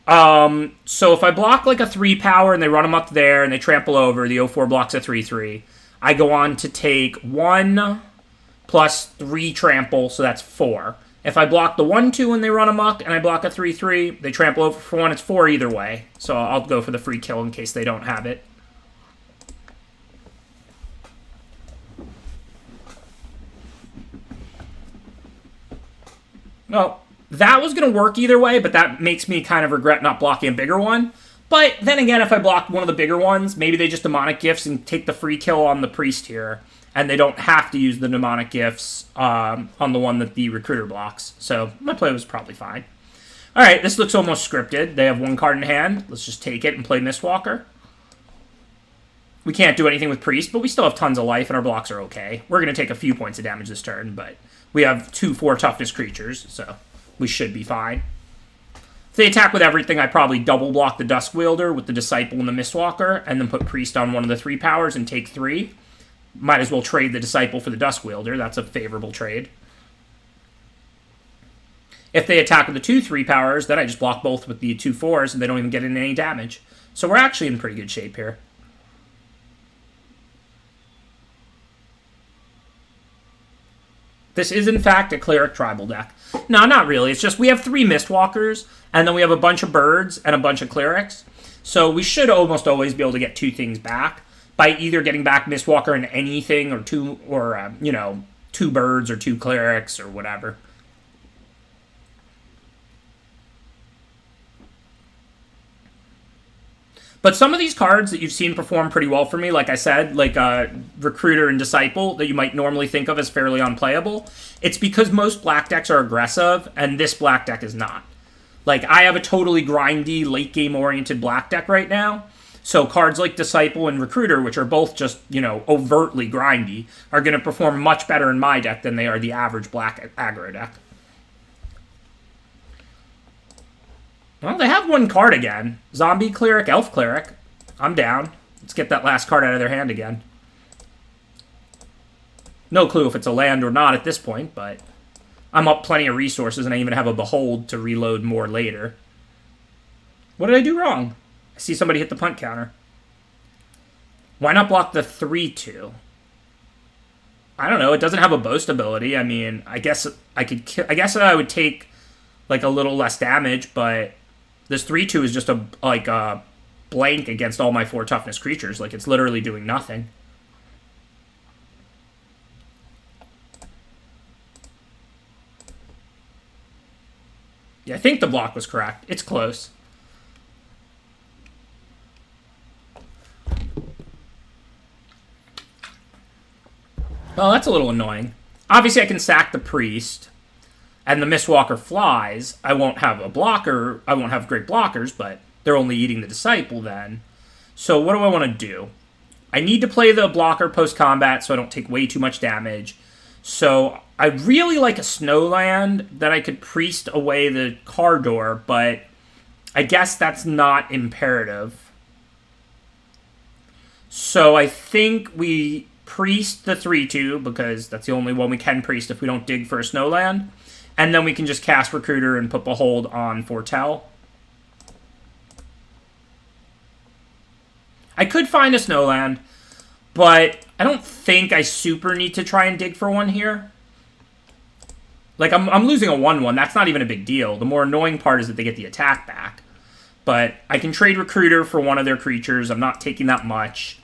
So if I block like a 3-power and they Run Amok there and they trample over, the 0-4 blocks a 3-3. I go on to take 1 plus 3 trample, so that's 4. If I block the 1-2 and they Run Amok and I block a 3-3, they trample over for 1, it's 4 either way. So I'll go for the free kill in case they don't have it. Well, that was going to work either way, but that makes me kind of regret not blocking a bigger one. But then again, if I block one of the bigger ones, maybe they just Demonic Gifts and take the free kill on the Priest here, and they don't have to use the Demonic Gifts on the one that the Recruiter blocks. So my play was probably fine. All right, this looks almost scripted. They have 1 card in hand. Let's just take it and play Mistwalker. We can't do anything with Priest, but we still have tons of life, and our blocks are okay. We're going to take a few points of damage this turn, but we have 2/4 toughness creatures, so we should be fine. If they attack with everything, I probably double block the Duskwielder with the Disciple and the Mistwalker, and then put Priest on one of the 3 powers and take 3. Might as well trade the Disciple for the Duskwielder. That's a favorable trade. If they attack with the 2 3-powers, then I just block both with the 2 4s, and they don't even get in any damage. So we're actually in pretty good shape here. This is, in fact, a Cleric Tribal deck. No, not really. It's just we have 3 Mistwalkers, and then we have a bunch of birds and a bunch of Clerics. So we should almost always be able to get 2 things back by either getting back Mistwalker and anything, or 2 birds or 2 Clerics or whatever. But some of these cards that you've seen perform pretty well for me, like I said, like Recruiter and Disciple, that you might normally think of as fairly unplayable, it's because most black decks are aggressive, and this black deck is not. Like, I have a totally grindy, late-game-oriented black deck right now, so cards like Disciple and Recruiter, which are both just, overtly grindy, are going to perform much better in my deck than they are the average black aggro deck. Well, they have 1 card again. Zombie Cleric, Elf Cleric. I'm down. Let's get that last card out of their hand again. No clue if it's a land or not at this point, but I'm up plenty of resources, and I even have a Behold to reload more later. What did I do wrong? I see somebody hit the punt counter. Why not block the 3-2? I don't know. It doesn't have a boast ability. I mean, I guess I could kill. I guess I would take like a little less damage, but this 3-2 is just a blank against all my 4 toughness creatures. Like, it's literally doing nothing. Yeah, I think the block was correct. It's close. Well, that's a little annoying. Obviously, I can sack the Priest, and the Mistwalker flies. I won't have a blocker. I won't have great blockers, but they're only eating the Disciple then. So what do I want to do? I need to play the blocker post-combat so I don't take way too much damage. So I really like a Snowland that I could Priest away the car door, but I guess that's not imperative. So I think we Priest the 3-2, because that's the only one we can Priest if we don't dig for a Snowland. And then we can just cast Recruiter and put Behold on Foretell. I could find a Snowland, but I don't think I super need to try and dig for one here. Like, I'm losing a 1-1. That's not even a big deal. The more annoying part is that they get the attack back. But I can trade Recruiter for one of their creatures. I'm not taking that much.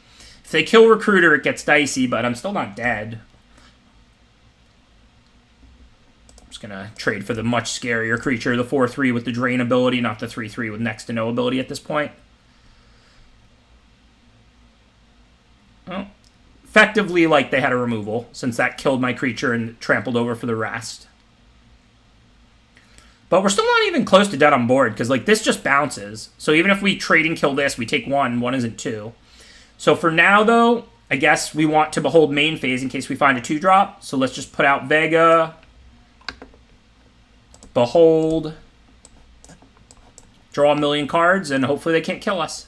If they kill Recruiter, it gets dicey, but I'm still not dead. I'm just going to trade for the much scarier creature, the 4-3 with the Drain ability, not the 3-3 with next to no ability at this point. Well, effectively like they had a removal, since that killed my creature and trampled over for the rest. But we're still not even close to dead on board, because like this just bounces. So even if we trade and kill this, we take one isn't two. So for now, though, I guess we want to behold main phase in case we find a 2-drop. So let's just put out Vega, behold, draw a million cards, and hopefully they can't kill us.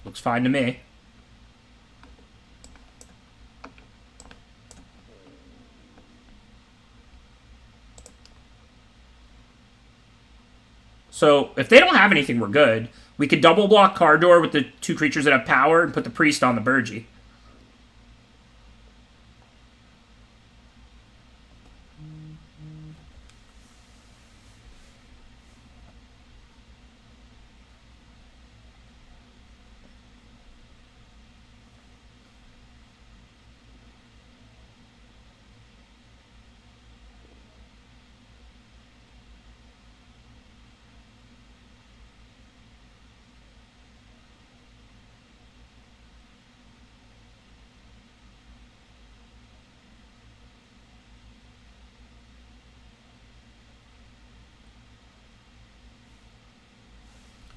Looks fine to me. So if they don't have anything, we're good. We could double block Cardor with the 2 creatures that have power and put the Priest on the Burgee.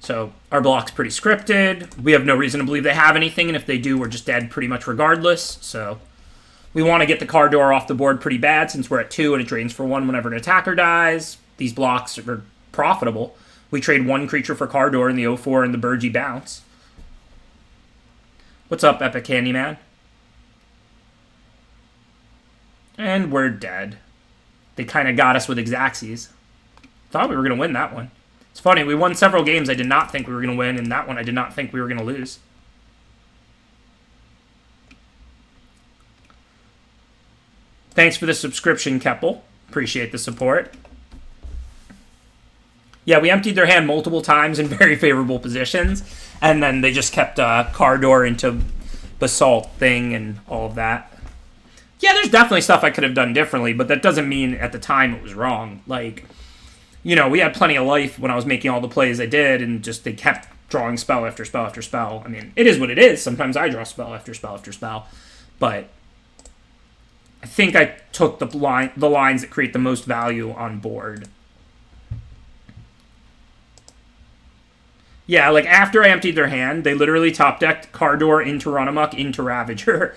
So our block's pretty scripted. We have no reason to believe they have anything, and if they do, we're just dead pretty much regardless. So we want to get the Cardor off the board pretty bad, since we're at 2 and it drains for 1 whenever an attacker dies. These blocks are profitable. We trade 1 creature for Cardor in the 0-4 and the Burgee bounce. What's up, Epic Candyman? And we're dead. They kind of got us with Xaxes. Thought we were going to win that one. It's funny, we won several games I did not think we were going to win, and that one I did not think we were going to lose. Thanks for the subscription, Keppel. Appreciate the support. Yeah, we emptied their hand multiple times in very favorable positions, and then they just kept Cardor into Basalt thing and all of that. Yeah, there's definitely stuff I could have done differently, but that doesn't mean at the time it was wrong. Like, you know, we had plenty of life when I was making all the plays I did, and just they kept drawing spell after spell after spell. I mean, it is what it is. Sometimes I draw spell after spell after spell, but I think I took the lines that create the most value on board. Yeah, like after I emptied their hand, they literally top-decked Cardor into Runamuck into Ravager.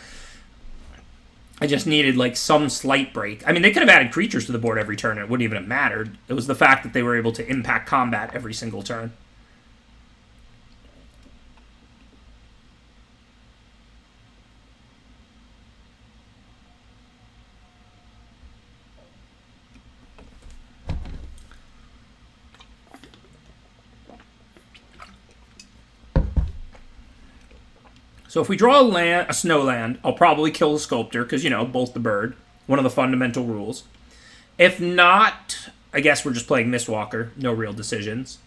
I just needed, like, some slight break. I mean, they could have added creatures to the board every turn. It wouldn't even have mattered. It was the fact that they were able to impact combat every single turn. So if we draw a snow land, I'll probably kill the Sculptor, because, you know, bolt the bird. One of the fundamental rules. If not, I guess we're just playing Mistwalker. No real decisions.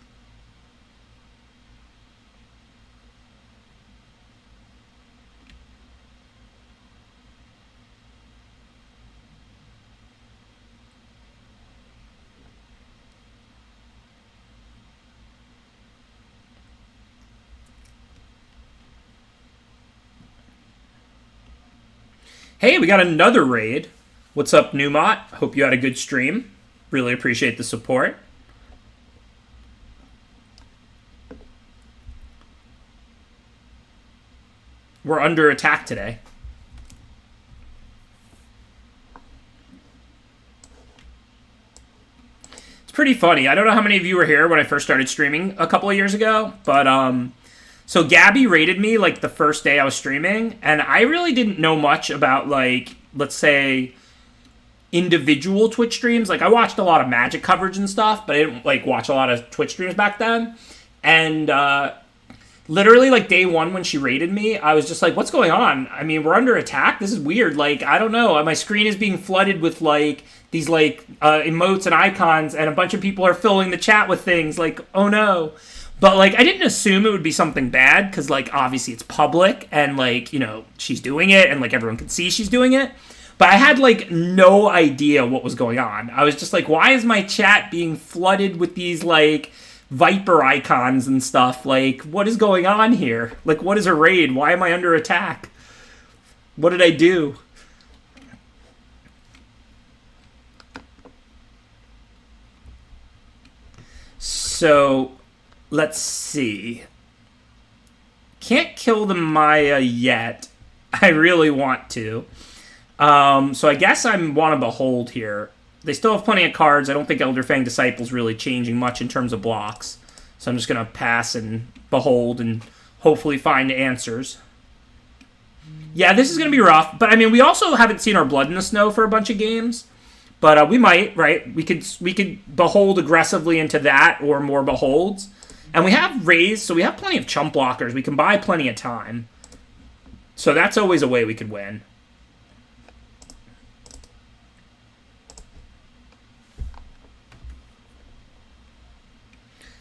Hey, we got another raid. What's up, Newmont? Hope you had a good stream. Really appreciate the support. We're under attack today. It's pretty funny. I don't know how many of you were here when I first started streaming a couple of years ago, but so Gabby rated me, like, the first day I was streaming, and I really didn't know much about, like, let's say, individual Twitch streams. Like, I watched a lot of Magic coverage and stuff, but I didn't, like, watch a lot of Twitch streams back then. And literally, like, day one when she rated me, I was just like, what's going on? I mean, we're under attack? This is weird. Like, I don't know. My screen is being flooded with, like, these, like, emotes and icons, and a bunch of people are filling the chat with things. Like, oh, no. But, like, I didn't assume it would be something bad, because, like, obviously it's public, and, like, you know, she's doing it, and, like, everyone can see she's doing it. But I had, like, no idea what was going on. I was just like, why is my chat being flooded with these, like, Viper icons and stuff. Like, what is going on here? Like, what is a raid? Why am I under attack? What did I do? So, let's see. Can't kill the Maya yet. I really want to. So I guess I want to Behold here. They still have plenty of cards. I don't think Elderfang Disciple's really changing much in terms of blocks. So I'm just going to pass and Behold and hopefully find answers. Yeah, this is going to be rough. But, I mean, we also haven't seen our Blood in the Snow for a bunch of games. But we might, right? We could Behold aggressively into that or more Beholds. And we have Raise, so we have plenty of chump blockers. We can buy plenty of time. So that's always a way we could win.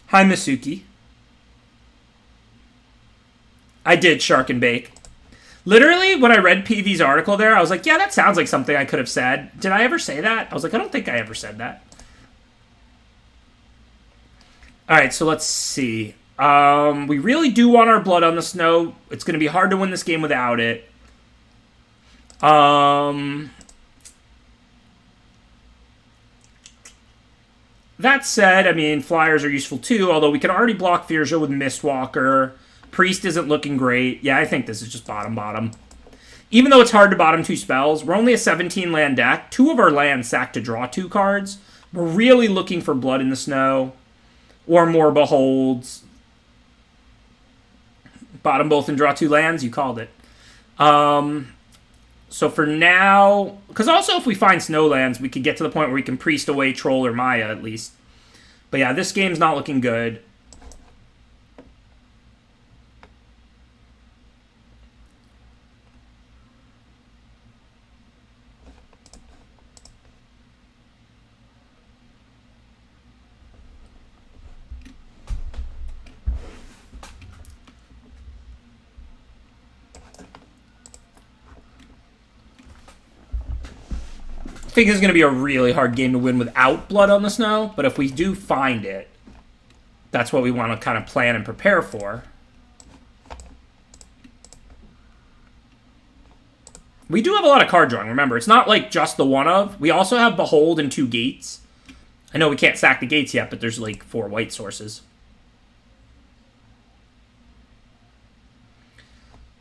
Hi, Masuki. I did Shark and Bake. Literally, when I read PV's article there, I was like, yeah, that sounds like something I could have said. Did I ever say that? I was like, I don't think I ever said that. All right, so let's see. We really do want our Blood on the Snow. It's going to be hard to win this game without it. That said, I mean, Flyers are useful too, although we can already block Firja with Mistwalker. Priest isn't looking great. Yeah, I think this is just bottom. Even though it's hard to bottom 2 spells, we're only a 17-land deck. 2 of our lands sack to draw 2 cards. We're really looking for Blood in the Snow or more Beholds. Bottom both and draw 2 lands, you called it. So for now, because also if we find Snowlands, we could get to the point where we can Priest away Troll or Maya at least. But yeah, this game's not looking good. I think this is going to be a really hard game to win without Blood on the Snow, but if we do find it, that's what we want to kind of plan and prepare for. We do have a lot of card drawing, remember. It's not like just the one of. We also have Behold and 2 gates. I know we can't sack the gates yet, but there's like 4 white sources.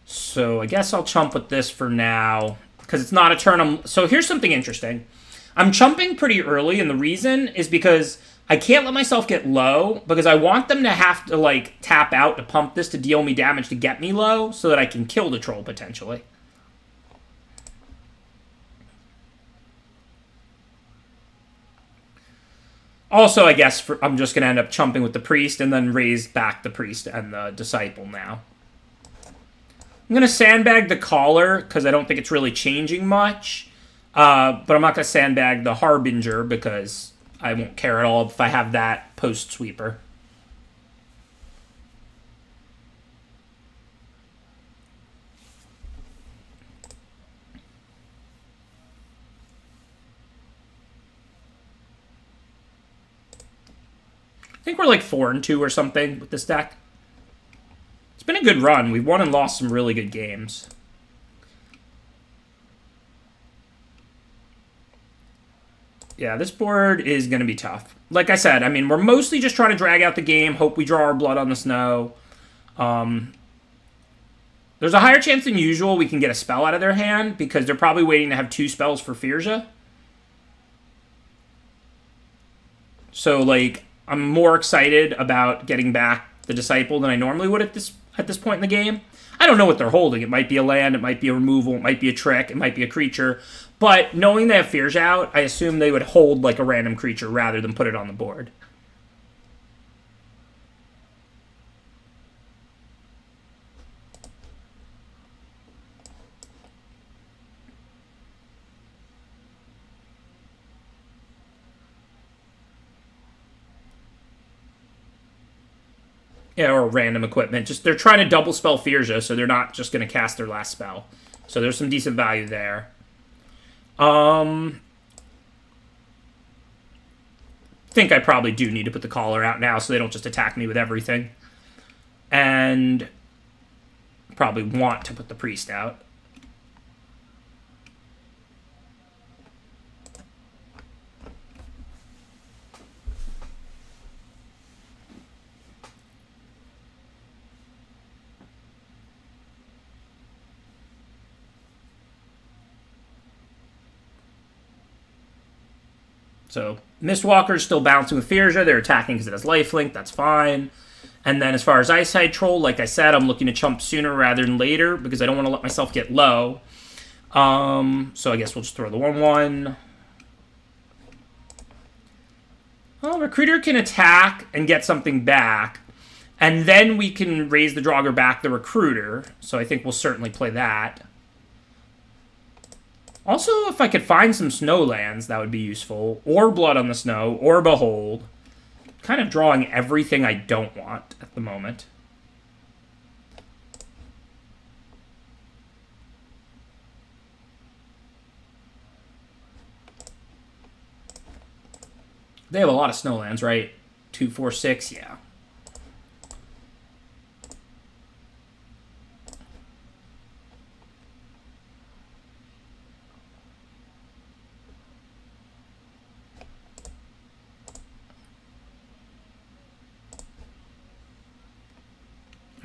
So I guess I'll chump with this for now, because it's not a turn. So here's something interesting. I'm chumping pretty early, and the reason is because I can't let myself get low, because I want them to have to, like, tap out to pump this to deal me damage to get me low, so that I can kill the troll, potentially. Also, I guess I'm just going to end up chumping with the Priest, and then raise back the Priest and the Disciple now. I'm going to sandbag the Caller, because I don't think it's really changing much. But I'm not going to sandbag the Harbinger, because I won't care at all if I have that post-sweeper. I think we're like 4-2 or something with this deck. It's been a good run. We've won and lost some really good games. Yeah, this board is going to be tough. Like I said, I mean, we're mostly just trying to drag out the game, hope we draw our Blood on the Snow. There's a higher chance than usual we can get a spell out of their hand, because they're probably waiting to have 2 spells for Firja. So, like, I'm more excited about getting back the Disciple than I normally would at this point in the game. I don't know what they're holding. It might be a land, it might be a removal, it might be a trick, it might be a creature. But knowing they have Firja out, I assume they would hold like a random creature rather than put it on the board. Yeah, or random equipment. Just they're trying to double spell Firja, so they're not just going to cast their last spell. So there's some decent value there. think I probably do need to put the Caller out now so they don't just attack me with everything. And probably want to put the Priest out. So Mistwalker's still bouncing with Firja. They're attacking because it has lifelink. That's fine. And then as far as Eyesight Troll, like I said, I'm looking to chump sooner rather than later because I don't want to let myself get low. So I guess we'll just throw the 1/1. Well, Recruiter can attack and get something back. And then we can raise the Draugr back the Recruiter. So I think we'll certainly play that. Also, if I could find some snow lands, that would be useful. Or Blood on the Snow, or Behold. Kind of drawing everything I don't want at the moment. They have a lot of snow lands, right? 2, 4, 6, yeah.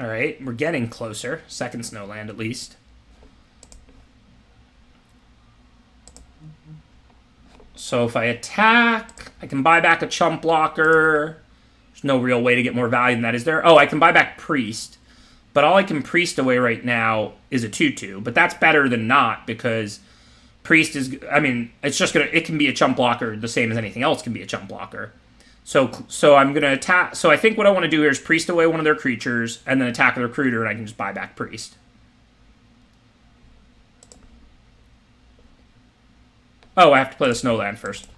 All right, we're getting closer. Second snowland, at least. So if I attack, I can buy back a chump blocker. There's no real way to get more value than that, is there? Oh, I can buy back Priest. But all I can Priest away right now is a 2/2. But that's better than not, because Priest is... I mean, it's just going to... It can be a chump blocker the same as anything else can be a chump blocker. So I'm going to attack... So I think what I want to do here is Priest away one of their creatures, and then attack the Recruiter, and I can just buy back Priest. Oh, I have to play the Snowland first.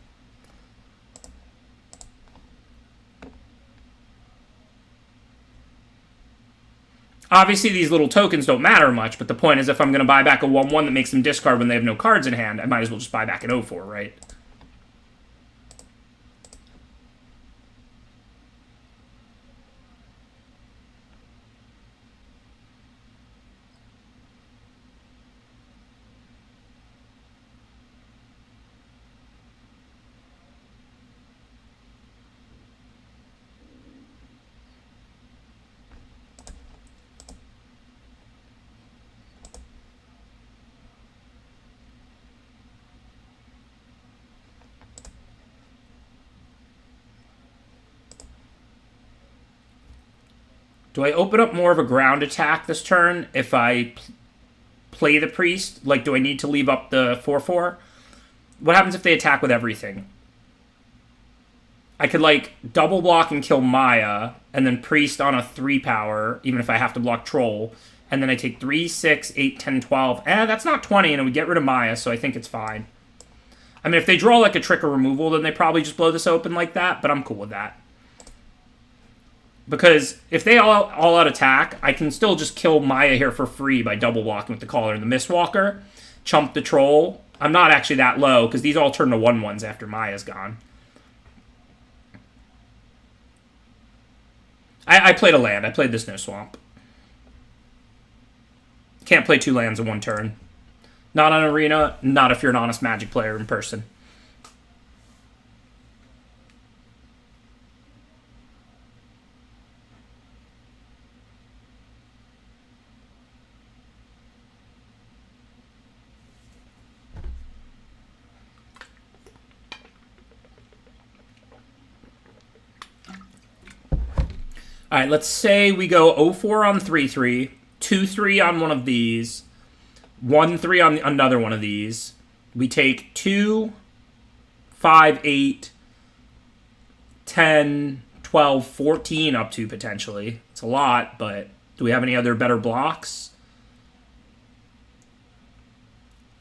Obviously, these little tokens don't matter much, but the point is if I'm going to buy back a 1/1 that makes them discard when they have no cards in hand, I might as well just buy back an 0/4, right? Do I open up more of a ground attack this turn if I play the Priest? Like, do I need to leave up the 4/4? What happens if they attack with everything? I could, like, double block and kill Maya, and then Priest on a 3-power, even if I have to block Troll. And then I take 3, 6, 8, 10, 12. That's not 20, and it would get rid of Maya, so I think it's fine. I mean, if they draw, like, a trick or removal, then they probably just blow this open like that, but I'm cool with that. Because if they all out attack, I can still just kill Maya here for free by double blocking with the Caller and the Mistwalker. Chump the Troll. I'm not actually that low, because these all turn to 1/1s after Maya's gone. I played a land. I played the Snow Swamp. Can't play 2 lands in 1 turn. Not on Arena, not if you're an honest Magic player in person. All right, let's say we go 0/4 on 3/3, 2/3 on one of these, 1/3 on another one of these. We take 2, 5, 8, 10, 12, 14 up to potentially. It's a lot, but do we have any other better blocks?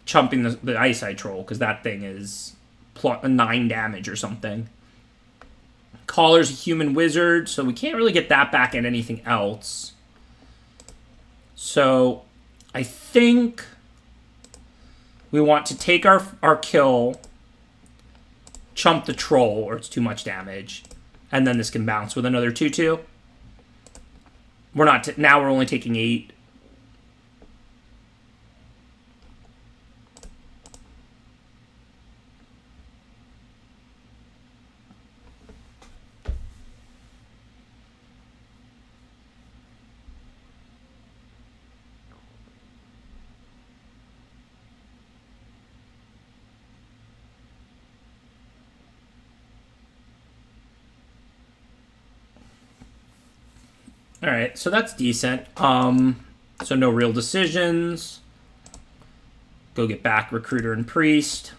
Chumping the Eyesight Troll, because that thing is 9 damage or something. Caller's a human wizard, so we can't really get that back and anything else. So I think we want to take our kill, chump the troll or it's too much damage. And then this can bounce with another 2/2. We're not... now we're only taking 8. All right, so that's decent. So no real decisions. Go get back Recruiter and Priest.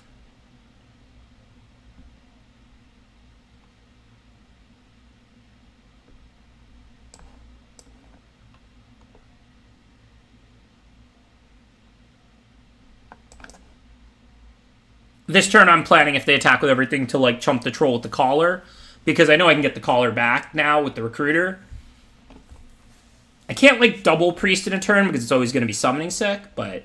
This turn I'm planning, if they attack with everything, to like chump the troll with the collar, because I know I can get the collar back now with the Recruiter. I can't like double Priest in a turn because it's always going to be summoning sick, but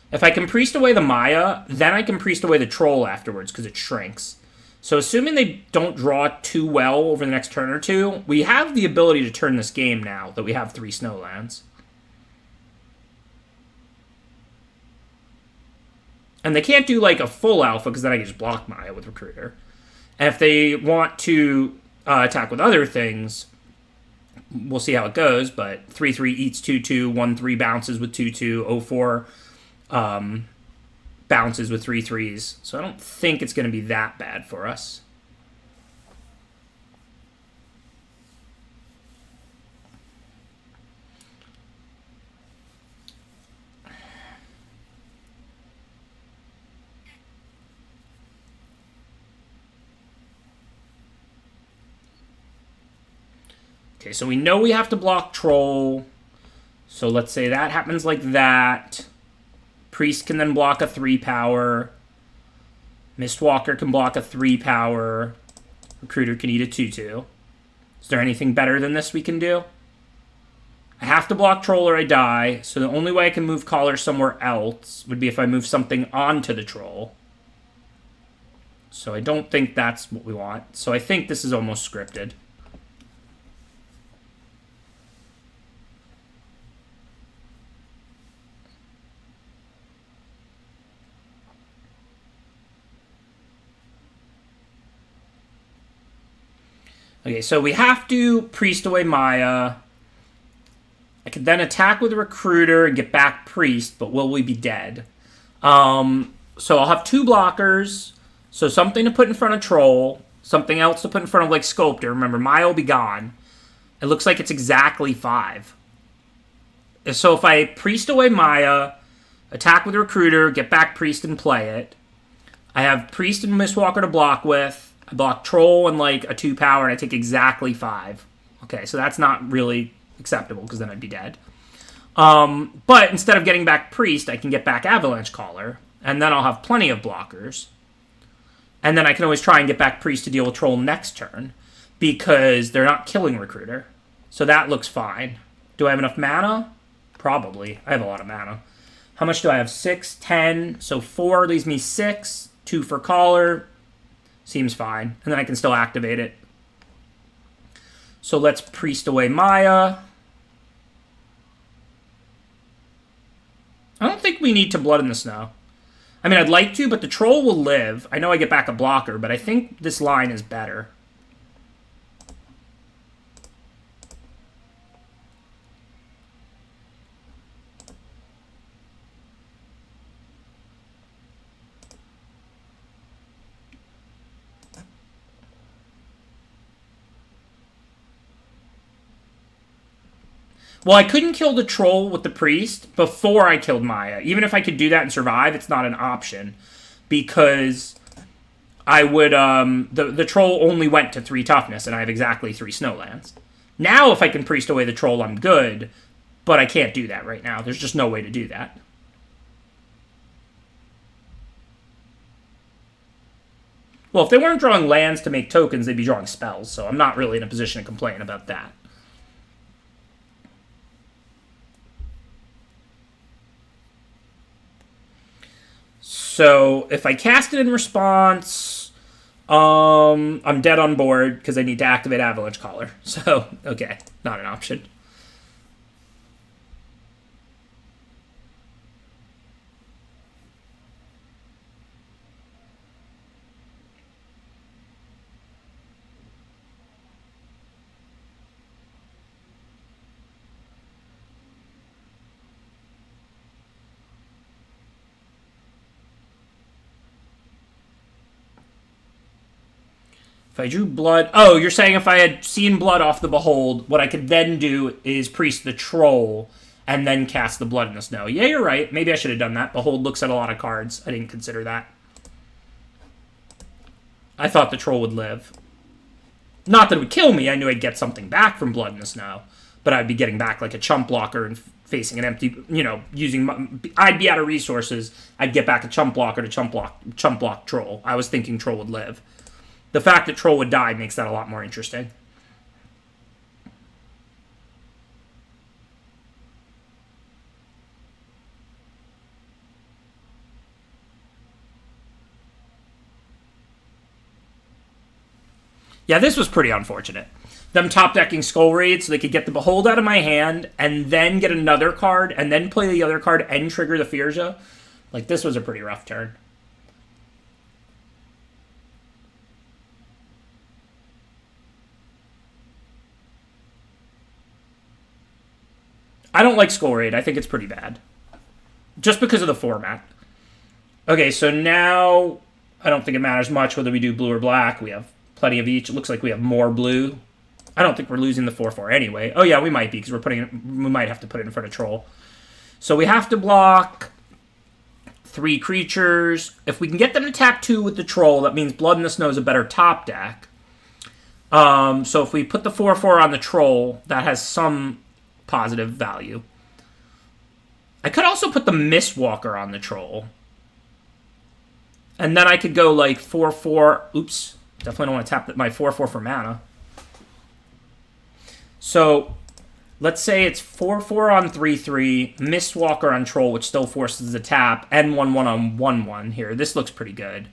if I can Priest away the Maya, then I can Priest away the troll afterwards because it shrinks. So assuming they don't draw too well over the next turn or two, we have the ability to turn this game now that we have 3 Snowlands. And they can't do like a full alpha because then I can just block Maya with Recruiter. And if they want to attack with other things, we'll see how it goes. But 3/3 eats 2/2, 1/3 bounces with 2/2, 0/4 bounces with 3/3s. So I don't think it's going to be that bad for us. Okay, so we know we have to block Troll. So let's say that happens like that. Priest can then block a 3-power. Mistwalker can block a 3-power. Recruiter can eat a 2/2. Is there anything better than this we can do? I have to block Troll or I die, so the only way I can move Collar somewhere else would be if I move something onto the Troll. So I don't think that's what we want. So I think this is almost scripted. Okay, so we have to Priest away Maya. I could then attack with a Recruiter and get back Priest, but will we be dead? So I'll have 2 blockers. So something to put in front of Troll, something else to put in front of like Sculptor. Remember, Maya will be gone. It looks like it's exactly 5. So if I Priest away Maya, attack with a Recruiter, get back Priest and play it, I have Priest and Mistwalker to block with. I block Troll and like a 2-power, and I take exactly 5. Okay, so that's not really acceptable because then I'd be dead. But instead of getting back Priest, I can get back Avalanche Caller, and then I'll have plenty of blockers. And then I can always try and get back Priest to deal with Troll next turn because they're not killing Recruiter. So that looks fine. Do I have enough mana? Probably. I have a lot of mana. How much do I have? 6, 10. So 4 leaves me 6. 2 for Caller. Seems fine. And then I can still activate it. So let's Priest away Maya. I don't think we need to Blood in the Snow. I mean, I'd like to, but the Troll will live. I know I get back a blocker, but I think this line is better. Well, I couldn't kill the Troll with the Priest before I killed Maya. Even if I could do that and survive, it's not an option. Because I would... the Troll only went to 3 toughness, and I have exactly 3 Snowlands. Now, if I can Priest away the Troll, I'm good. But I can't do that right now. There's just no way to do that. Well, if they weren't drawing lands to make tokens, they'd be drawing spells. So I'm not really in a position to complain about that. So if I cast it in response, I'm dead on board because I need to activate Avalanche Collar. So, okay, not an option. If I drew blood... Oh, you're saying if I had seen blood off the Behold, what I could then do is priest the Troll and then cast the Blood in the Snow. Yeah, you're right. Maybe I should have done that. Behold looks at a lot of cards. I didn't consider that. I thought the Troll would live. Not that it would kill me. I knew I'd get something back from Blood in the Snow. But I'd be getting back like a chump blocker and facing an empty... using... I'd be out of resources. I'd get back a chump blocker to chump block Troll. I was thinking Troll would live. The fact that Troll would die makes that a lot more interesting. Yeah, this was pretty unfortunate. Them top decking Skull Raid so they could get the Behold out of my hand and then get another card and then play the other card and trigger the Firja. Like, this was a pretty rough turn. I don't like Skull Raid. I think it's pretty bad. Just because of the format. Okay, so now I don't think it matters much whether we do blue or black. We have plenty of each. It looks like we have more blue. I don't think we're losing the 4/4 anyway. Oh yeah, we might be because we might have to put it in front of Troll. So we have to block 3 creatures. If we can get them to tap 2 with the Troll, that means Blood in the Snow is a better top deck. So if we put the 4/4 on the Troll, that has some positive value. I could also put the Mistwalker on the Troll. And then I could go like 4/4. Oops. Definitely don't want to tap my 4/4 for mana. So let's say it's 4/4 on 3/3, Mistwalker on Troll, which still forces the tap, and 1/1 on 1/1 here. This looks pretty good.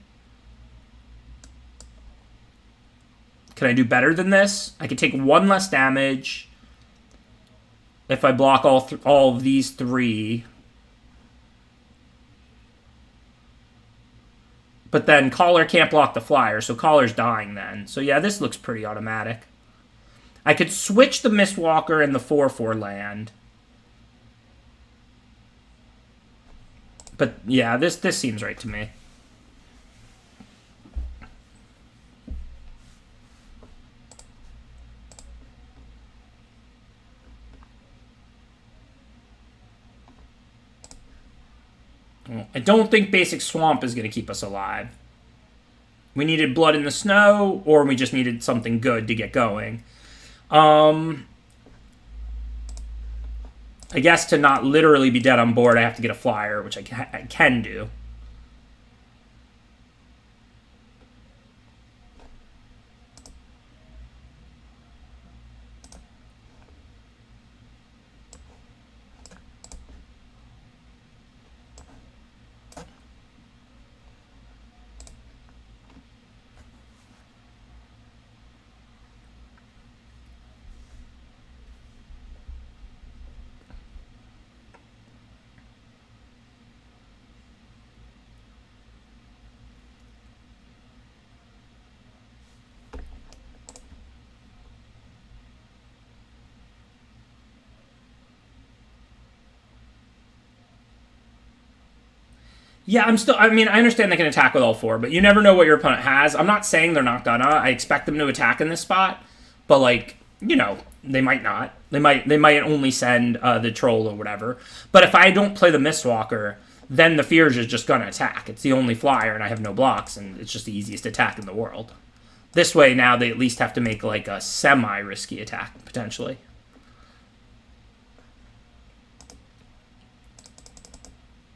Can I do better than this? I could take 1 less damage if I block all of these 3. But then Collar can't block the flyer, so Collar's dying then. So yeah, this looks pretty automatic. I could switch the Mistwalker and the 4/4 land. But yeah, this seems right to me. I don't think basic Swamp is going to keep us alive. We needed Blood in the Snow, or we just needed something good to get going. I guess to not literally be dead on board, I have to get a flyer, which I can do. Yeah, I mean, I understand they can attack with all 4, but you never know what your opponent has. I'm not saying they're not gonna. I expect them to attack in this spot, but like, they might not. They might only send the Troll or whatever. But if I don't play the Mistwalker, then the Firja is just gonna attack. It's the only flyer, and I have no blocks, and it's just the easiest attack in the world. This way, now they at least have to make like a semi-risky attack potentially.